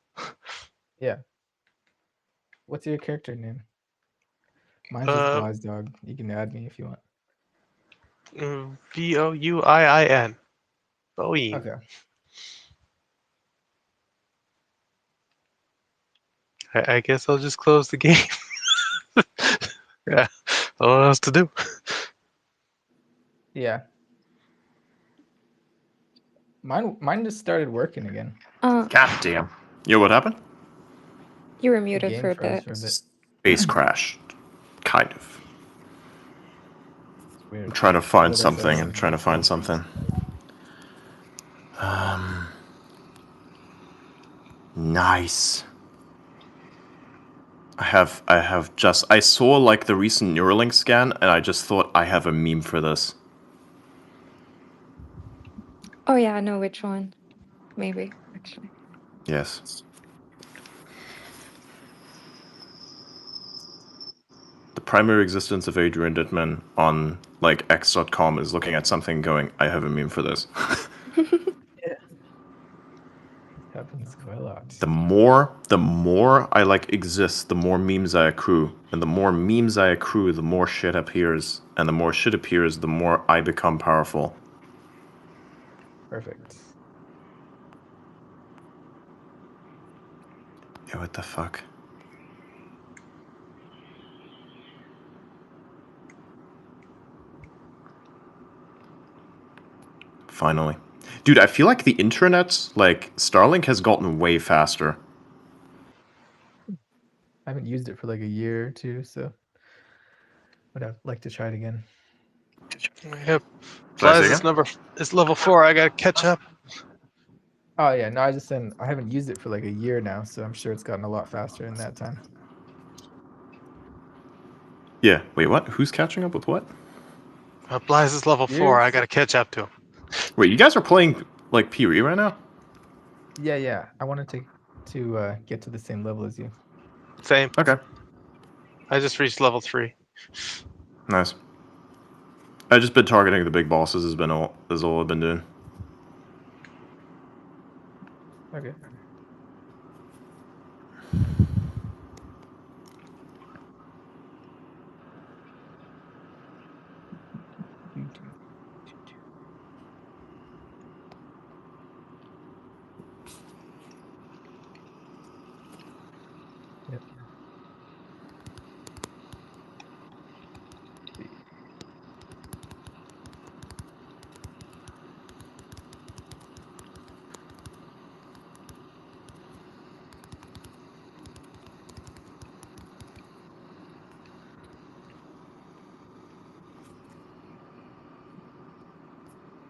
[SPEAKER 4] Yeah. What's your character name? Mine's just Blai's dog. You can add me if you want.
[SPEAKER 2] Vouiin. Boeing.
[SPEAKER 4] Okay.
[SPEAKER 2] I guess I'll just close the game. Yeah. I don't know what else to do.
[SPEAKER 4] Yeah. Mine just started working again.
[SPEAKER 1] God damn. Yo, what happened?
[SPEAKER 3] You were
[SPEAKER 4] The
[SPEAKER 3] muted
[SPEAKER 4] game
[SPEAKER 3] for a
[SPEAKER 4] froze
[SPEAKER 3] bit.
[SPEAKER 4] for a bit.
[SPEAKER 1] Space crashed. Kind of.
[SPEAKER 4] It's weird.
[SPEAKER 1] I'm trying to find
[SPEAKER 4] OBS
[SPEAKER 1] something.
[SPEAKER 4] has
[SPEAKER 1] I'm trying to
[SPEAKER 4] weird
[SPEAKER 1] find
[SPEAKER 4] policies.
[SPEAKER 1] something. Nice. I saw like the recent Neuralink scan and I just thought I have a meme for this.
[SPEAKER 3] Oh yeah, I know which one. Maybe, actually.
[SPEAKER 1] Yes. The primary existence of Adrian Dittmann on like X.com is looking at something going, I have a meme for this.
[SPEAKER 4] Yeah. Happens quite a lot.
[SPEAKER 1] The more I like exist, the more memes I accrue. And the more memes I accrue, the more shit appears. And the more shit appears, the more I become powerful.
[SPEAKER 4] Perfect.
[SPEAKER 1] Yeah, what the fuck? Finally. Dude, I feel like the internet, like, Starlink has gotten way faster.
[SPEAKER 4] I haven't used it for like a year or two, so would like to try it again.
[SPEAKER 2] Yep.
[SPEAKER 1] Should I say
[SPEAKER 2] Blaze
[SPEAKER 1] again?
[SPEAKER 2] is level 4. I gotta catch up.
[SPEAKER 4] Oh yeah, no, I just said I haven't used it for like a year now, so I'm sure it's gotten a lot faster in that time.
[SPEAKER 1] Yeah. Wait, what? Who's catching up with what?
[SPEAKER 2] Blaze is level 4. I gotta catch up to him.
[SPEAKER 1] Wait, you guys are playing, like, PoE right now?
[SPEAKER 4] Yeah. I wanted to get to the same level as you.
[SPEAKER 2] Same.
[SPEAKER 1] Okay.
[SPEAKER 2] I just reached level 3.
[SPEAKER 1] Nice. I've just been targeting the big bosses is all I've been doing.
[SPEAKER 4] Okay. Yep.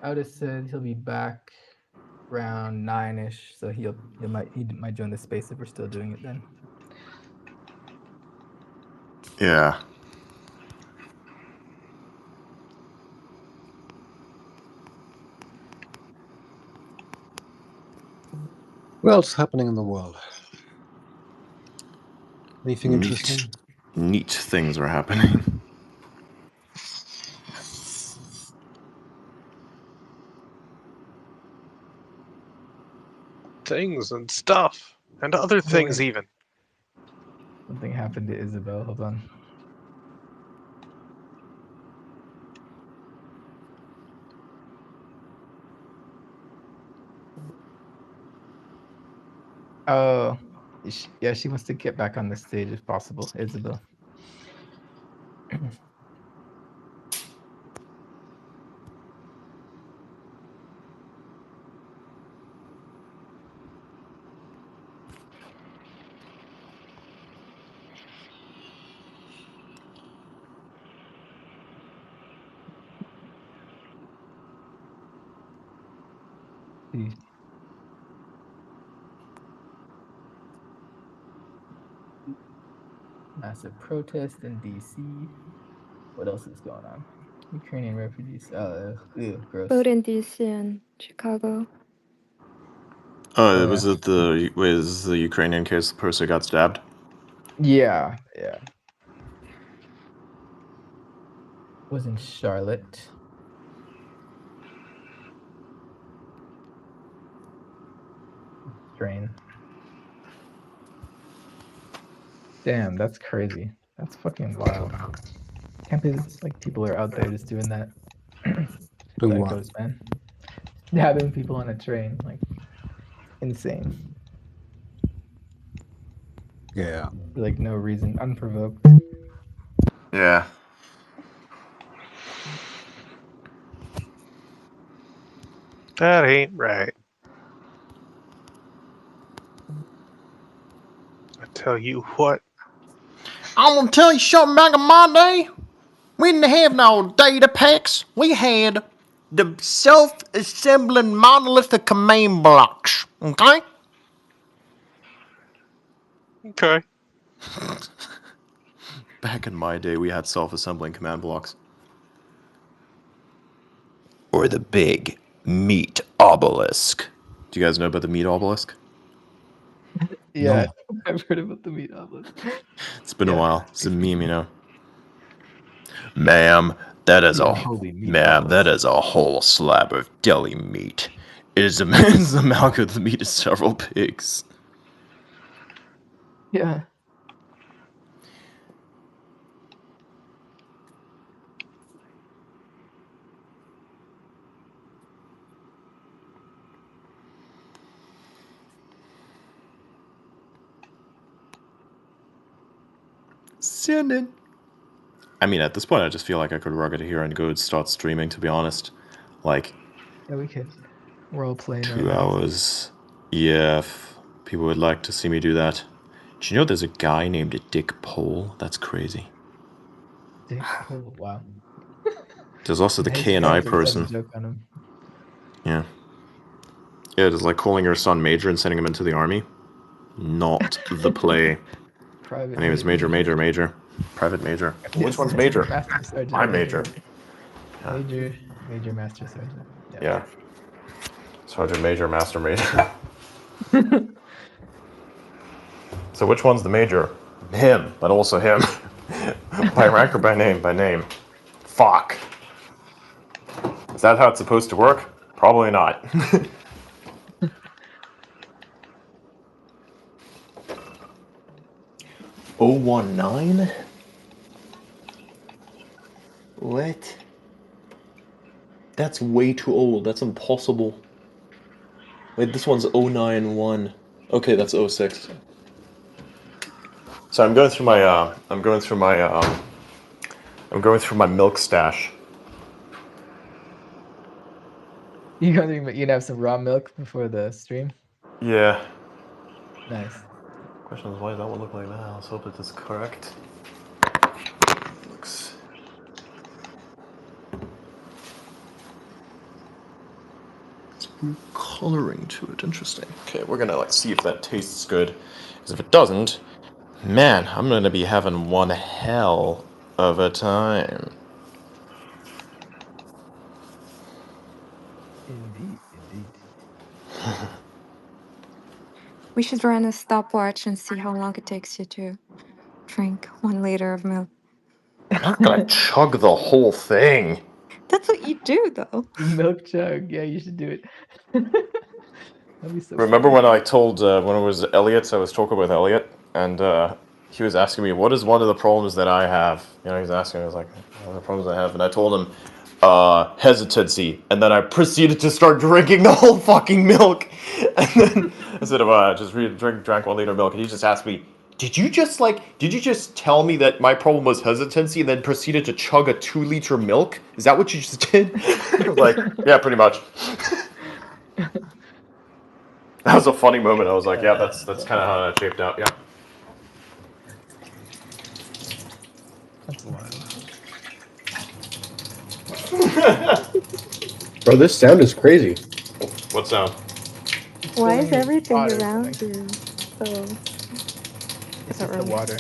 [SPEAKER 4] I would have said he'll be back around 9-ish, so he might join the space if we're still doing it then.
[SPEAKER 1] Yeah.
[SPEAKER 8] What else is happening in the world? Anything
[SPEAKER 1] Neat.
[SPEAKER 8] interesting?
[SPEAKER 1] Neat things are happening.
[SPEAKER 2] Things and stuff. And other things
[SPEAKER 4] wait.
[SPEAKER 2] even.
[SPEAKER 4] Something happened to Isabel. Hold on. Oh, yeah, she wants to get back on the stage if possible, Isabel. Massive protest in DC. What else is going on? Ukrainian refugees. Gross.
[SPEAKER 3] Both in DC and Chicago.
[SPEAKER 1] Oh, was it the Ukrainian case? The person got stabbed.
[SPEAKER 4] Yeah. Was in Charlotte. Train. Damn, that's crazy. That's fucking wild. Can't believe it's like people are out there just doing that.
[SPEAKER 8] Doing what?
[SPEAKER 4] Psychos, man. Stabbing people on a train, like insane.
[SPEAKER 8] Yeah.
[SPEAKER 4] For, like no reason, unprovoked.
[SPEAKER 1] Yeah.
[SPEAKER 2] That ain't right. I tell you what.
[SPEAKER 1] I'm gonna tell you something back in my day. We didn't have no data packs. We had the self-assembling monolithic command blocks. Okay?
[SPEAKER 2] Okay.
[SPEAKER 1] Back in my day, we had self-assembling command blocks. Or the big meat obelisk. Do you guys know about the meat obelisk?
[SPEAKER 4] Yeah,
[SPEAKER 8] No.
[SPEAKER 4] I've heard about the meat obelisk.
[SPEAKER 1] It's been a while. It's a meme, you know. Ma'am, that is
[SPEAKER 4] The
[SPEAKER 1] a
[SPEAKER 4] unholy meat
[SPEAKER 1] ma'am, that
[SPEAKER 4] obelisk.
[SPEAKER 1] is a whole slab of deli meat. It is the amalgam of the meat of several pigs.
[SPEAKER 4] Yeah.
[SPEAKER 1] Send it. I mean, at this point, I just feel like I could rug it here and go and start streaming, to be honest. Like,
[SPEAKER 4] Yeah, we could. We're all playing
[SPEAKER 1] 2
[SPEAKER 4] right now.
[SPEAKER 1] hours. Yeah, if people would like to see me do that. Do you know there's a guy named Dick Pole? That's crazy.
[SPEAKER 4] Dick Pole, wow.
[SPEAKER 1] There's also the
[SPEAKER 4] His
[SPEAKER 1] K&I
[SPEAKER 4] characters have a
[SPEAKER 1] person.
[SPEAKER 4] joke on him.
[SPEAKER 1] Yeah. Yeah, it is like calling your son Major and sending him into the army. Not the play.
[SPEAKER 4] Private
[SPEAKER 1] My name is Major. Private Major. Which one's Major?
[SPEAKER 4] Master Sergeant.
[SPEAKER 1] I'm Major.
[SPEAKER 4] Major Master Sergeant.
[SPEAKER 1] Yeah. Sergeant Major, Master Major. So which one's the Major? Him, but also him. By rank or by name? By name. Fuck. Is that how it's supposed to work? Probably not. 019? What? That's way too old. That's impossible. Wait, this one's 091. Okay, that's 06. So I'm going through my milk stash.
[SPEAKER 4] You gonna have some raw milk before the stream?
[SPEAKER 1] Yeah.
[SPEAKER 4] Nice.
[SPEAKER 1] Question is, why does that one look like that? Let's hope it is correct. Looks. Some coloring to it. Interesting. Okay, we're gonna see if that tastes good. Because if it doesn't, man, I'm gonna be having one hell of a time.
[SPEAKER 4] Indeed.
[SPEAKER 3] We should run a stopwatch and see how long it takes you to drink 1 liter of milk.
[SPEAKER 1] I'm not gonna chug the whole thing.
[SPEAKER 3] That's what you do, though.
[SPEAKER 4] Milk chug. Yeah, you should do it. That'd be so
[SPEAKER 1] Remember
[SPEAKER 4] funny.
[SPEAKER 1] when I told when it was Elliot? I was talking with Elliot, and he was asking me what is one of the problems that I have. You know, he's asking me, I was like, what are the problems I have? And I told him hesitancy, and then I proceeded to start drinking the whole fucking milk. And then instead of just drank 1 liter of milk, and he just asked me, did you just tell me that my problem was hesitancy, and then proceeded to chug a 2 liter milk? Is that what you just did? I was like, yeah, pretty much. That was a funny moment. I was like, yeah, that's kind of how that shaped out. Yeah.
[SPEAKER 4] That's wild.
[SPEAKER 7] Bro, this sound is crazy.
[SPEAKER 1] What sound?
[SPEAKER 4] It's
[SPEAKER 3] Why is
[SPEAKER 4] filling with
[SPEAKER 3] everything
[SPEAKER 4] water,
[SPEAKER 3] around
[SPEAKER 4] something.
[SPEAKER 3] you so?
[SPEAKER 4] It's
[SPEAKER 3] Not
[SPEAKER 4] just the
[SPEAKER 3] really.
[SPEAKER 4] water.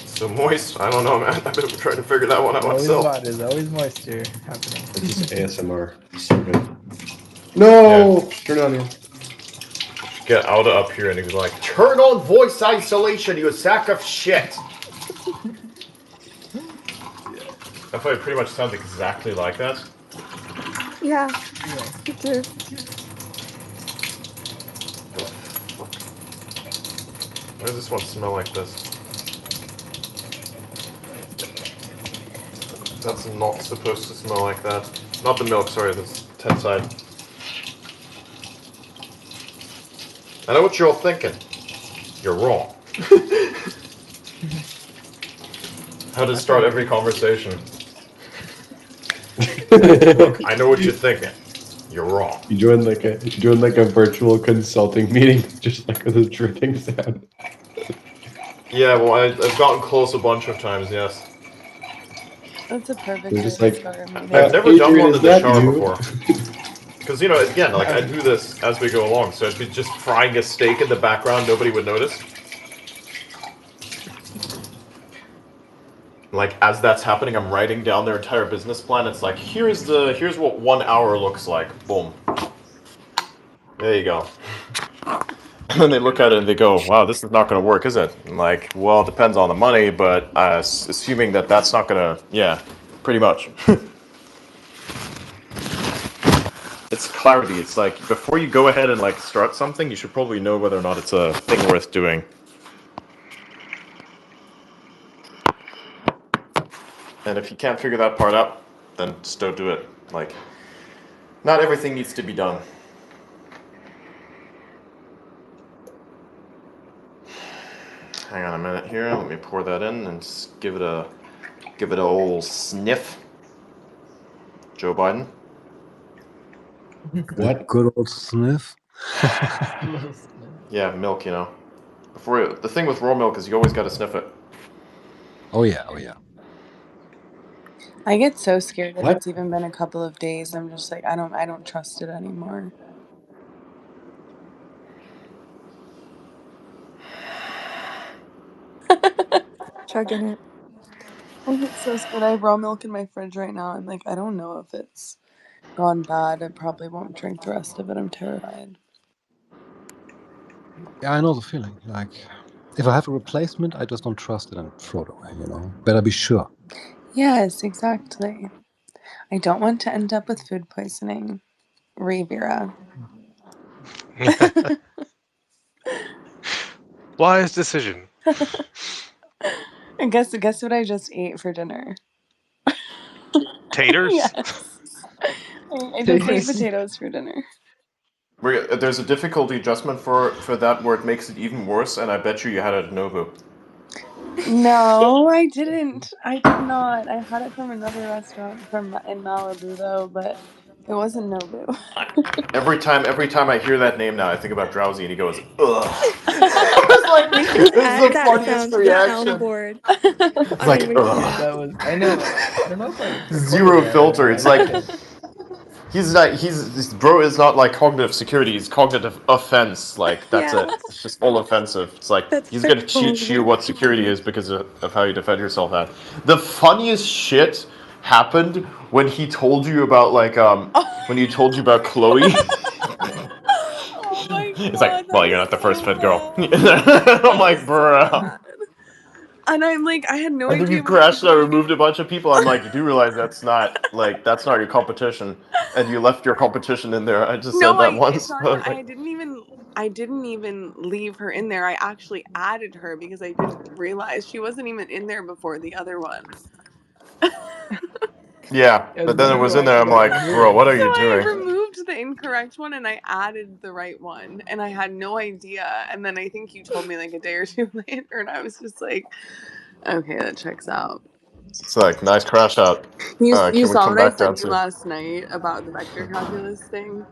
[SPEAKER 1] So moist. I don't know, man. I've been trying to figure that one out
[SPEAKER 4] Always
[SPEAKER 1] myself.
[SPEAKER 4] water. There's always moisture happening.
[SPEAKER 7] It's just ASMR. It's so good. No! Turn it on you.
[SPEAKER 1] Get Alda up here and he's like, turn on voice isolation, you sack of shit. I thought it pretty much sounds exactly like that.
[SPEAKER 3] Yeah,
[SPEAKER 4] Yeah.
[SPEAKER 3] it do.
[SPEAKER 1] Why does this one smell like this? That's not supposed to smell like that. Not the milk, sorry, that's Ted side. I know what you're all thinking. You're wrong. How to start every conversation. Look, I know what you're thinking. You're wrong.
[SPEAKER 7] You join like a virtual consulting meeting, just like with a dripping sound.
[SPEAKER 1] Yeah, well, I've gotten close a bunch of times, yes.
[SPEAKER 5] That's a perfect
[SPEAKER 7] They're
[SPEAKER 5] way
[SPEAKER 7] just
[SPEAKER 5] to
[SPEAKER 7] like,
[SPEAKER 5] start a meeting.
[SPEAKER 1] I've never done
[SPEAKER 7] Adrian,
[SPEAKER 1] one
[SPEAKER 7] is
[SPEAKER 1] in the
[SPEAKER 7] that
[SPEAKER 1] shower
[SPEAKER 7] you?
[SPEAKER 1] before. Because, you know, again, like, I do this as we go along, so I'd be just frying a steak in the background, nobody would notice. Like, as that's happening, I'm writing down their entire business plan. It's like, here's what 1 hour looks like. Boom. There you go. And then they look at it and they go, wow, this is not going to work, is it? I'm like, well, it depends on the money, but assuming that that's not going to, yeah, pretty much. It's clarity. It's like, before you go ahead and, like, start something, you should probably know whether or not it's a thing worth doing. And if you can't figure that part out, then just don't do it. Like, not everything needs to be done. Hang on a minute here. Let me pour that in and just give it a old sniff. Joe Biden.
[SPEAKER 7] What?
[SPEAKER 8] Good old sniff.
[SPEAKER 1] Yeah, milk. You know, the thing with raw milk is you always got to sniff it.
[SPEAKER 8] Oh yeah, oh yeah.
[SPEAKER 5] I get so scared if
[SPEAKER 7] What?
[SPEAKER 5] it's even been a couple of days. I'm just like, I don't trust it anymore.
[SPEAKER 3] Chugging it.
[SPEAKER 5] I get so scared. I have raw milk in my fridge right now. I'm like, I don't know if it's gone bad. I probably won't drink the rest of it. I'm terrified.
[SPEAKER 8] Yeah, I know the feeling. Like, if I have a replacement, I just don't trust it and throw it away, you know? Better be sure.
[SPEAKER 5] Yes, exactly. I don't want to end up with food poisoning. Revera.
[SPEAKER 2] Wise decision.
[SPEAKER 5] And guess what I just ate for dinner?
[SPEAKER 2] Taters?
[SPEAKER 5] Yes. I just ate potatoes for dinner.
[SPEAKER 1] There's a difficulty adjustment for that where it makes it even worse, and I bet you had it at Nobu.
[SPEAKER 5] No, I didn't. I did not. I had it from another restaurant in Malibu though, but it wasn't Nobu.
[SPEAKER 1] Every time I hear that name now, I think about Drowsy, and he goes, ugh. It's like,
[SPEAKER 3] We should
[SPEAKER 1] this is
[SPEAKER 3] add
[SPEAKER 1] the
[SPEAKER 3] that
[SPEAKER 1] funniest
[SPEAKER 3] sound to the
[SPEAKER 1] reaction.
[SPEAKER 3] soundboard.
[SPEAKER 1] It's like, ugh.
[SPEAKER 4] That was. I know. I don't know if I recorded
[SPEAKER 1] Zero
[SPEAKER 4] it.
[SPEAKER 1] filter. It's like,
[SPEAKER 4] it.
[SPEAKER 1] this bro is not like cognitive security, he's cognitive offense. Like, that's
[SPEAKER 3] Yeah.
[SPEAKER 1] it. It's just all offensive. It's like,
[SPEAKER 3] That's
[SPEAKER 1] he's gonna teach you what security is because of how you defend yourself at. The funniest shit happened when he told you about, like, when he told you about Chloe.
[SPEAKER 5] Oh my god.
[SPEAKER 1] It's like, well, you're not the first
[SPEAKER 5] so
[SPEAKER 1] Fed girl.
[SPEAKER 5] bad.
[SPEAKER 1] I'm like, bruh.
[SPEAKER 5] And I'm like, I had no
[SPEAKER 1] And then
[SPEAKER 5] idea
[SPEAKER 1] you
[SPEAKER 5] what I was
[SPEAKER 1] crashed and I
[SPEAKER 5] doing.
[SPEAKER 1] removed a bunch of people. I'm like, you do realize that's not your competition. And you left your competition in there. I just said that once.
[SPEAKER 5] It's not even, I didn't even leave her in there. I actually added her because I didn't realize she wasn't even in there before the other one.
[SPEAKER 1] Yeah,
[SPEAKER 4] Yeah,
[SPEAKER 1] but
[SPEAKER 4] the
[SPEAKER 1] then it
[SPEAKER 4] other
[SPEAKER 1] was in
[SPEAKER 4] one
[SPEAKER 1] there. I'm
[SPEAKER 4] that
[SPEAKER 1] like,
[SPEAKER 4] we're here
[SPEAKER 1] bro, what are
[SPEAKER 4] is-
[SPEAKER 1] you
[SPEAKER 5] So I
[SPEAKER 1] doing?
[SPEAKER 5] removed the incorrect one and I added the right one, and I had no idea. And then I think you told me like a day or two later, and I was just like, okay, that checks out.
[SPEAKER 1] It's like, nice crash out.
[SPEAKER 5] You
[SPEAKER 1] Can we
[SPEAKER 5] saw
[SPEAKER 1] come
[SPEAKER 5] what I
[SPEAKER 1] back down
[SPEAKER 5] sent you
[SPEAKER 1] to?
[SPEAKER 5] last night about the vector calculus thing?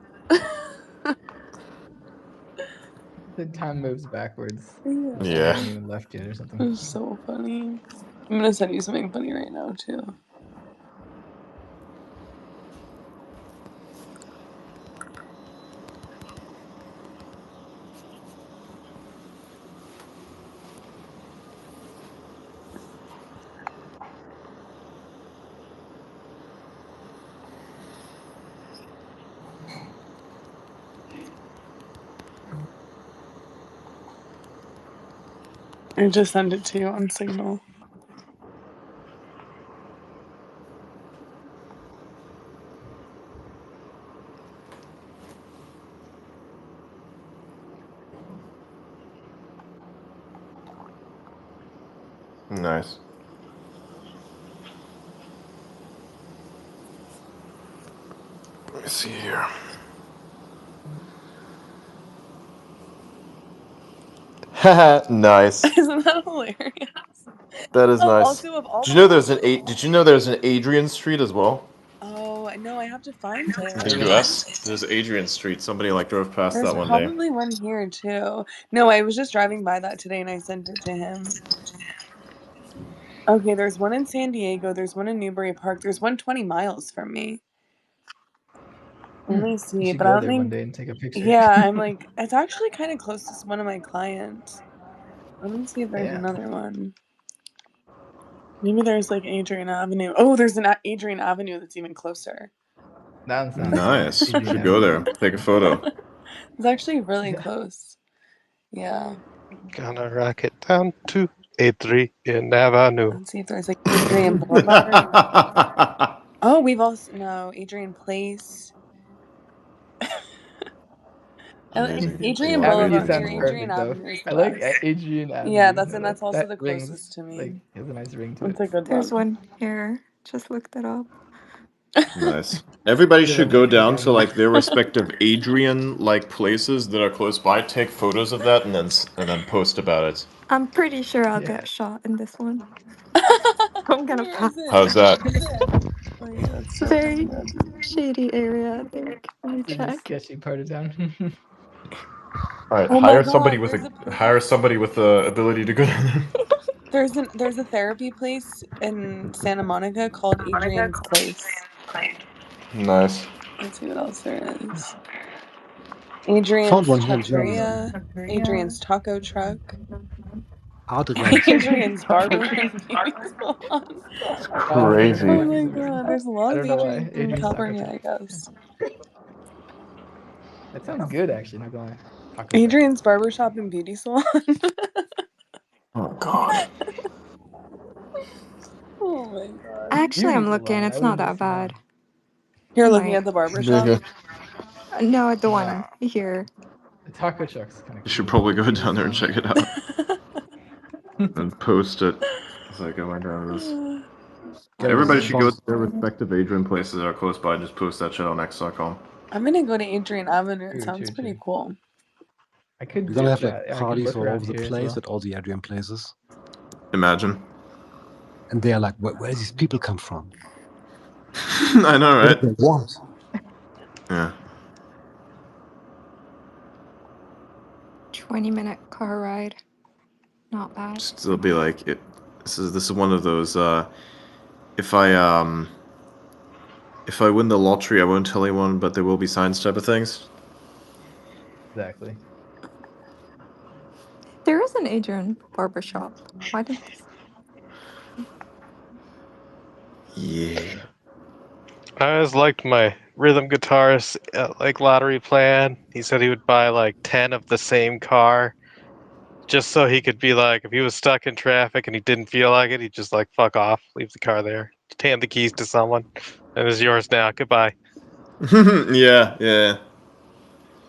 [SPEAKER 4] the time moves backwards.
[SPEAKER 5] Yeah.
[SPEAKER 4] Like you
[SPEAKER 1] Yeah.
[SPEAKER 4] haven't even left yet or something.
[SPEAKER 5] It was so funny. I'm gonna send you something funny right now too. I just sent it to you on Signal.
[SPEAKER 1] Nice. Let me see here. Haha, nice.
[SPEAKER 5] Isn't that hilarious?
[SPEAKER 1] That is nice.
[SPEAKER 5] Also of all
[SPEAKER 1] Did you know
[SPEAKER 5] the
[SPEAKER 1] Did you know there's an Adrian Street as well?
[SPEAKER 5] Oh no, I have to find
[SPEAKER 1] In
[SPEAKER 5] it.
[SPEAKER 1] the US, there's Adrian Street. Somebody like drove past
[SPEAKER 5] There's
[SPEAKER 1] that one day.
[SPEAKER 5] probably one here too. No, I was just driving by that today and I sent it to him. Okay, there's one in San Diego, there's one in Newbury Park, there's one 20 miles from me. Let me
[SPEAKER 4] You
[SPEAKER 5] see,
[SPEAKER 4] should
[SPEAKER 5] but I
[SPEAKER 4] go
[SPEAKER 5] don't
[SPEAKER 4] there one
[SPEAKER 5] think.
[SPEAKER 4] day and take a picture.
[SPEAKER 5] Yeah, I'm like, it's actually kind of close to one of my clients. Let me see if there's
[SPEAKER 4] Yeah.
[SPEAKER 5] another one. Maybe there's like Adrian Avenue. Oh, there's an Adrian Avenue that's even closer.
[SPEAKER 4] That sounds
[SPEAKER 1] Nice.
[SPEAKER 4] Adrian
[SPEAKER 1] Should go
[SPEAKER 4] Avenue.
[SPEAKER 1] there. Take a photo.
[SPEAKER 5] It's actually really
[SPEAKER 4] Yeah.
[SPEAKER 5] close. Yeah.
[SPEAKER 2] Gonna rock it down to Adrian Avenue.
[SPEAKER 5] Let's see if there's like Adrian Boulevard. Oh, we've also no Adrian Place.
[SPEAKER 1] Amazing.
[SPEAKER 5] Adrian
[SPEAKER 1] Love
[SPEAKER 4] Avenue
[SPEAKER 5] Boulevard
[SPEAKER 1] Adrian
[SPEAKER 5] or
[SPEAKER 4] sounds
[SPEAKER 1] Boulevard.
[SPEAKER 5] Adrian
[SPEAKER 4] perfect though.
[SPEAKER 5] Avenue is the
[SPEAKER 4] I like
[SPEAKER 5] best.
[SPEAKER 4] Adrian Avenue.
[SPEAKER 5] Yeah, that's also
[SPEAKER 4] that
[SPEAKER 5] the
[SPEAKER 4] rings
[SPEAKER 5] closest to me.
[SPEAKER 4] like has a nice ring to
[SPEAKER 5] It's
[SPEAKER 4] it.
[SPEAKER 5] a good
[SPEAKER 3] There's
[SPEAKER 5] one.
[SPEAKER 3] one here. Just looked it up.
[SPEAKER 1] Nice. Everybody
[SPEAKER 4] Did a
[SPEAKER 1] should go
[SPEAKER 4] picture
[SPEAKER 1] down
[SPEAKER 4] down
[SPEAKER 1] to
[SPEAKER 4] there.
[SPEAKER 1] like their respective Adrian like places that are close by, take photos of that, and then post about it.
[SPEAKER 3] I'm pretty sure I'll
[SPEAKER 4] Yeah.
[SPEAKER 3] get shot in this one. I'm gonna
[SPEAKER 5] Where
[SPEAKER 3] pass.
[SPEAKER 5] is it?
[SPEAKER 1] How's that?
[SPEAKER 5] Wait, that's so
[SPEAKER 3] Very
[SPEAKER 5] good.
[SPEAKER 3] shady area, I think. Let me
[SPEAKER 4] This is the
[SPEAKER 3] check.
[SPEAKER 4] sketchy part of town.
[SPEAKER 1] All right,
[SPEAKER 5] Oh my God,
[SPEAKER 1] hire somebody with the ability to go down there.
[SPEAKER 5] there's a therapy place in Santa Monica called Adrian's Place.
[SPEAKER 1] Nice.
[SPEAKER 5] Let's see what else there is. Adrian's
[SPEAKER 8] Found one here in Germany.
[SPEAKER 5] Trattoria, Adrian's Taco Truck,
[SPEAKER 8] Adrian's.
[SPEAKER 5] Adrian's Barber and Beauty Salon.
[SPEAKER 1] It's
[SPEAKER 4] Oh, I don't know
[SPEAKER 5] Oh
[SPEAKER 1] crazy.
[SPEAKER 4] why he's
[SPEAKER 5] my
[SPEAKER 4] in there.
[SPEAKER 5] God, there's a lot
[SPEAKER 4] I
[SPEAKER 5] of
[SPEAKER 4] don't know why.
[SPEAKER 5] Adrian in
[SPEAKER 4] Adrian's Taco
[SPEAKER 5] California,
[SPEAKER 4] Truck.
[SPEAKER 5] I guess.
[SPEAKER 4] That sounds good actually, not gonna lie. Taco Truck.
[SPEAKER 5] Adrian's Barbershop and Beauty Salon.
[SPEAKER 1] Oh God.
[SPEAKER 5] Oh my God.
[SPEAKER 3] Actually,
[SPEAKER 4] Beauty
[SPEAKER 3] I'm looking.
[SPEAKER 4] salon, I
[SPEAKER 3] It's not
[SPEAKER 4] wouldn't
[SPEAKER 3] that bad.
[SPEAKER 4] salon.
[SPEAKER 5] You're
[SPEAKER 3] I
[SPEAKER 5] looking
[SPEAKER 3] might.
[SPEAKER 5] at the
[SPEAKER 1] There
[SPEAKER 5] barbershop?
[SPEAKER 1] you go.
[SPEAKER 3] No, the one
[SPEAKER 4] Nah.
[SPEAKER 3] here.
[SPEAKER 4] The taco truck's kind of
[SPEAKER 1] You
[SPEAKER 4] cool.
[SPEAKER 1] should probably go
[SPEAKER 4] Beauty
[SPEAKER 1] down there and check
[SPEAKER 4] salon.
[SPEAKER 1] it out and post it as I go down this.
[SPEAKER 4] Gotta
[SPEAKER 1] Everybody
[SPEAKER 4] remember
[SPEAKER 1] should go
[SPEAKER 4] to.
[SPEAKER 1] to their respective Adrian places that are close by and just post that shit on X.com.
[SPEAKER 5] I'm gonna go to Adrian Avenue. It
[SPEAKER 4] True,
[SPEAKER 5] sounds
[SPEAKER 4] true,
[SPEAKER 5] pretty
[SPEAKER 4] true.
[SPEAKER 5] cool.
[SPEAKER 4] I could
[SPEAKER 8] We're
[SPEAKER 4] do
[SPEAKER 8] gonna have
[SPEAKER 4] that.
[SPEAKER 8] like
[SPEAKER 4] I could
[SPEAKER 8] parties
[SPEAKER 4] look
[SPEAKER 8] all
[SPEAKER 4] around
[SPEAKER 8] over the
[SPEAKER 4] here as
[SPEAKER 8] place
[SPEAKER 4] well.
[SPEAKER 8] at all the Adrian places.
[SPEAKER 1] Imagine.
[SPEAKER 8] And they're like, where do these people come from?
[SPEAKER 1] I know,
[SPEAKER 8] What
[SPEAKER 1] right?
[SPEAKER 8] do they want?
[SPEAKER 1] Yeah.
[SPEAKER 3] 20-minute car ride. Not bad.
[SPEAKER 1] It'll be like it. This is one of those. If I win the lottery, I won't tell anyone, but there will be signs type of things.
[SPEAKER 4] Exactly.
[SPEAKER 3] There is an Adrian barbershop. Why didn't this?
[SPEAKER 1] Yeah.
[SPEAKER 2] I always liked my rhythm guitarist like lottery plan. He said he would buy like 10 of the same car, just so he could be like, if he was stuck in traffic and he didn't feel like it, he'd just like fuck off, leave the car there, hand the keys to someone, and it's yours now. Goodbye.
[SPEAKER 1] Yeah.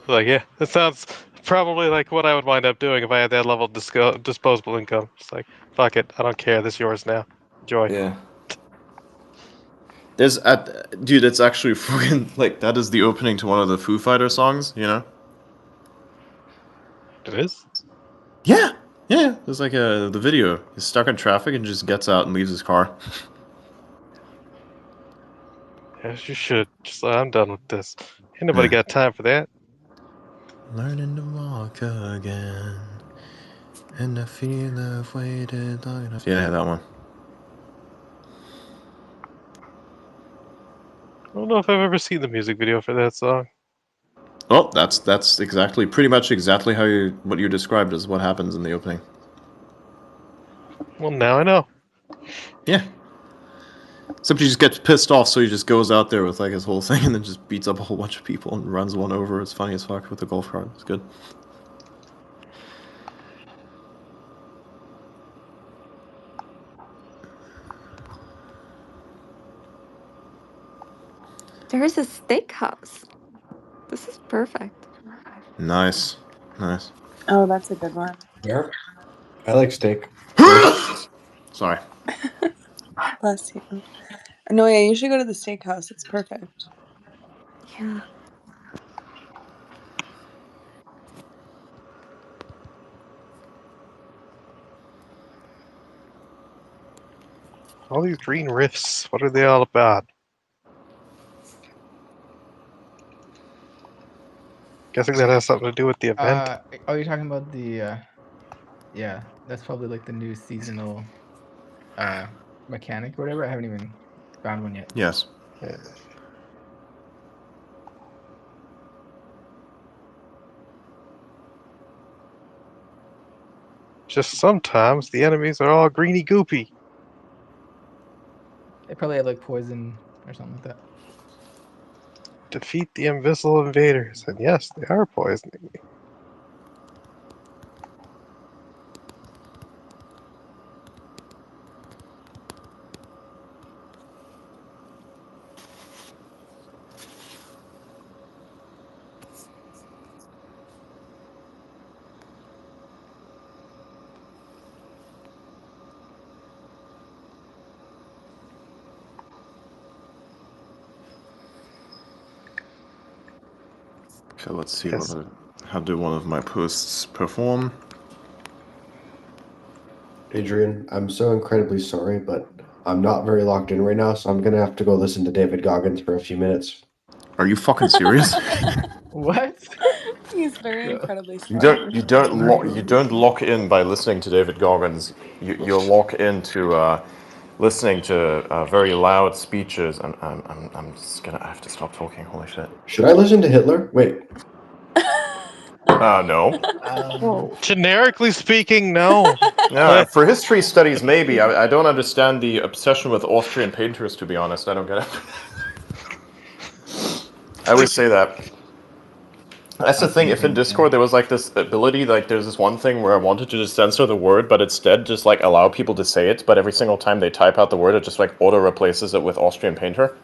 [SPEAKER 2] Like, yeah, that sounds probably like what I would wind up doing if I had that level of disposable income. It's like, fuck it, I don't care. This is yours now. Enjoy.
[SPEAKER 1] Yeah. Dude, it's actually fucking like that is the opening to one of the Foo Fighter songs, you know?
[SPEAKER 2] It is?
[SPEAKER 1] Yeah. There's like the video. He's stuck in traffic and just gets out and leaves his car.
[SPEAKER 2] Yes, you should. Just I'm done with this. Ain't nobody got time for that.
[SPEAKER 1] Learning to walk again. And I feel I've waited long enough. Yeah, that one.
[SPEAKER 2] I don't know if I've ever seen the music video for that song.
[SPEAKER 1] Oh, that's pretty much exactly what you described as what happens in the opening.
[SPEAKER 2] Well, now I know.
[SPEAKER 1] Yeah. Except he just gets pissed off, so he just goes out there with like his whole thing and then just beats up a whole bunch of people and runs one over. It's funny as fuck with the golf cart. It's good.
[SPEAKER 3] There is a steakhouse. This is perfect.
[SPEAKER 1] Nice.
[SPEAKER 5] Oh, that's a good one.
[SPEAKER 7] Yeah. I like steak.
[SPEAKER 1] Sorry.
[SPEAKER 5] Bless you. No, yeah, you should go to the steakhouse. It's perfect.
[SPEAKER 3] Yeah.
[SPEAKER 2] All these green riffs, what are they all about? Guessing that has something to do with the event.
[SPEAKER 4] Oh, you're talking about the yeah, that's probably like the new seasonal mechanic or whatever. I haven't even found one yet.
[SPEAKER 1] Yes.
[SPEAKER 2] Yeah. Just sometimes the enemies are all greeny goopy.
[SPEAKER 4] They probably have like poison or something like that.
[SPEAKER 2] Defeat the invisible invaders. And yes, they are poisoning me.
[SPEAKER 1] Okay, let's see
[SPEAKER 2] Yes.
[SPEAKER 1] how do one of my posts perform.
[SPEAKER 7] Adrian, I'm so incredibly sorry, but I'm not very locked in right now, so I'm gonna have to go listen to David Goggins for a few minutes.
[SPEAKER 1] Are you fucking serious?
[SPEAKER 4] What?
[SPEAKER 5] He's very
[SPEAKER 4] No.
[SPEAKER 5] incredibly
[SPEAKER 1] You
[SPEAKER 5] strong.
[SPEAKER 1] don't lock in by listening to David Goggins. You lock into listening to very loud speeches. I'm just gonna I have to stop talking. Holy shit.
[SPEAKER 7] Should I listen to Hitler? Wait.
[SPEAKER 1] No.
[SPEAKER 3] Whoa.
[SPEAKER 2] Generically speaking, no.
[SPEAKER 1] Yeah, for history studies, maybe. I don't understand the obsession with Austrian painters, to be honest. I don't get it. I always say that. That's the thing, if in Discord there was like this ability, like there's this one thing where I wanted to just censor the word, but instead just like allow people to say it, but every single time they type out the word, it just like auto replaces it with Austrian painter.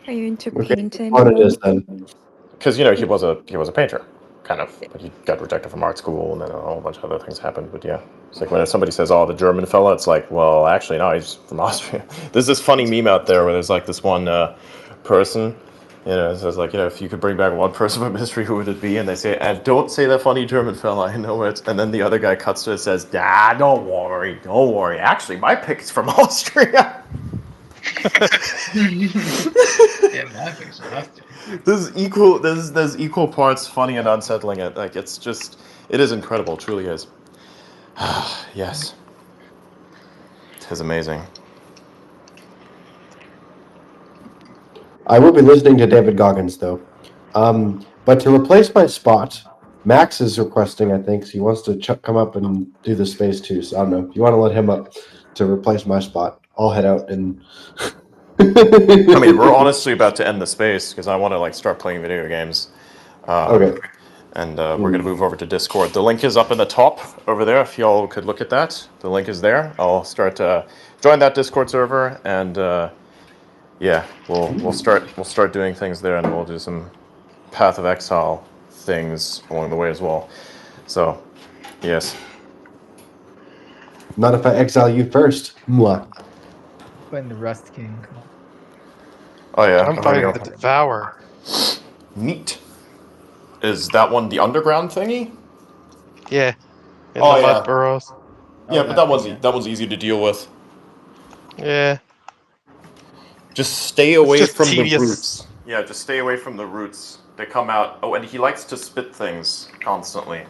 [SPEAKER 3] Are you into
[SPEAKER 7] Okay,
[SPEAKER 3] painting?
[SPEAKER 7] what it is then?
[SPEAKER 1] Because, you know, he was a painter, kind of. But he got rejected from art school, and then a whole bunch of other things happened. But yeah, it's like when somebody says, "Oh, the German fella," it's like, well, actually, no, he's from Austria. There's this funny meme out there where there's like this one person, you know, it says like, you know, if you could bring back one person from history, who would it be? And they say, and don't say that funny German fella, I know it. And then the other guy cuts to it and says, don't worry. Actually, my pick is from Austria.
[SPEAKER 4] Yeah, my pick's from Austria.
[SPEAKER 1] There's equal parts funny and unsettling. Like it is incredible. It truly is. Yes, it is amazing.
[SPEAKER 7] I will be listening to David Goggins though. But to replace my spot, Max is requesting. I think so he wants to come up and do the space too. So I don't know. If you want to let him up to replace my spot, I'll head out and.
[SPEAKER 1] I mean, we're honestly about to end the space because I want to like start playing video games.
[SPEAKER 7] Okay.
[SPEAKER 1] And we're going to move over to Discord. The link is up in the top over there. If y'all could look at that, the link is there. I'll start join that Discord server, and yeah, we'll start doing things there, and we'll do some Path of Exile things along the way as well. So, yes.
[SPEAKER 7] Not if I exile you first. Mwah.
[SPEAKER 4] Playing the Rust King. Come on.
[SPEAKER 1] Oh yeah,
[SPEAKER 2] I'm fighting the Devour.
[SPEAKER 1] Neat. Is that one the underground thingy?
[SPEAKER 2] Yeah. In
[SPEAKER 1] Oh,
[SPEAKER 2] the
[SPEAKER 1] yeah.
[SPEAKER 2] mud burrows.
[SPEAKER 1] Yeah, but that
[SPEAKER 4] thing,
[SPEAKER 1] one's easy to deal with.
[SPEAKER 2] Yeah.
[SPEAKER 1] Just stay away
[SPEAKER 2] just
[SPEAKER 1] from
[SPEAKER 2] tedious.
[SPEAKER 1] the roots. Yeah, just stay away from the roots. They come out. Oh, and he likes to spit things constantly.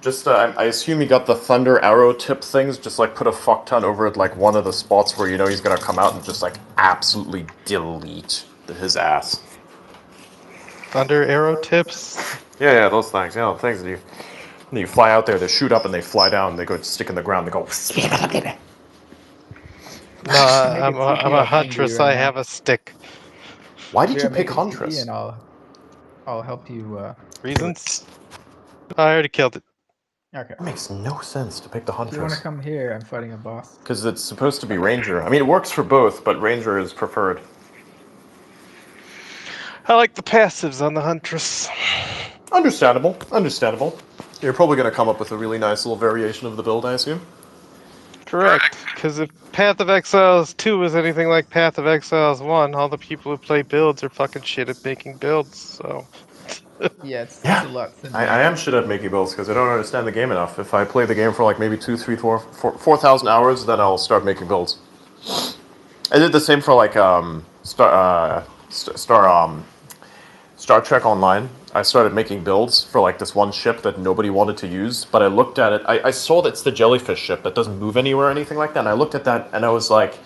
[SPEAKER 1] Just, I assume he got the thunder arrow tip things. Just like put a fuck ton over it, like one of the spots where you know he's gonna come out and just like absolutely delete his ass.
[SPEAKER 2] Thunder arrow tips.
[SPEAKER 1] Yeah, those things. Yeah, things that you fly out there, they shoot up and they fly down. They go stick in the ground. They go.
[SPEAKER 2] No, I'm a huntress. I have a stick.
[SPEAKER 1] Why did you
[SPEAKER 4] Make
[SPEAKER 1] pick
[SPEAKER 4] a TP
[SPEAKER 1] huntress?
[SPEAKER 4] and I'll help you.
[SPEAKER 2] Reasons? I already killed it.
[SPEAKER 4] Okay.
[SPEAKER 1] It makes no sense to pick the
[SPEAKER 4] If you want
[SPEAKER 1] huntress.
[SPEAKER 4] to come here, I'm fighting a boss.
[SPEAKER 1] Because it's supposed to be ranger. I mean, it works for both, but ranger is preferred.
[SPEAKER 2] I like the passives on the huntress.
[SPEAKER 1] Understandable. You're probably going to come up with a really nice little variation of the build, I assume.
[SPEAKER 2] Correct. Because if Path of Exiles 2 is anything like Path of Exiles 1, all the people who play builds are fucking shit at making builds, so...
[SPEAKER 4] Yeah, it's a lot simpler.
[SPEAKER 1] I am shit at making builds because I don't understand the game enough. If I play the game for like maybe 4,000 hours, then I'll start making builds. I did the same for like Star Trek Online. I started making builds for like this one ship that nobody wanted to use, but I looked at it. I saw that it's the jellyfish ship that doesn't move anywhere or anything like that. And I looked at that and I was like,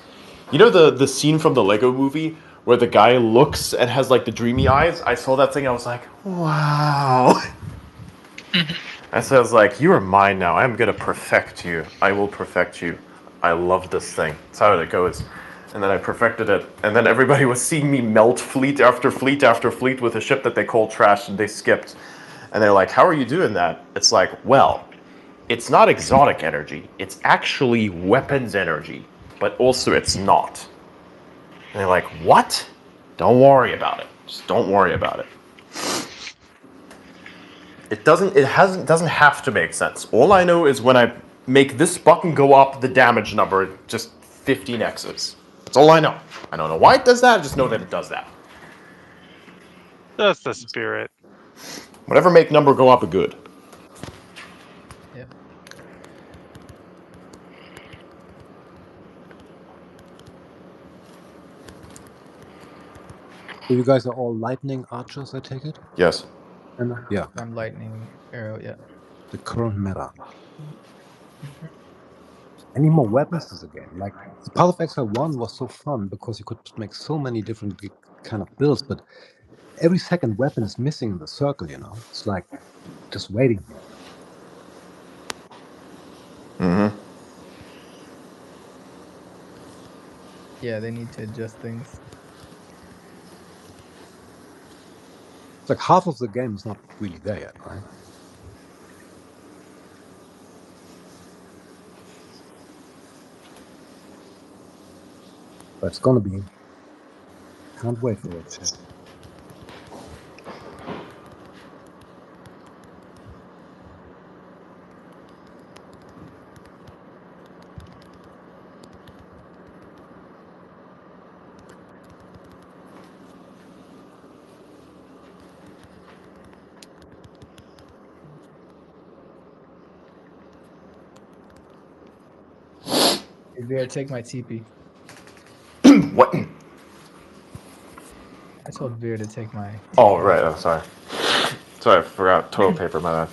[SPEAKER 1] you know the scene from the Lego movie where the guy looks and has like the dreamy eyes? I saw that thing, I was like, wow. I was like, you are mine now. I'm gonna perfect you. I will perfect you. I love this thing. That's how it goes. And then I perfected it. And then everybody was seeing me melt fleet after fleet after fleet with a ship that they called trash and they skipped. And they're like, how are you doing that? It's like, well, it's not exotic energy. It's actually weapons energy. But also it's not. And they're like, what? Don't worry about it. Just don't worry about it. It doesn't have to make sense. All I know is when I make this button go up, the damage number just 15 X's. That's all I know. I don't know why it does that, I just know that it does that.
[SPEAKER 2] That's the spirit.
[SPEAKER 1] Whatever make number go up, good.
[SPEAKER 4] Yep.
[SPEAKER 8] So you guys are all lightning archers, I take it?
[SPEAKER 1] Yes.
[SPEAKER 8] Yeah.
[SPEAKER 4] I'm lightning arrow, yeah.
[SPEAKER 8] The current meta. Any more weapons in the game? Like, the Path of Exile 1 was so fun because you could make so many different kind of builds, but every second weapon is missing in the circle, you know? It's like just waiting here.
[SPEAKER 1] Mm-hmm.
[SPEAKER 4] Yeah, they need to adjust things.
[SPEAKER 8] It's like half of the game is not really there yet, right? But it's gonna be. Can't wait for it.
[SPEAKER 4] Hey, Veer, take my TP.
[SPEAKER 1] What?
[SPEAKER 4] I told Veer to take my TP.
[SPEAKER 1] Oh, right. Oh, sorry. Sorry, I forgot. Toilet paper, my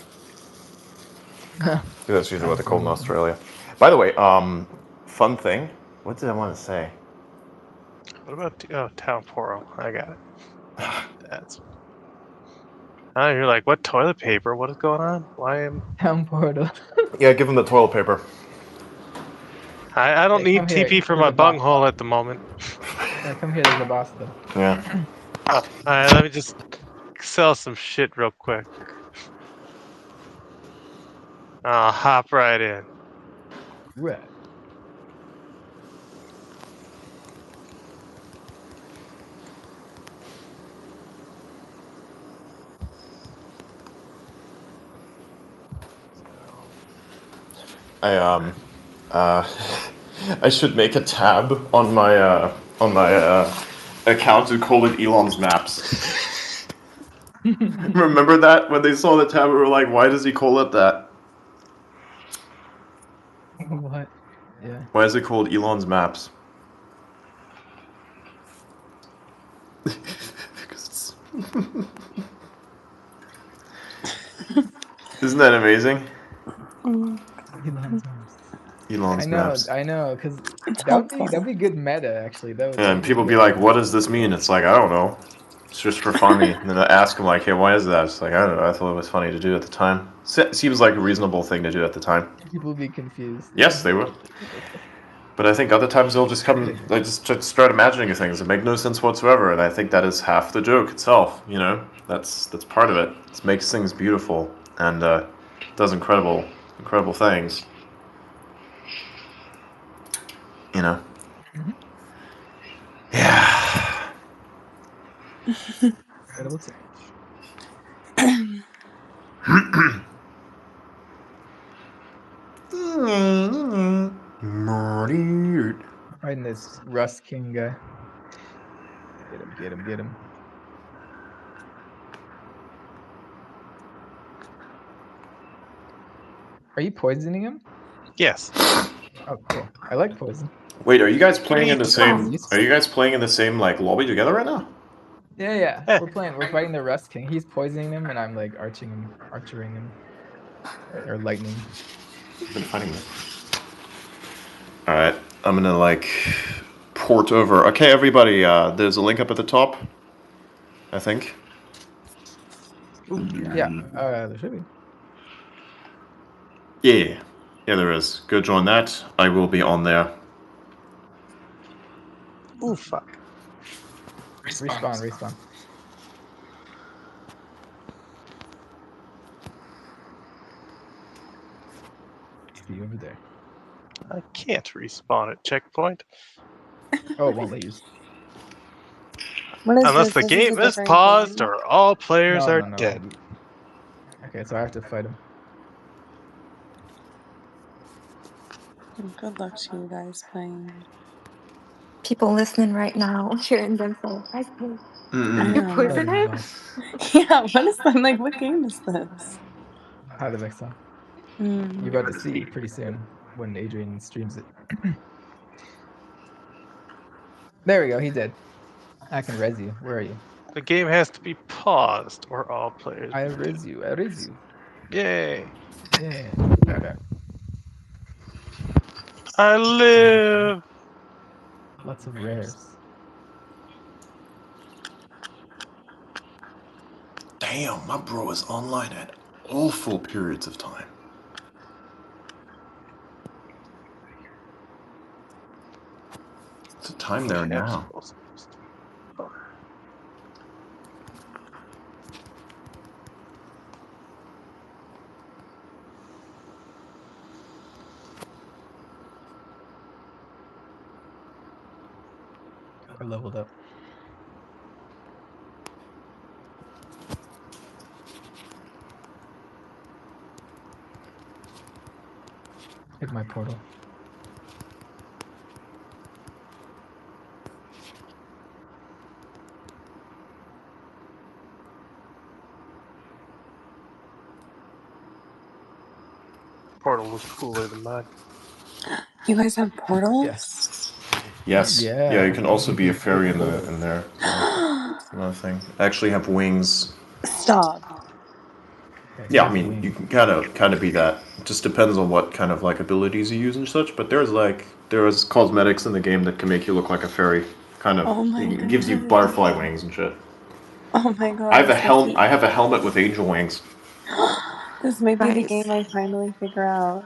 [SPEAKER 1] bad. That's usually what they call in Australia. By the way, fun thing. What did I want to say?
[SPEAKER 2] What about Town Portal? I got it. That's. You're like, what toilet paper? What is going on? Why am
[SPEAKER 4] Town Portal?
[SPEAKER 1] Yeah, give him the toilet paper.
[SPEAKER 2] I don't need
[SPEAKER 4] come here,
[SPEAKER 2] TP for
[SPEAKER 4] there's
[SPEAKER 2] my
[SPEAKER 4] a box.
[SPEAKER 2] bunghole at the moment.
[SPEAKER 4] Yeah, come here, there's a boss though.
[SPEAKER 1] Yeah.
[SPEAKER 2] Alright, let me just sell some shit real quick. I'll hop right in.
[SPEAKER 4] Right.
[SPEAKER 1] I should make a tab on my account and call it Elon's Maps. Remember that when they saw the tab, we were like, "Why does he call it that?
[SPEAKER 4] What? Yeah.
[SPEAKER 1] Why is it called Elon's Maps?" Isn't that amazing?
[SPEAKER 4] Elon's Maps.
[SPEAKER 1] Elon's Maps.
[SPEAKER 4] I know, because
[SPEAKER 5] It's
[SPEAKER 4] that'd be good meta actually. That would
[SPEAKER 1] And people be like, "What does this mean?" It's like, I don't know. It's just for funny. And then I ask them like, "Hey, why is that?" It's like, I don't know. I thought it was funny to do at the time. Seems like a reasonable thing to do at the time.
[SPEAKER 4] People would be confused.
[SPEAKER 1] Yes, they would. But I think other times they'll just come, they just start imagining things that make no sense whatsoever. And I think that is half the joke itself. You know, that's part of it. It makes things beautiful and does incredible things. You know.
[SPEAKER 4] Mhm.
[SPEAKER 1] Yeah.
[SPEAKER 4] Incredible change. Fighting this Rust King guy. Get him. Are you poisoning him?
[SPEAKER 2] Yes.
[SPEAKER 4] Oh, cool. I like poison.
[SPEAKER 1] Wait, are you guys playing in the same?
[SPEAKER 4] Oh.
[SPEAKER 1] Are you guys playing in the same like lobby together right now?
[SPEAKER 4] Yeah. We're fighting the Rust King. He's poisoning him, and I'm like archering him, or lightning.
[SPEAKER 1] I've been fighting this. All right, I'm gonna like port over. Okay, everybody. There's a link up at the top. I think.
[SPEAKER 4] Yeah. There should be.
[SPEAKER 1] Yeah, there is. Go join that. I will be on there.
[SPEAKER 2] Ooh, fuck.
[SPEAKER 4] Respawn. See you over there.
[SPEAKER 2] I can't respawn at checkpoint.
[SPEAKER 4] Oh, it won't let you.
[SPEAKER 5] What is
[SPEAKER 2] Unless
[SPEAKER 5] this?
[SPEAKER 2] the
[SPEAKER 5] This
[SPEAKER 2] game
[SPEAKER 5] a
[SPEAKER 2] is
[SPEAKER 5] different
[SPEAKER 2] paused
[SPEAKER 5] game?
[SPEAKER 2] or all players are
[SPEAKER 4] No.
[SPEAKER 2] dead.
[SPEAKER 4] Okay, so I have to fight him.
[SPEAKER 5] Good luck to you guys playing.
[SPEAKER 3] People listening right now, hearing themselves. I think you're
[SPEAKER 5] Yeah.
[SPEAKER 3] poisoning.
[SPEAKER 5] Yeah, what is that? Like, what game is this?
[SPEAKER 4] How the next time? You're about to see pretty soon when Adrian streams it. There we go. He did. I can res you. Where are you?
[SPEAKER 2] The game has to be paused or all players.
[SPEAKER 4] I res you.
[SPEAKER 2] Yay.
[SPEAKER 4] Yeah. Okay.
[SPEAKER 2] I live.
[SPEAKER 4] Lots of rares.
[SPEAKER 1] Damn, my bro is online at awful periods of time. What's the time there now?
[SPEAKER 4] I leveled up. Hit my portal.
[SPEAKER 2] Portal was cooler than mine.
[SPEAKER 5] You guys have portals?
[SPEAKER 1] Yes.
[SPEAKER 4] Yeah.
[SPEAKER 1] You can also be a fairy in there. Another thing. I actually have wings.
[SPEAKER 5] Stop.
[SPEAKER 4] Okay,
[SPEAKER 1] Yeah, I mean, you can kind of be that. It just depends on what kind of like abilities you use and such. But there's cosmetics in the game that can make you look like a fairy. Kind of.
[SPEAKER 5] Oh my
[SPEAKER 1] It gives you
[SPEAKER 5] God.
[SPEAKER 1] butterfly wings and shit.
[SPEAKER 5] Oh my god.
[SPEAKER 1] I have a helmet with angel wings.
[SPEAKER 5] This might be the
[SPEAKER 3] Nice.
[SPEAKER 5] game I finally figure out.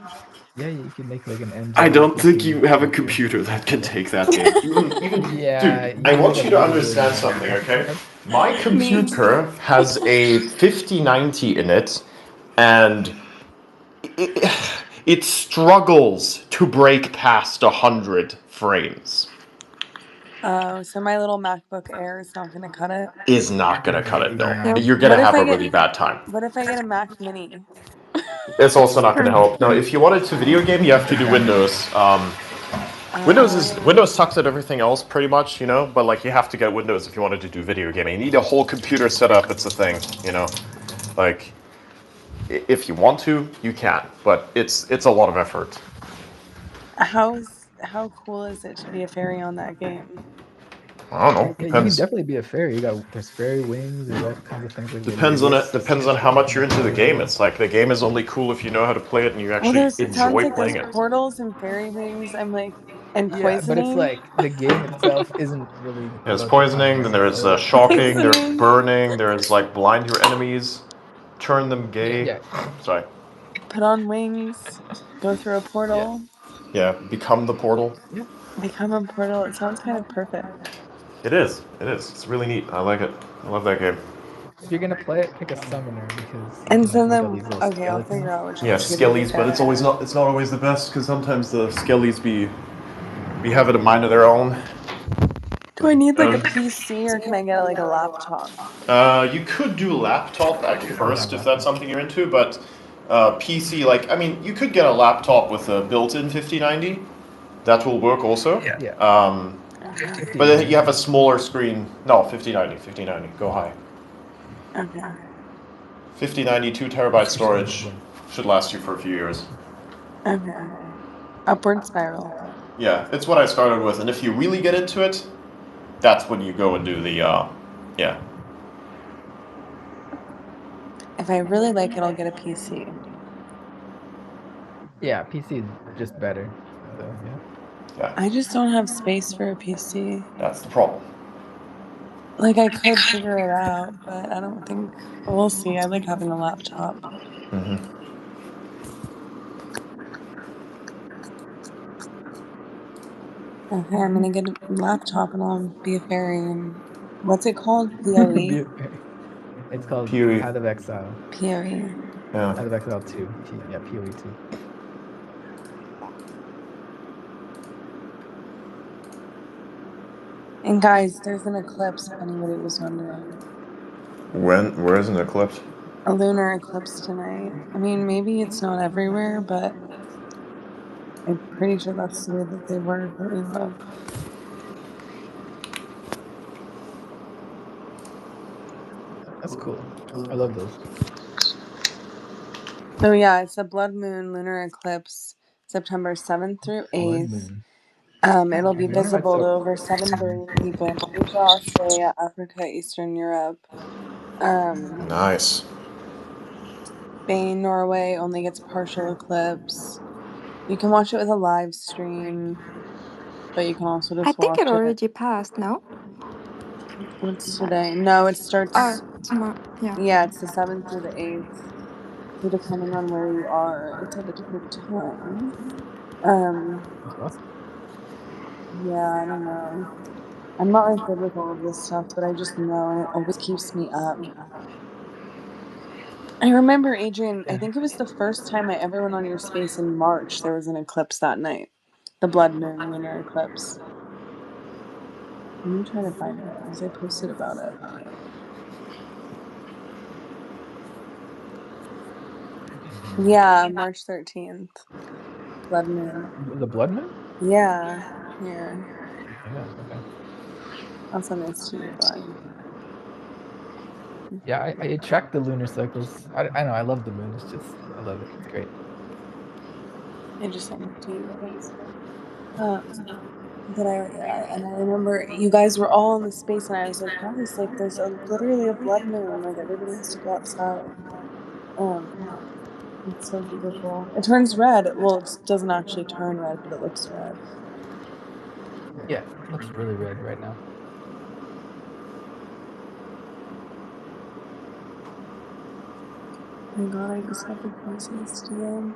[SPEAKER 4] Yeah, you can make like an angel.
[SPEAKER 1] I don't think you have a computer that can take that game. Even
[SPEAKER 4] Yeah,
[SPEAKER 1] dude, I want you to understand something, okay? My computer has a 5090 in it, and it struggles to break past 100 frames.
[SPEAKER 5] Oh, so my little MacBook Air is not going to cut it?
[SPEAKER 1] Is not gonna cut it, no.
[SPEAKER 3] Nope.
[SPEAKER 1] You're gonna
[SPEAKER 5] What if
[SPEAKER 1] have
[SPEAKER 5] I
[SPEAKER 1] a
[SPEAKER 5] get-
[SPEAKER 1] really bad time.
[SPEAKER 5] What if I get a Mac Mini?
[SPEAKER 1] It's also not gonna
[SPEAKER 3] Sure.
[SPEAKER 1] help. No, if you wanted to video game, you have to do Windows. Windows sucks at everything else pretty much, you know. But like, you have to get Windows if you wanted to do video gaming. You need a whole computer setup. It's a thing, you know. Like, if you want to, you can, but it's a lot of effort.
[SPEAKER 5] How cool is it to be a fairy on that game?
[SPEAKER 1] I don't know.
[SPEAKER 4] Yeah, you can
[SPEAKER 1] Depends.
[SPEAKER 4] definitely be a fairy. There's fairy wings. There's all kinds of things like
[SPEAKER 1] Depends on it.
[SPEAKER 4] wrists.
[SPEAKER 1] Depends on how much you're into the game. It's like the game is only cool if you know how to play it and you
[SPEAKER 5] Well,
[SPEAKER 1] actually
[SPEAKER 5] it sounds
[SPEAKER 1] enjoy
[SPEAKER 5] like there's
[SPEAKER 1] playing it.
[SPEAKER 5] portals and fairy wings. I'm like, and
[SPEAKER 4] Yeah, but it's
[SPEAKER 5] poisoning.
[SPEAKER 4] like the game itself isn't really
[SPEAKER 1] There's
[SPEAKER 4] about the
[SPEAKER 1] poisoning, then
[SPEAKER 4] content.
[SPEAKER 1] there's
[SPEAKER 4] So
[SPEAKER 1] shocking, there's
[SPEAKER 5] Poisoning.
[SPEAKER 1] burning, there's like blind your enemies, turn them gay.
[SPEAKER 4] yeah,
[SPEAKER 1] Sorry.
[SPEAKER 5] Put on wings. Go through a portal.
[SPEAKER 1] Yeah, become the portal.
[SPEAKER 4] yeah.
[SPEAKER 5] Become a portal. It sounds kind of perfect.
[SPEAKER 1] It is. It is. It's really neat. I like it. I love that game.
[SPEAKER 4] If you're gonna play it, pick a summoner because you
[SPEAKER 5] And
[SPEAKER 4] can
[SPEAKER 5] so
[SPEAKER 4] like make all
[SPEAKER 5] then,
[SPEAKER 4] these little
[SPEAKER 5] okay, I'll figure
[SPEAKER 4] skeletons.
[SPEAKER 5] out which
[SPEAKER 1] Yeah,
[SPEAKER 5] one's gonna be
[SPEAKER 1] skellies, but it's
[SPEAKER 5] better.
[SPEAKER 1] always not. It's not always the best because sometimes the skellies be having a mind of their own.
[SPEAKER 5] Do I need like a PC or can I get like a laptop?
[SPEAKER 1] You could do laptop at first if that's something you're into, but PC, like, I mean, you could get a laptop with a built-in 5090. That will work also.
[SPEAKER 4] Yeah.
[SPEAKER 5] Okay.
[SPEAKER 1] But then you have a smaller screen. No, 5090. Go high.
[SPEAKER 5] Okay.
[SPEAKER 1] 5090, 2 TB storage should last you for a few years.
[SPEAKER 5] Okay. Upward spiral.
[SPEAKER 1] Yeah, it's what I started with, and if you really get into it, that's when you go and do the, yeah.
[SPEAKER 5] If I really like it, I'll get a PC.
[SPEAKER 4] Yeah, PC is just better. So yeah.
[SPEAKER 1] Yeah,
[SPEAKER 5] I just don't have space for a PC.
[SPEAKER 1] that's the problem.
[SPEAKER 5] Like I could figure it out, but I don't think we'll see. I like having a laptop.
[SPEAKER 1] Mm-hmm.
[SPEAKER 5] Okay, I'm gonna get a laptop and I'll be a fairy and what's it called? PoE?
[SPEAKER 4] It's called
[SPEAKER 1] PoE.
[SPEAKER 4] Path of Exile.
[SPEAKER 5] PoE.
[SPEAKER 1] Yeah.
[SPEAKER 4] Path of Exile 2. Yeah, PoE 2.
[SPEAKER 5] And guys, there's an eclipse if anybody was wondering.
[SPEAKER 1] Where is an eclipse?
[SPEAKER 5] A lunar eclipse tonight. I mean, maybe it's not everywhere, but I'm pretty sure that's the way that they were where we live.
[SPEAKER 4] That's cool. I love those.
[SPEAKER 5] So yeah, it's a blood moon lunar eclipse, September 7th through
[SPEAKER 4] Blood
[SPEAKER 5] 8th.
[SPEAKER 4] moon.
[SPEAKER 5] It'll be
[SPEAKER 4] I wonder why it's
[SPEAKER 5] visible to
[SPEAKER 4] so-
[SPEAKER 5] over 7 billion people in Asia, Australia, Africa, Eastern Europe.
[SPEAKER 1] Nice.
[SPEAKER 5] Spain, Norway only gets partial eclipse. You can watch it with a live stream, but you can also
[SPEAKER 3] I
[SPEAKER 5] just
[SPEAKER 3] think
[SPEAKER 5] watch
[SPEAKER 3] it
[SPEAKER 5] it.
[SPEAKER 3] already passed, no?
[SPEAKER 5] What's today? No, it starts.
[SPEAKER 3] Tomorrow. Yeah.
[SPEAKER 5] Yeah, it's the 7th through the 8th. So depending on where you are, it's at a different time.
[SPEAKER 4] That's awesome.
[SPEAKER 5] Yeah, I don't know. I'm not like good with all of this stuff, but I just know, and it always keeps me up. I remember, Adrian, I think it was the first time I ever went on your space in March. There was an eclipse that night. The blood moon lunar eclipse. Let me try to find it because I posted about it. Yeah, March 13th. Blood moon.
[SPEAKER 4] The blood moon?
[SPEAKER 5] Yeah, here.
[SPEAKER 4] Yeah, okay.
[SPEAKER 5] I'll send this to you, bud.
[SPEAKER 4] Yeah, I track the lunar cycles. I know, I love the moon. It's just, I love it. It's great.
[SPEAKER 5] I just sent it to you guys. But I remember you guys were all in the space, and I was like, guys, like there's literally a blood moon. Like everybody has to go outside. It's so beautiful. It turns red. Well, it doesn't actually turn red, but it looks red.
[SPEAKER 4] Yeah, it looks really red right now.
[SPEAKER 5] Oh my god, I just have the craziest DM.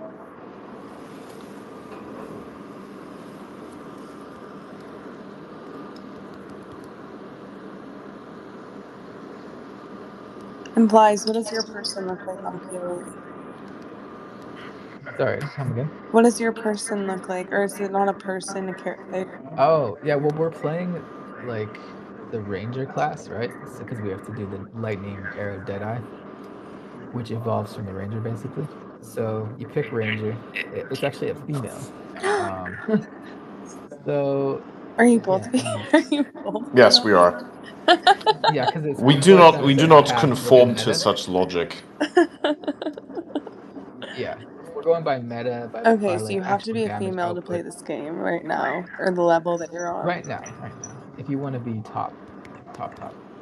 [SPEAKER 5] Implies, what does your person look like on PoE?
[SPEAKER 4] Sorry, come again.
[SPEAKER 5] What does your person look like? Or is it not a person, a character?
[SPEAKER 4] Oh, yeah, well, we're playing, like, the ranger class, right? Because we have to do the lightning arrow deadeye, which evolves from the ranger, basically. So you pick ranger. It's actually a female. So
[SPEAKER 5] Are you both?
[SPEAKER 4] yeah, and
[SPEAKER 5] Are you both?
[SPEAKER 1] Yes, we are.
[SPEAKER 4] yeah, because it's
[SPEAKER 1] We do
[SPEAKER 4] forced on
[SPEAKER 1] not.
[SPEAKER 4] a
[SPEAKER 1] We do
[SPEAKER 4] certain
[SPEAKER 1] not
[SPEAKER 4] path within
[SPEAKER 1] conform to
[SPEAKER 4] meta.
[SPEAKER 1] such logic.
[SPEAKER 4] Yeah, we're going by meta,
[SPEAKER 5] Okay,
[SPEAKER 4] by
[SPEAKER 5] so
[SPEAKER 4] like
[SPEAKER 5] you have to
[SPEAKER 4] actual
[SPEAKER 5] be a
[SPEAKER 4] damage
[SPEAKER 5] female to play
[SPEAKER 4] output.
[SPEAKER 5] this game right now, or the level that you're on.
[SPEAKER 4] Right now. If you want to be top.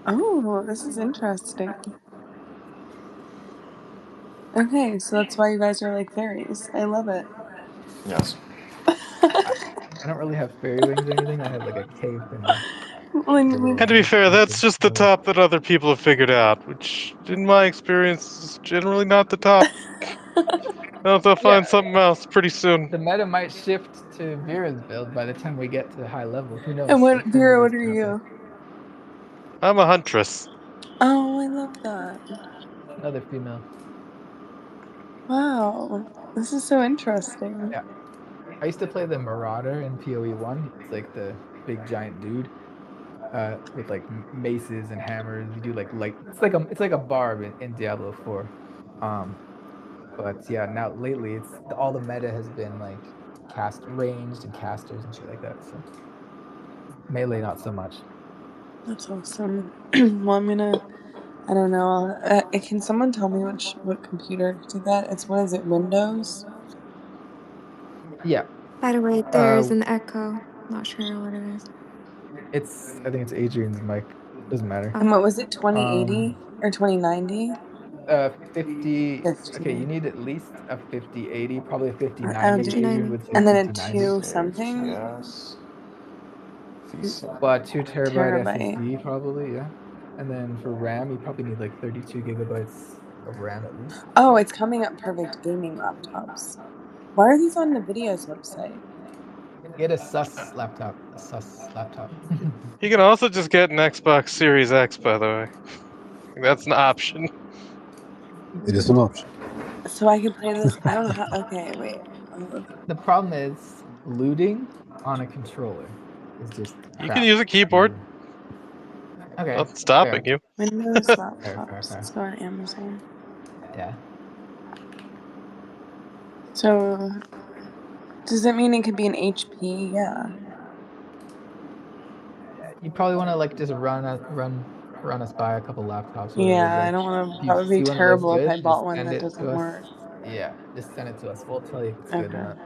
[SPEAKER 5] Oh, this is interesting. Okay, so that's why you guys are like fairies. I love it.
[SPEAKER 1] Yes.
[SPEAKER 4] I don't really have fairy wings or anything. I have like a cape and a little.
[SPEAKER 2] And to be fair, that's just the top that other people have figured out, which, in my experience, is generally not the top. They'll find something else pretty soon.
[SPEAKER 4] The meta might shift to Vera's build by the time we get to high level. Who knows?
[SPEAKER 5] And what,
[SPEAKER 4] It depends
[SPEAKER 5] Vera,
[SPEAKER 4] on
[SPEAKER 5] what
[SPEAKER 4] this
[SPEAKER 5] are you?
[SPEAKER 2] I'm a huntress.
[SPEAKER 5] Oh, I love that.
[SPEAKER 4] Another female.
[SPEAKER 5] Wow, this is so interesting.
[SPEAKER 4] Yeah. I used to play the Marauder in PoE 1. It's like the big giant dude with like maces and hammers. You do like light. It's like a barb in Diablo 4. But yeah, now lately it's all the meta has been like cast ranged and casters and shit like that. So melee not so much.
[SPEAKER 5] That's awesome. Well, I'm gonna. I don't know. Can someone tell me what computer did that? It's what is it? Windows.
[SPEAKER 4] Yeah.
[SPEAKER 3] By the way, there's an echo. Not sure what it is.
[SPEAKER 4] I think it's Adrian's mic. Doesn't matter.
[SPEAKER 5] And what was it? 2080 or 2090?
[SPEAKER 4] 50.
[SPEAKER 5] 50.
[SPEAKER 4] Okay, you need at least a 5080, probably a 5090.
[SPEAKER 5] Oh,
[SPEAKER 4] Adrian would say
[SPEAKER 5] and then a
[SPEAKER 4] 5090.
[SPEAKER 5] 2 something.
[SPEAKER 1] Yes.
[SPEAKER 4] But 2 terabyte
[SPEAKER 5] Terabyte.
[SPEAKER 4] SSD probably, yeah. And then for RAM, you probably need like 32 gigabytes of RAM at least.
[SPEAKER 5] Oh, it's coming up perfect gaming laptops. Why are these on NVIDIA's website?
[SPEAKER 4] Get a sus laptop.
[SPEAKER 2] You can also just get an Xbox Series X, by the way. That's an option.
[SPEAKER 8] It is an option.
[SPEAKER 5] So I can play this. I don't know how. Okay, wait.
[SPEAKER 4] The problem is looting on a controller is just crap.
[SPEAKER 2] You can use a keyboard.
[SPEAKER 4] Okay.
[SPEAKER 2] Nothing's stopping you.
[SPEAKER 5] Windows laptops.
[SPEAKER 4] Fair.
[SPEAKER 5] Let's go on Amazon.
[SPEAKER 4] Yeah.
[SPEAKER 5] So, does that mean it could be an HP? Yeah.
[SPEAKER 4] You probably want to like just run us by a couple laptops.
[SPEAKER 5] Yeah, I don't want to. That would be terrible if I bought one that doesn't work.
[SPEAKER 4] Yeah, just send it to us. We'll tell you if it's good or not.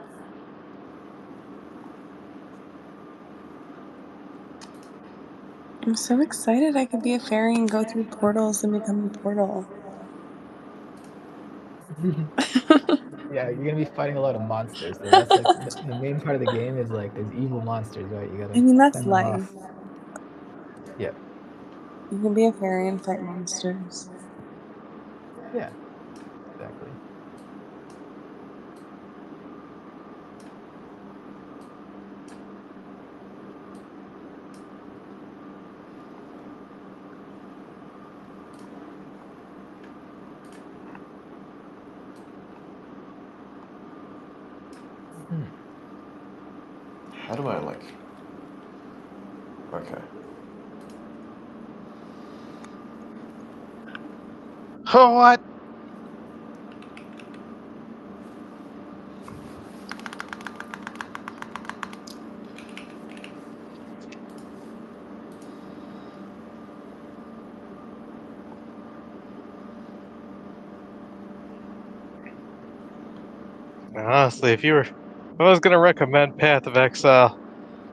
[SPEAKER 5] I'm so excited I could be a fairy and go through portals and become a portal.
[SPEAKER 4] Yeah, you're gonna be fighting a lot of monsters. So that's like the main part of the game is like there's evil monsters, right? You gotta.
[SPEAKER 5] I mean, that's
[SPEAKER 4] fend them
[SPEAKER 5] life.
[SPEAKER 4] off. Yeah.
[SPEAKER 5] You can be a fairy and fight monsters.
[SPEAKER 4] Yeah. Exactly.
[SPEAKER 1] How do I like? Okay.
[SPEAKER 2] Oh, what? Honestly, if I was gonna recommend Path of Exile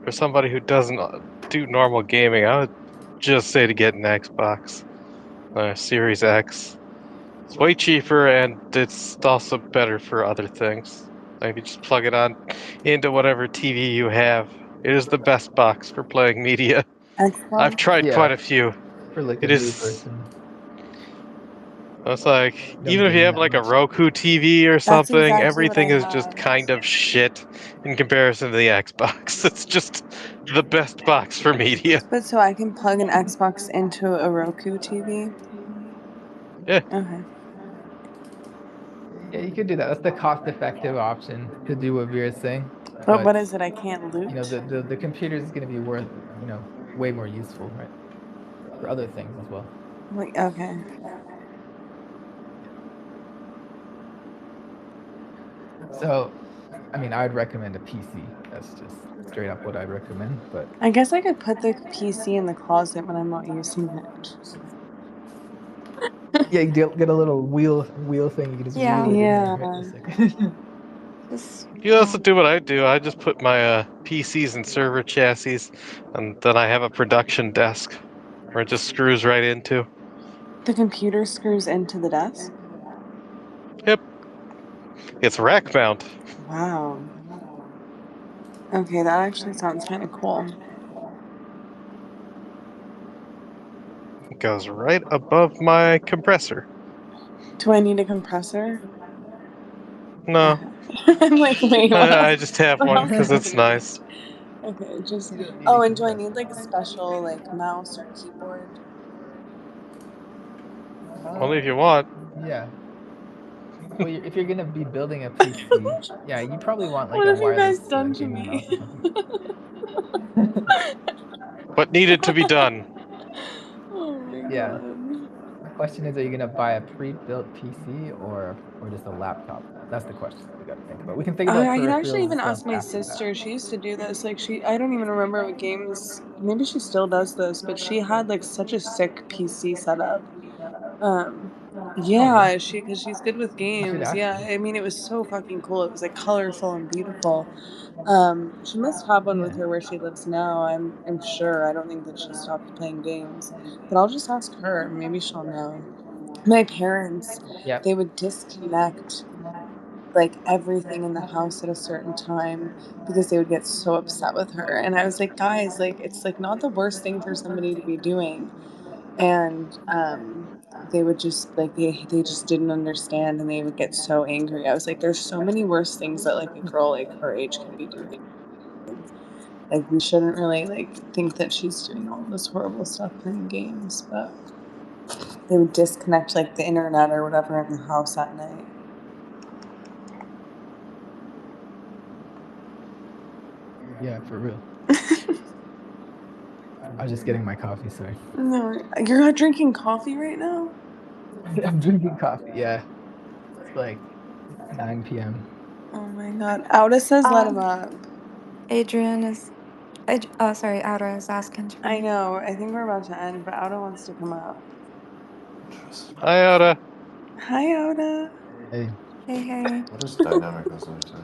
[SPEAKER 2] for somebody who doesn't do normal gaming, I would just say to get an Xbox Series X. It's way cheaper and it's also better for other things. Like you just plug it on into whatever TV you have. It is the best box for playing media.
[SPEAKER 5] Xbox?
[SPEAKER 2] I've tried quite a few.
[SPEAKER 4] For like
[SPEAKER 2] It
[SPEAKER 4] a new
[SPEAKER 2] is.
[SPEAKER 4] person.
[SPEAKER 2] It's like
[SPEAKER 4] Don't
[SPEAKER 2] even if you
[SPEAKER 4] game
[SPEAKER 2] have
[SPEAKER 4] that
[SPEAKER 2] like a
[SPEAKER 4] much.
[SPEAKER 2] Roku TV or something,
[SPEAKER 5] exactly
[SPEAKER 2] everything
[SPEAKER 5] what I
[SPEAKER 2] is just
[SPEAKER 5] have.
[SPEAKER 2] kind of shit in comparison to the Xbox. It's just the best box for media.
[SPEAKER 5] But so I can plug an Xbox into a Roku TV?
[SPEAKER 2] Yeah.
[SPEAKER 5] Okay.
[SPEAKER 4] Yeah, you could do that. That's the cost-effective option to do what Vera's saying.
[SPEAKER 5] But what is it? I can't loot?
[SPEAKER 4] You know, the computer is going to be worth, you know, way more useful, right? For other things as well.
[SPEAKER 5] Wait, okay.
[SPEAKER 4] So, I mean, I'd recommend a PC. That's just straight up what I'd recommend. But
[SPEAKER 5] I guess I could put the PC in the closet when I'm not using it.
[SPEAKER 4] yeah, you get a little wheel thing. You can just
[SPEAKER 3] Yeah.
[SPEAKER 4] wheel it in there,
[SPEAKER 5] Yeah.
[SPEAKER 4] right? Just like
[SPEAKER 3] Just
[SPEAKER 2] You also do what I do. I just put my PCs in server chassis, and then I have a production desk where it just screws right into.
[SPEAKER 5] The computer screws into the desk?
[SPEAKER 2] Yep. It's rack mount.
[SPEAKER 5] Wow. Okay, that actually sounds kind of cool.
[SPEAKER 2] It goes right above my compressor.
[SPEAKER 5] Do I need a compressor?
[SPEAKER 2] No,
[SPEAKER 5] I'm like, wait, what?
[SPEAKER 2] I just have
[SPEAKER 5] What
[SPEAKER 2] one
[SPEAKER 5] else
[SPEAKER 2] because
[SPEAKER 5] do I
[SPEAKER 2] it's
[SPEAKER 5] need?
[SPEAKER 2] nice.
[SPEAKER 5] Okay, just.
[SPEAKER 4] you don't need
[SPEAKER 5] Oh,
[SPEAKER 4] a
[SPEAKER 5] and do I
[SPEAKER 4] compressor.
[SPEAKER 5] need like a special like mouse or keyboard?
[SPEAKER 2] Only if you want.
[SPEAKER 4] Yeah. Well, if you're gonna be building a PC, yeah, you probably want like
[SPEAKER 5] What
[SPEAKER 4] a
[SPEAKER 5] have you guys
[SPEAKER 4] wireless
[SPEAKER 5] done to
[SPEAKER 4] gaming
[SPEAKER 5] me?
[SPEAKER 4] mouse or something.
[SPEAKER 2] What needed to be done?
[SPEAKER 5] Oh my
[SPEAKER 4] Yeah.
[SPEAKER 5] god.
[SPEAKER 4] The question is, are you gonna buy a pre-built PC or just a laptop? That's the question we got to think about. We can think about
[SPEAKER 5] I can actually
[SPEAKER 4] peripherals and
[SPEAKER 5] even
[SPEAKER 4] stuff
[SPEAKER 5] ask my
[SPEAKER 4] after that.
[SPEAKER 5] sister. She used to do this. Like I don't even remember what games. Maybe she still does this, but she had like such a sick PC setup. Um,
[SPEAKER 4] Oh, really?
[SPEAKER 5] yeah, because she's good with
[SPEAKER 4] You should
[SPEAKER 5] games.
[SPEAKER 4] ask
[SPEAKER 5] Yeah,
[SPEAKER 4] her.
[SPEAKER 5] I mean it was so fucking cool. It was like colorful and beautiful. She must have one with
[SPEAKER 4] Yeah.
[SPEAKER 5] her where she lives now. I'm sure. I don't think that she stopped playing games, but I'll just ask her. Maybe she'll know. My parents,
[SPEAKER 4] Yep.
[SPEAKER 5] they would disconnect like everything in the house at a certain time because they would get so upset with her. And I was like, guys, like it's like not the worst thing for somebody to be doing. And they would just like they just didn't understand and they would get so angry. I was like, there's so many worse things that like a girl like her age can be doing. Like we shouldn't really like think that she's doing all this horrible stuff playing games, but they would disconnect like the internet or whatever in the house at night.
[SPEAKER 4] Yeah, for real. I was just getting my coffee, sorry.
[SPEAKER 5] No, you're not drinking coffee right now?
[SPEAKER 4] I'm drinking coffee. Yeah. It's like 9 p.m.
[SPEAKER 5] Oh my god. Auda says let him
[SPEAKER 3] um,
[SPEAKER 5] up.
[SPEAKER 3] Adrian is. Oh, sorry, Aura is asking to
[SPEAKER 5] I
[SPEAKER 3] me.
[SPEAKER 5] know. I think we're about to end, but Auda wants to come up.
[SPEAKER 2] I oughta.
[SPEAKER 5] Hi, Auda.
[SPEAKER 4] Hey.
[SPEAKER 3] Hey, hey.
[SPEAKER 1] What is dynamic resolution?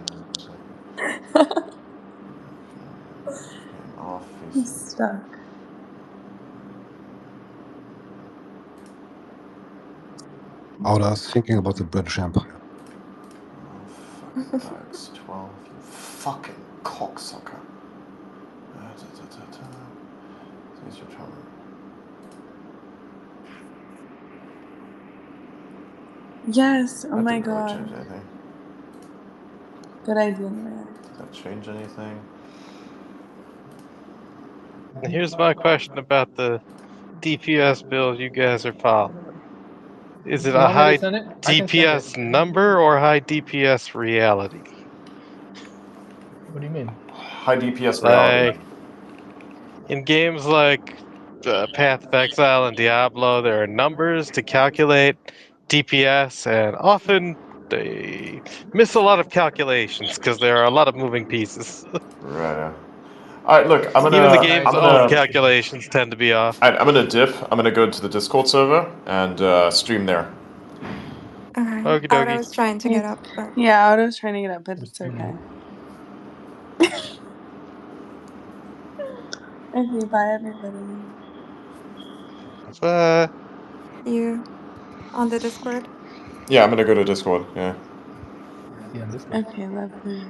[SPEAKER 1] Off
[SPEAKER 5] I'm
[SPEAKER 1] facing.
[SPEAKER 5] stuck.
[SPEAKER 8] Auda's thinking about the British Empire.
[SPEAKER 1] Fucking bags 12. You fucking cocksucker. Please return.
[SPEAKER 5] Yes. Oh
[SPEAKER 1] That
[SPEAKER 5] my
[SPEAKER 1] didn't really change
[SPEAKER 5] god.
[SPEAKER 1] anything.
[SPEAKER 5] Good idea, man.
[SPEAKER 1] Did that change anything?
[SPEAKER 2] And here's my question about the DPS build you guys are following. Is it
[SPEAKER 4] You
[SPEAKER 2] a
[SPEAKER 4] want me to
[SPEAKER 2] high
[SPEAKER 4] send it? I can send it.
[SPEAKER 2] DPS number or high DPS reality?
[SPEAKER 4] What do you mean?
[SPEAKER 1] High DPS reality.
[SPEAKER 2] Like in games like Path of Exile and Diablo, there are numbers to calculate DPS, and often they miss a lot of calculations because there are a lot of moving pieces.
[SPEAKER 1] Right. All right. Look,
[SPEAKER 2] Even the
[SPEAKER 4] Sorry,
[SPEAKER 2] game's
[SPEAKER 4] it's
[SPEAKER 2] own
[SPEAKER 4] not-
[SPEAKER 2] calculations tend to be off.
[SPEAKER 1] I'm gonna dip. I'm gonna go into the Discord server and stream there.
[SPEAKER 3] Okay.
[SPEAKER 2] Okie
[SPEAKER 3] Aura
[SPEAKER 2] dokie.
[SPEAKER 3] was trying to get up, but
[SPEAKER 5] Yeah, Auda's trying to get up, but
[SPEAKER 4] We're
[SPEAKER 5] it's
[SPEAKER 4] streaming.
[SPEAKER 5] okay. Okay, bye everybody.
[SPEAKER 3] you on the Discord.
[SPEAKER 1] Yeah, I'm gonna go to Discord. Yeah.
[SPEAKER 4] See you on Discord.
[SPEAKER 5] Okay, lovely.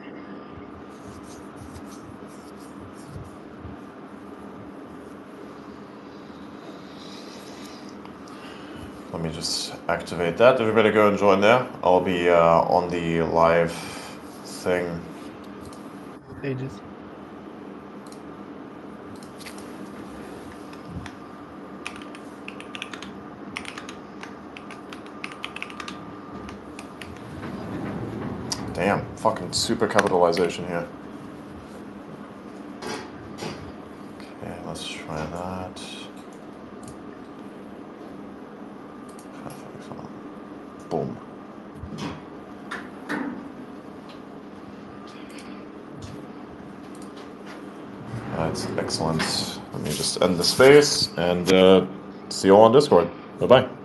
[SPEAKER 1] Let me just activate that. Everybody go and join there. I'll be on the live thing.
[SPEAKER 4] Stages.
[SPEAKER 1] Damn, fucking super capitalization here. Okay, let's try that. Boom. That's excellent. Let me just end the space and see you all on Discord. Bye-bye.